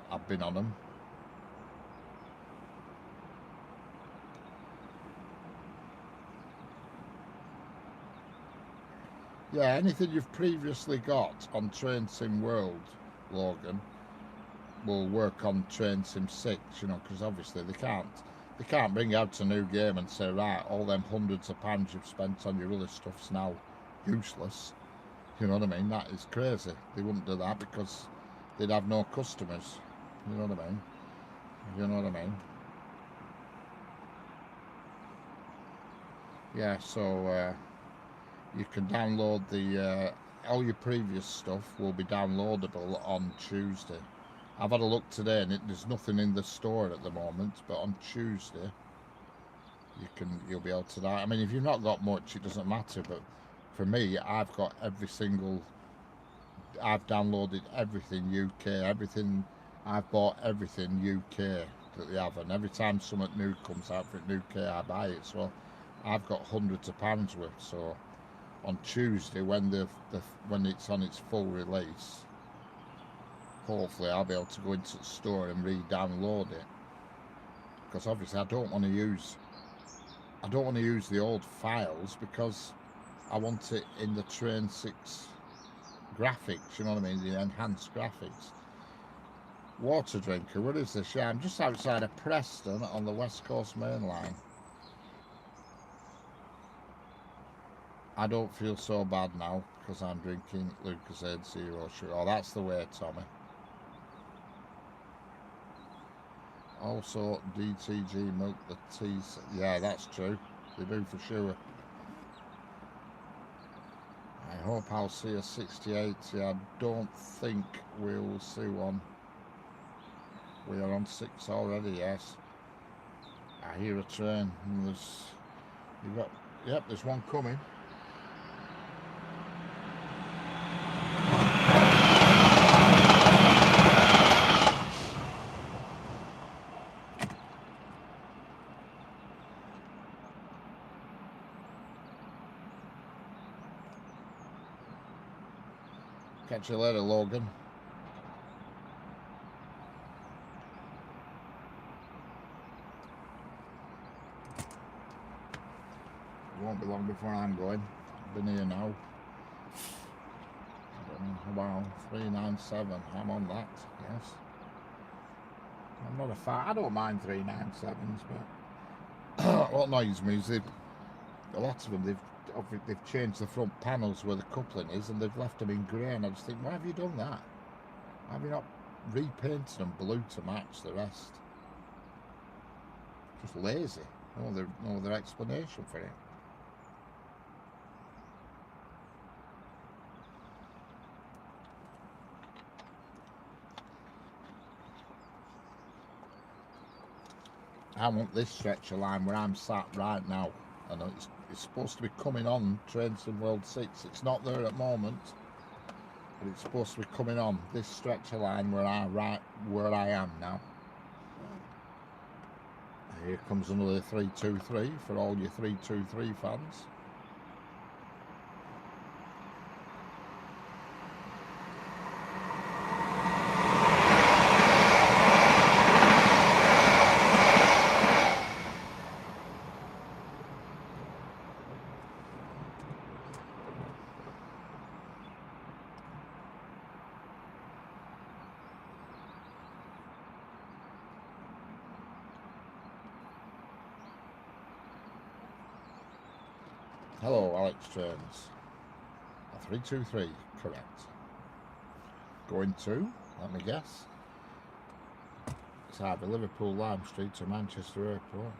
I've been on them. Yeah, anything you've previously got on Train Sim World, Logan, will work on Train Sim 6, you know, because obviously they can't bring out a new game and say, right, all them hundreds of pounds you've spent on your other stuff's now useless. You know what I mean? That is crazy. They wouldn't do that because they'd have no customers. You know what I mean? You know what I mean? Yeah, so you can download the all your previous stuff will be downloadable on Tuesday. I've had a look today and there's nothing in the store at the moment, but on Tuesday you'll be able to. I mean, if you've not got much, it doesn't matter. But for me, I've got I've downloaded everything UK, everything. I've bought everything UK that they have, and every time something new comes out for UK, I buy it. So I've got hundreds of pounds worth. So on Tuesday, when when it's on its full release, hopefully I'll be able to go into the store and re-download it. Because obviously I don't want to use the old files because I want it in the Train 6 graphics, you know what I mean, the enhanced graphics. Water drinker, where is this? Yeah, I'm just outside of Preston on the West Coast Main Line. I don't feel so bad now because I'm drinking Lucozade Zero Sugar. Oh, that's the way, Tommy. Also, DTG milk the teas. Yeah, that's true. They do for sure. I hope I'll see a 68. Yeah, I don't think we'll see one. We are on 6 already, yes. I hear a train. And yep, there's one coming. Catch you later, Logan. It won't be long before I'm going. I've been here now. Wow, 397. I'm on that, yes. I'm not a fan. I don't mind 397s, but what annoys me is a lot of them, they've changed the front panels where the coupling is and they've left them in grey, and I just think, why have you done that? Why have you not repainted them blue to match the rest? Just lazy. No other explanation for it. I want this stretch of line where I'm sat right now, and It's supposed to be coming on Trainsim World 6. It's not there at the moment, but it's supposed to be coming on this stretch of line where I am now. Here comes another 323 for all your 323 fans. Hello, Alex Trains. A 323, correct. Going to, let me guess, it's either Liverpool Lime Street to Manchester Airport.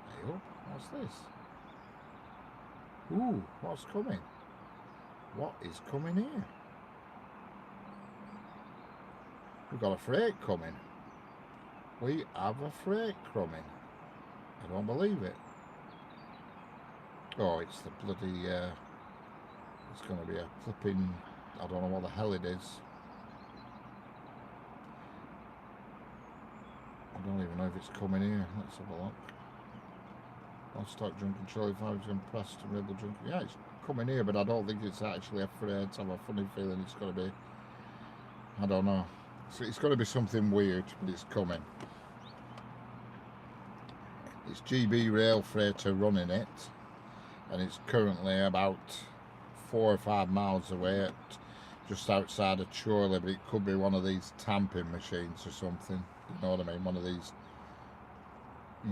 Hey up, what's this? Ooh, what's coming? What is coming here? We've got a freight coming. We have a freight coming. I don't believe it. Oh, it's the bloody, it's going to be a flipping, I don't know what the hell it is. I don't even know if it's coming here. Let's have a look. I'll start drinking Charlie 5 is impressed to really drink. Yeah, it's coming here, but I don't think it's actually a freight. I have a funny feeling it's going to be, I don't know. So it's going to be something weird, but it's coming. It's GB Rail Freighter running it. And it's currently about 4 or 5 miles away at just outside of Chorley, but it could be one of these tamping machines or something, you know what I mean, one of these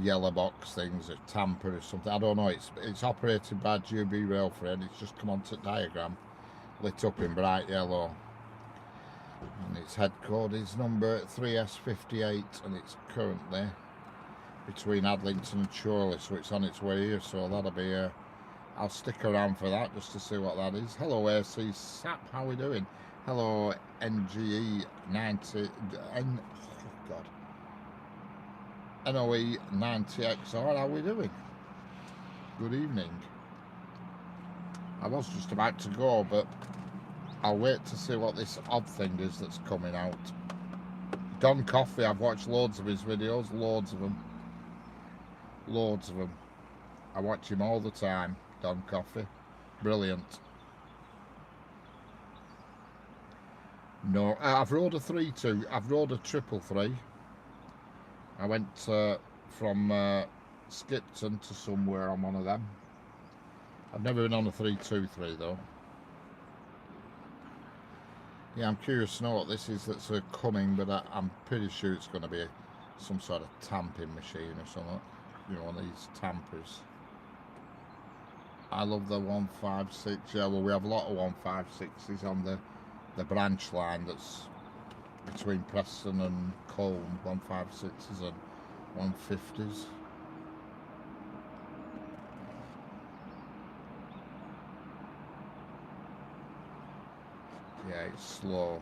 yellow box things, a tamper or something, I don't know. It's operated by GB Rail Freight. It's just come onto the diagram, lit up in bright yellow, and its head code is number 3S58, and it's currently between Adlington and Chorley, so it's on its way here, so that'll be a I'll stick around for that just to see what that is. Hello AC SAP, how are we doing? Hello NGE 90 NOE 90XR, how are we doing? Good evening. I was just about to go, but I'll wait to see what this odd thing is that's coming out. Don Coffey, I've watched loads of his videos, loads of them. I watch him all the time. Don Coffey, brilliant. No, I've rode a 3-2. I've rode a 333. I went from Skipton to somewhere on one of them. I've never been on a 323 though. Yeah, I'm curious to know what this is that's coming, but I'm pretty sure it's going to be some sort of tamping machine or something. You know, one of these tampers. I love the 156. Yeah, well, we have a lot of 156s on the branch line that's between Preston and Colne. 156s and 150s. Yeah, it's slow.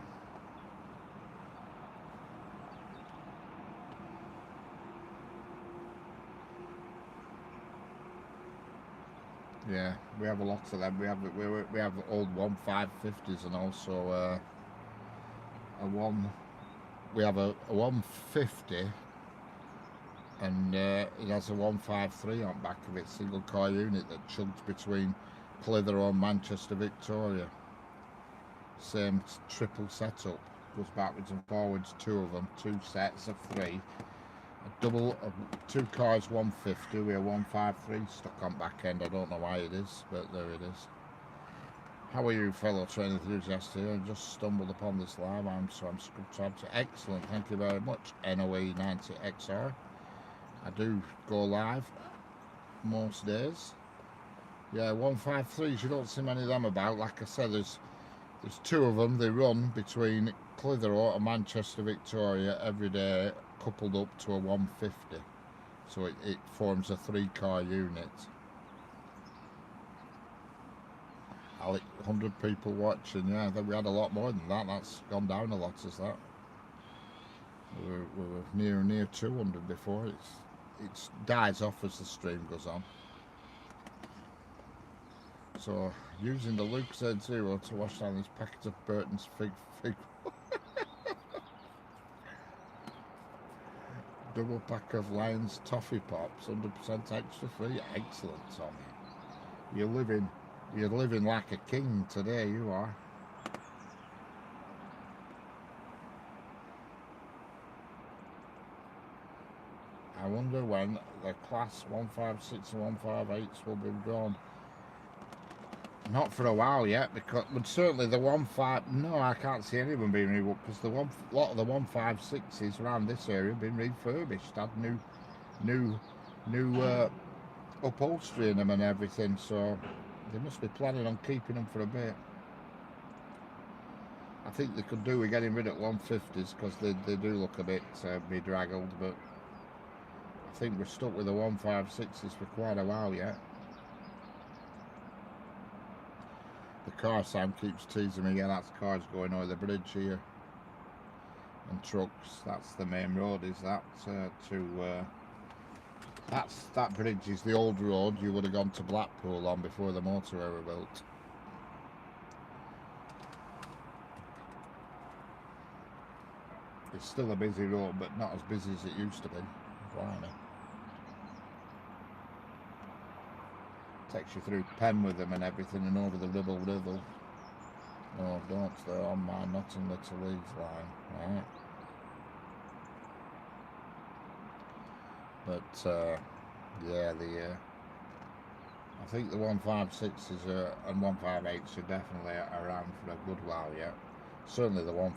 Yeah, we have a lot of them. We have old 155s and also we have a 150, and it has a 153 on back of it, single core unit that chugs between Clitheroe and Manchester Victoria. Same triple setup, goes backwards and forwards, 2 of them, 2 sets of 3. A double, 2 cars 150 with a 153 stuck on back end. I don't know why it is, but there it is. How are you, fellow train enthusiasts here? I just stumbled upon this live, I'm subscribed to. Excellent, thank you very much. NOE 90XR. I do go live most days. Yeah, 153s, you don't see many of them about. Like I said, there's 2 of them. They run between Clitheroe and Manchester Victoria every day, coupled up to a 150, so it forms a 3-car unit. 100 people watching. Yeah, we had a lot more than that. That's gone down a lot, is that? We were near 200 before. It dies off as the stream goes on. So using the Lucozade Zero to wash down these packets of Burton's fig double pack of Lions Toffee Pops, 100% extra free. Excellent, Tommy. You're living like a king today, you are. I wonder when the class 156 and 158s will be gone. Not for a while yet, because but certainly the 15. No, I can't see any of them being reworked because the lot of the 156s around this area have been refurbished, had new upholstery in them and everything. So they must be planning on keeping them for a bit. I think they could do with getting rid of 150s because they do look a bit bedraggled, but I think we're stuck with the 156s for quite a while yet. The car sound keeps teasing me. Yeah, that's cars going over the bridge here, and trucks. That's the main road. Is that that bridge is the old road you would have gone to Blackpool on before the motorway were built. It's still a busy road, but not as busy as it used to be. Blimey. Takes you through Penwith and everything and over the Ribble. Oh, don't stay on my Notting Little Leeds line, right? But yeah, I think the 156s and 158s are definitely around for a good while yet. Certainly the 158s.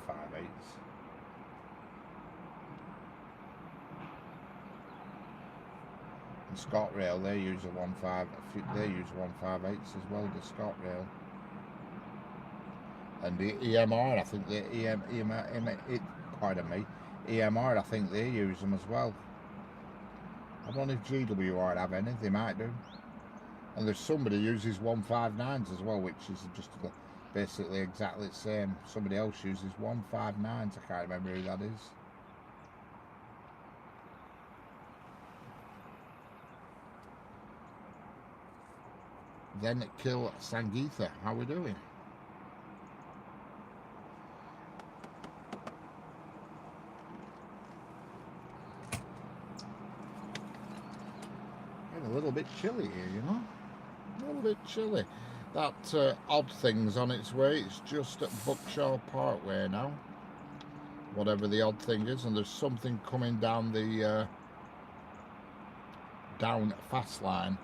And ScotRail, they use a 158s as well, the ScotRail. And the EMR, I think EMR, I think they use them as well. I don't know if GWR have any, they might do. And there's somebody who uses 159s as well, which is just basically exactly the same. Somebody else uses 159s, I can't remember who that is. Then Kill Sangeetha, how we doing? Getting a little bit chilly here, you know? A little bit chilly. That Odd Thing's on its way. It's just at Buckshaw Parkway now. Whatever the Odd Thing is, and there's something coming down the down fast line,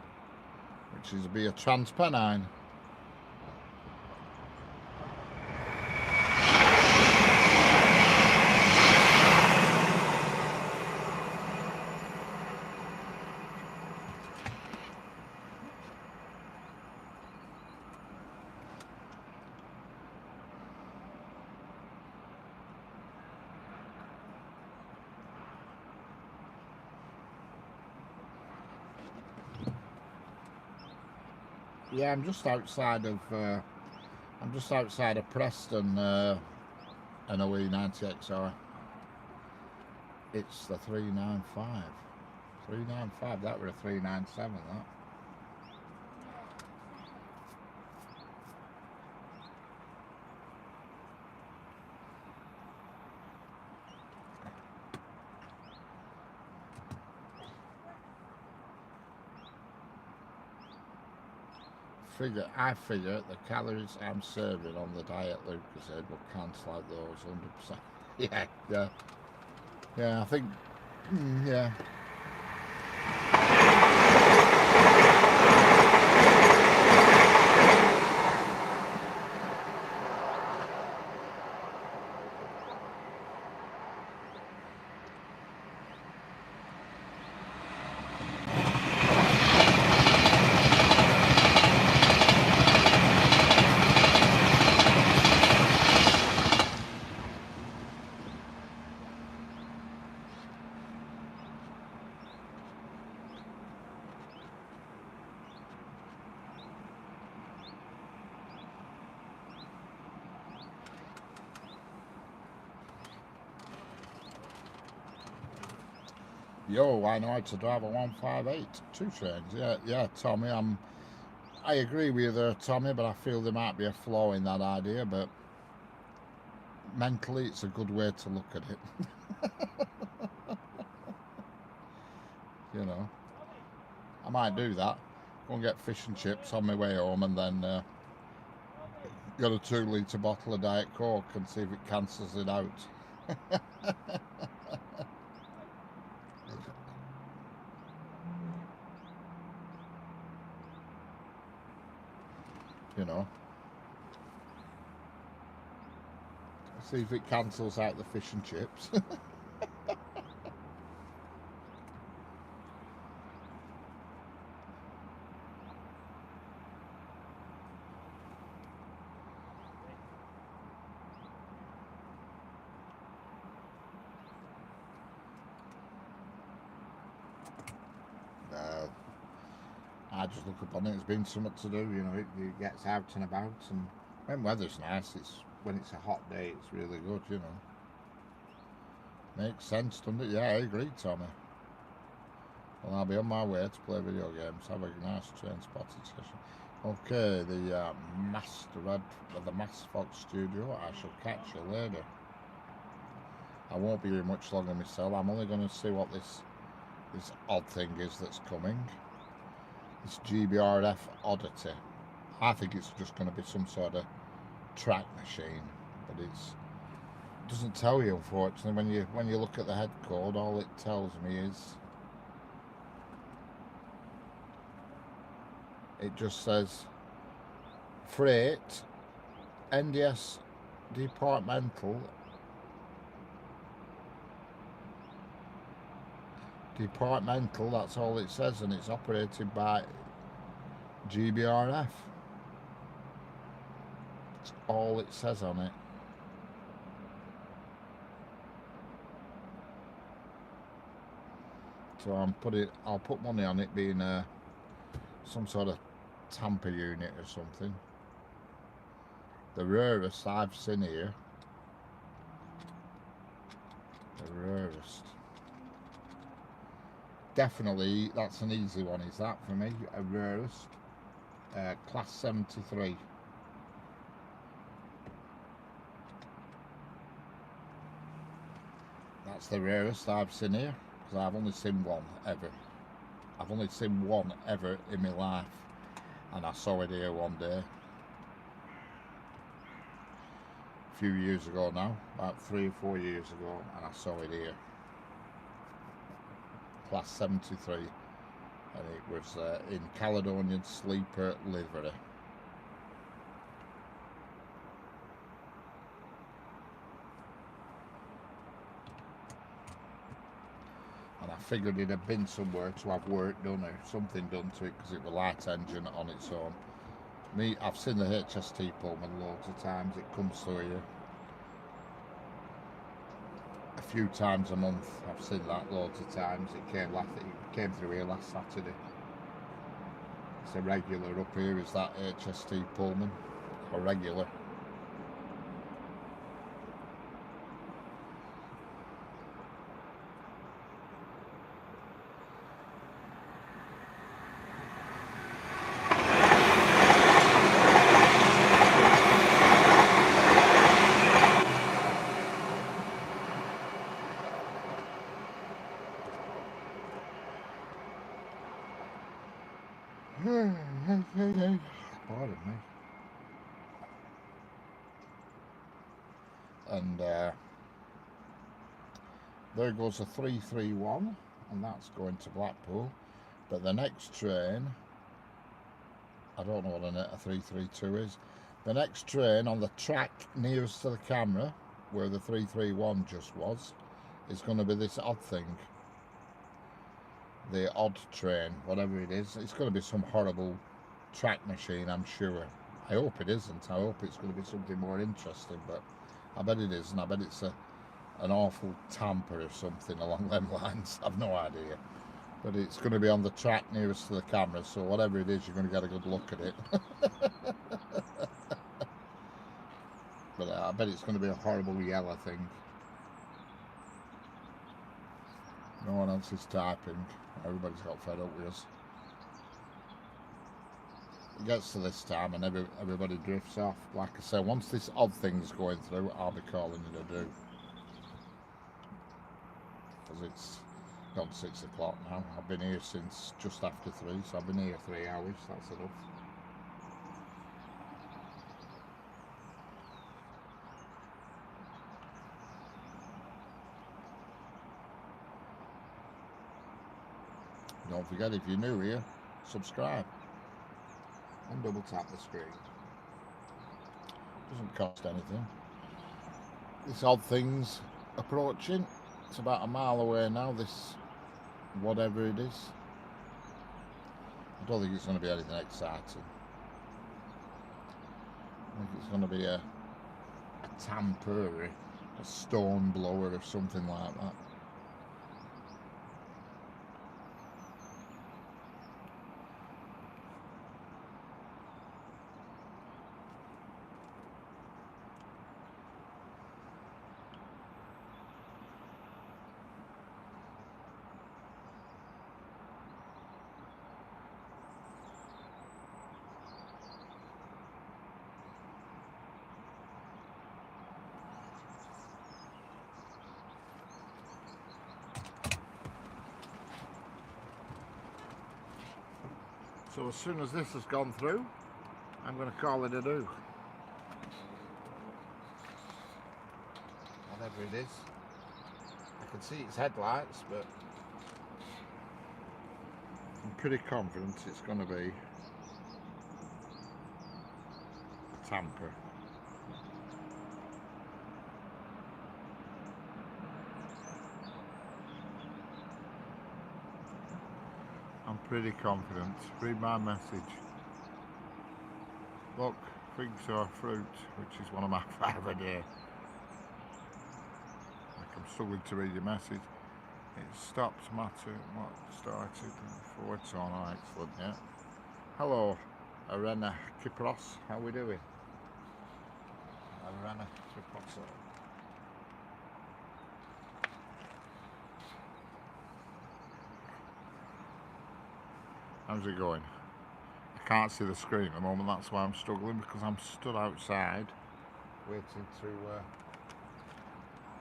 which is be a Transpennine. Yeah, I'm just outside of Preston, an OE 90XR. It's the 395. 395. That were a 397. That. I figure the calories I'm serving on the diet Lucozade will cancel out those 100%. Yeah, I think, yeah. Yo, I know how to drive a 158 2 trains. Yeah, Tommy, I agree with you there, Tommy, but I feel there might be a flaw in that idea, but mentally it's a good way to look at it. You know, I might do that. Go and get fish and chips on my way home and then get a 2 litre bottle of Diet Coke and see if it cancels it out. You know, see if it cancels out the fish and chips. I just look upon it as being something to do, you know, it gets out and about, and when weather's nice, when it's a hot day, it's really good, you know. Makes sense, doesn't it? Yeah, I agree, Tommy. Well, I'll be on my way to play video games. Have a nice train spotting session. Okay, the Mass Fox Studio. I shall catch you later. I won't be here much longer myself. I'm only going to see what this odd thing is that's coming. This GBRF oddity. I think it's just going to be some sort of track machine, but it doesn't tell you, unfortunately. When you look at the head code, all it tells me is it just says freight NDS departmental, that's all it says, and it's operated by GBRF. That's all it says on it. So I'll put money on it being some sort of tamper unit or something. The rarest I've seen here. The rarest. Definitely, that's an easy one, is that for me? A rarest. Class 73. That's the rarest I've seen here, because I've only seen one ever. I've only seen one ever in my life, and I saw it here one day. A few years ago now, about 3 or 4 years ago, and I saw it here. Class 73, and it was in Caledonian Sleeper livery. And I figured it'd have been somewhere to have work done or something done to it, because it was light engine on its own. I've seen the HST Pullman loads of times. It comes through here a few times a month. I've seen that loads of times. It came through here last Saturday. It's a regular up here, is that HST Pullman. A regular. Pardon me. And there goes a 331, and that's going to Blackpool. But the next train, I don't know what a 332 is. The next train on the track nearest to the camera, where the 331 just was, is going to be this odd thing. The odd train, whatever it is. It's going to be some horrible track machine, I'm sure. I hope it isn't. I hope it's going to be something more interesting, but I bet it isn't. I bet it's an awful tamper or something along them lines. I've no idea. But it's going to be on the track nearest to the camera, so whatever it is, you're going to get a good look at it. But I bet it's going to be a horrible yellow thing. No one else is typing. Everybody's got fed up with us. it gets to this time and everybody drifts off. Like I say, once this odd thing's going through, I'll be calling it a do. Because it's gone 6 o'clock now. I've been here since just after 3, so I've been here 3 hours. That's enough. Don't forget, if you're new here, subscribe and double tap the screen. Doesn't cost anything. This odd thing's approaching. It's about a mile away now, this whatever it is. I don't think it's going to be anything exciting. I think it's going to be a tamper, a stone blower or something like that. So as soon as this has gone through, I'm going to call it a do. Whatever it is. I can see its headlights, but I'm pretty confident it's going to be a tamper. I'm pretty confident. Read my message. Look, figs or fruit, which is one of my 5 a day. Like, I'm struggling to read your message. It stopped matter what started forward on. Oh, excellent, yeah. Hello, Arena Kipros. How are we doing? Arena Kipros. How's it going? I can't see the screen at the moment, that's why I'm struggling, because I'm stood outside waiting to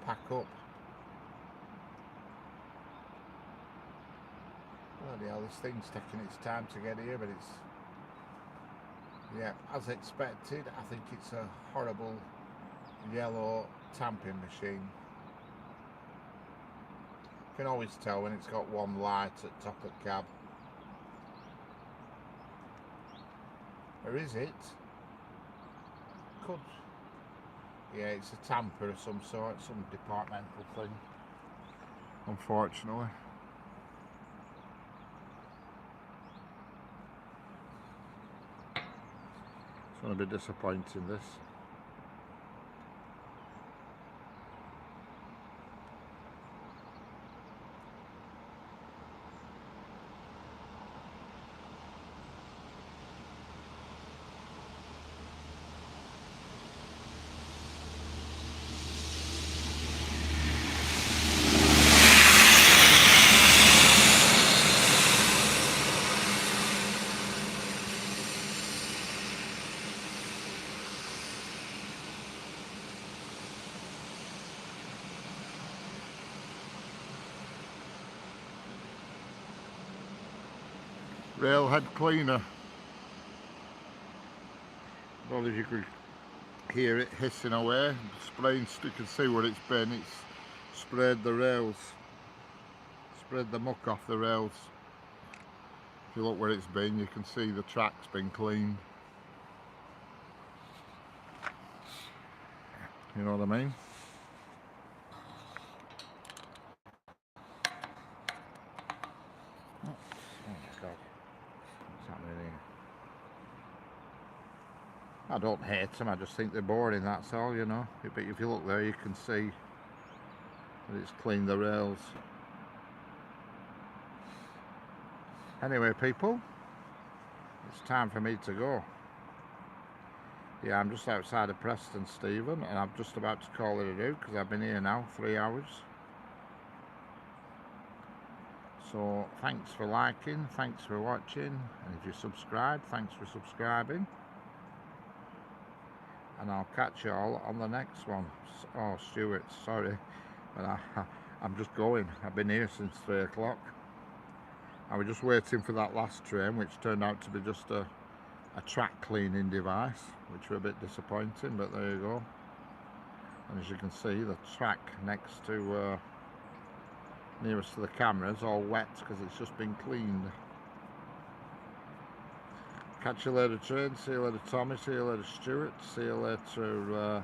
pack up. Bloody hell, this thing's taking its time to get here, but it's, yeah, as expected. I think it's a horrible yellow tamping machine. You can always tell when it's got one light at top of cab. Or is it? Could. Yeah, it's a tamper of some sort, some departmental thing. Unfortunately. It's going to be disappointing, this. Railhead cleaner. Well, as you could hear it hissing away, spraying, you can see where it's been. It's sprayed the rails, sprayed the muck off the rails. If you look where it's been, you can see the track's been cleaned. You know what I mean? I don't hate them, I just think they're boring, that's all, you know. But if you look there, you can see that it's cleaned the rails. Anyway, people, it's time for me to go. Yeah, I'm just outside of Preston, Stephen, and I'm just about to call it a do because I've been here now 3 hours. So thanks for liking, thanks for watching, and if you subscribe, thanks for subscribing. And I'll catch you all on the next one. Oh, Stuart, sorry, but I'm just going. I've been here since 3 o'clock. I was just waiting for that last train, which turned out to be just a track cleaning device, which were a bit disappointing, but there you go. And as you can see, the track next to nearest to the camera is all wet because it's just been cleaned. Catch you later, train. See you later, Tommy. See you later, Stuart. See you later,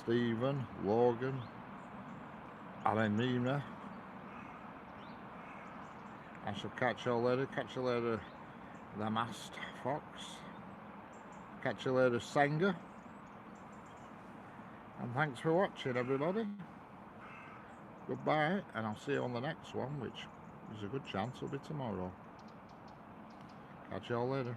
Stephen, Logan, Alamina. I shall catch you all later. Catch you later, the masked fox. Catch you later, Senga. And thanks for watching, everybody. Goodbye, and I'll see you on the next one, which is a good chance will be tomorrow. Catch you all later.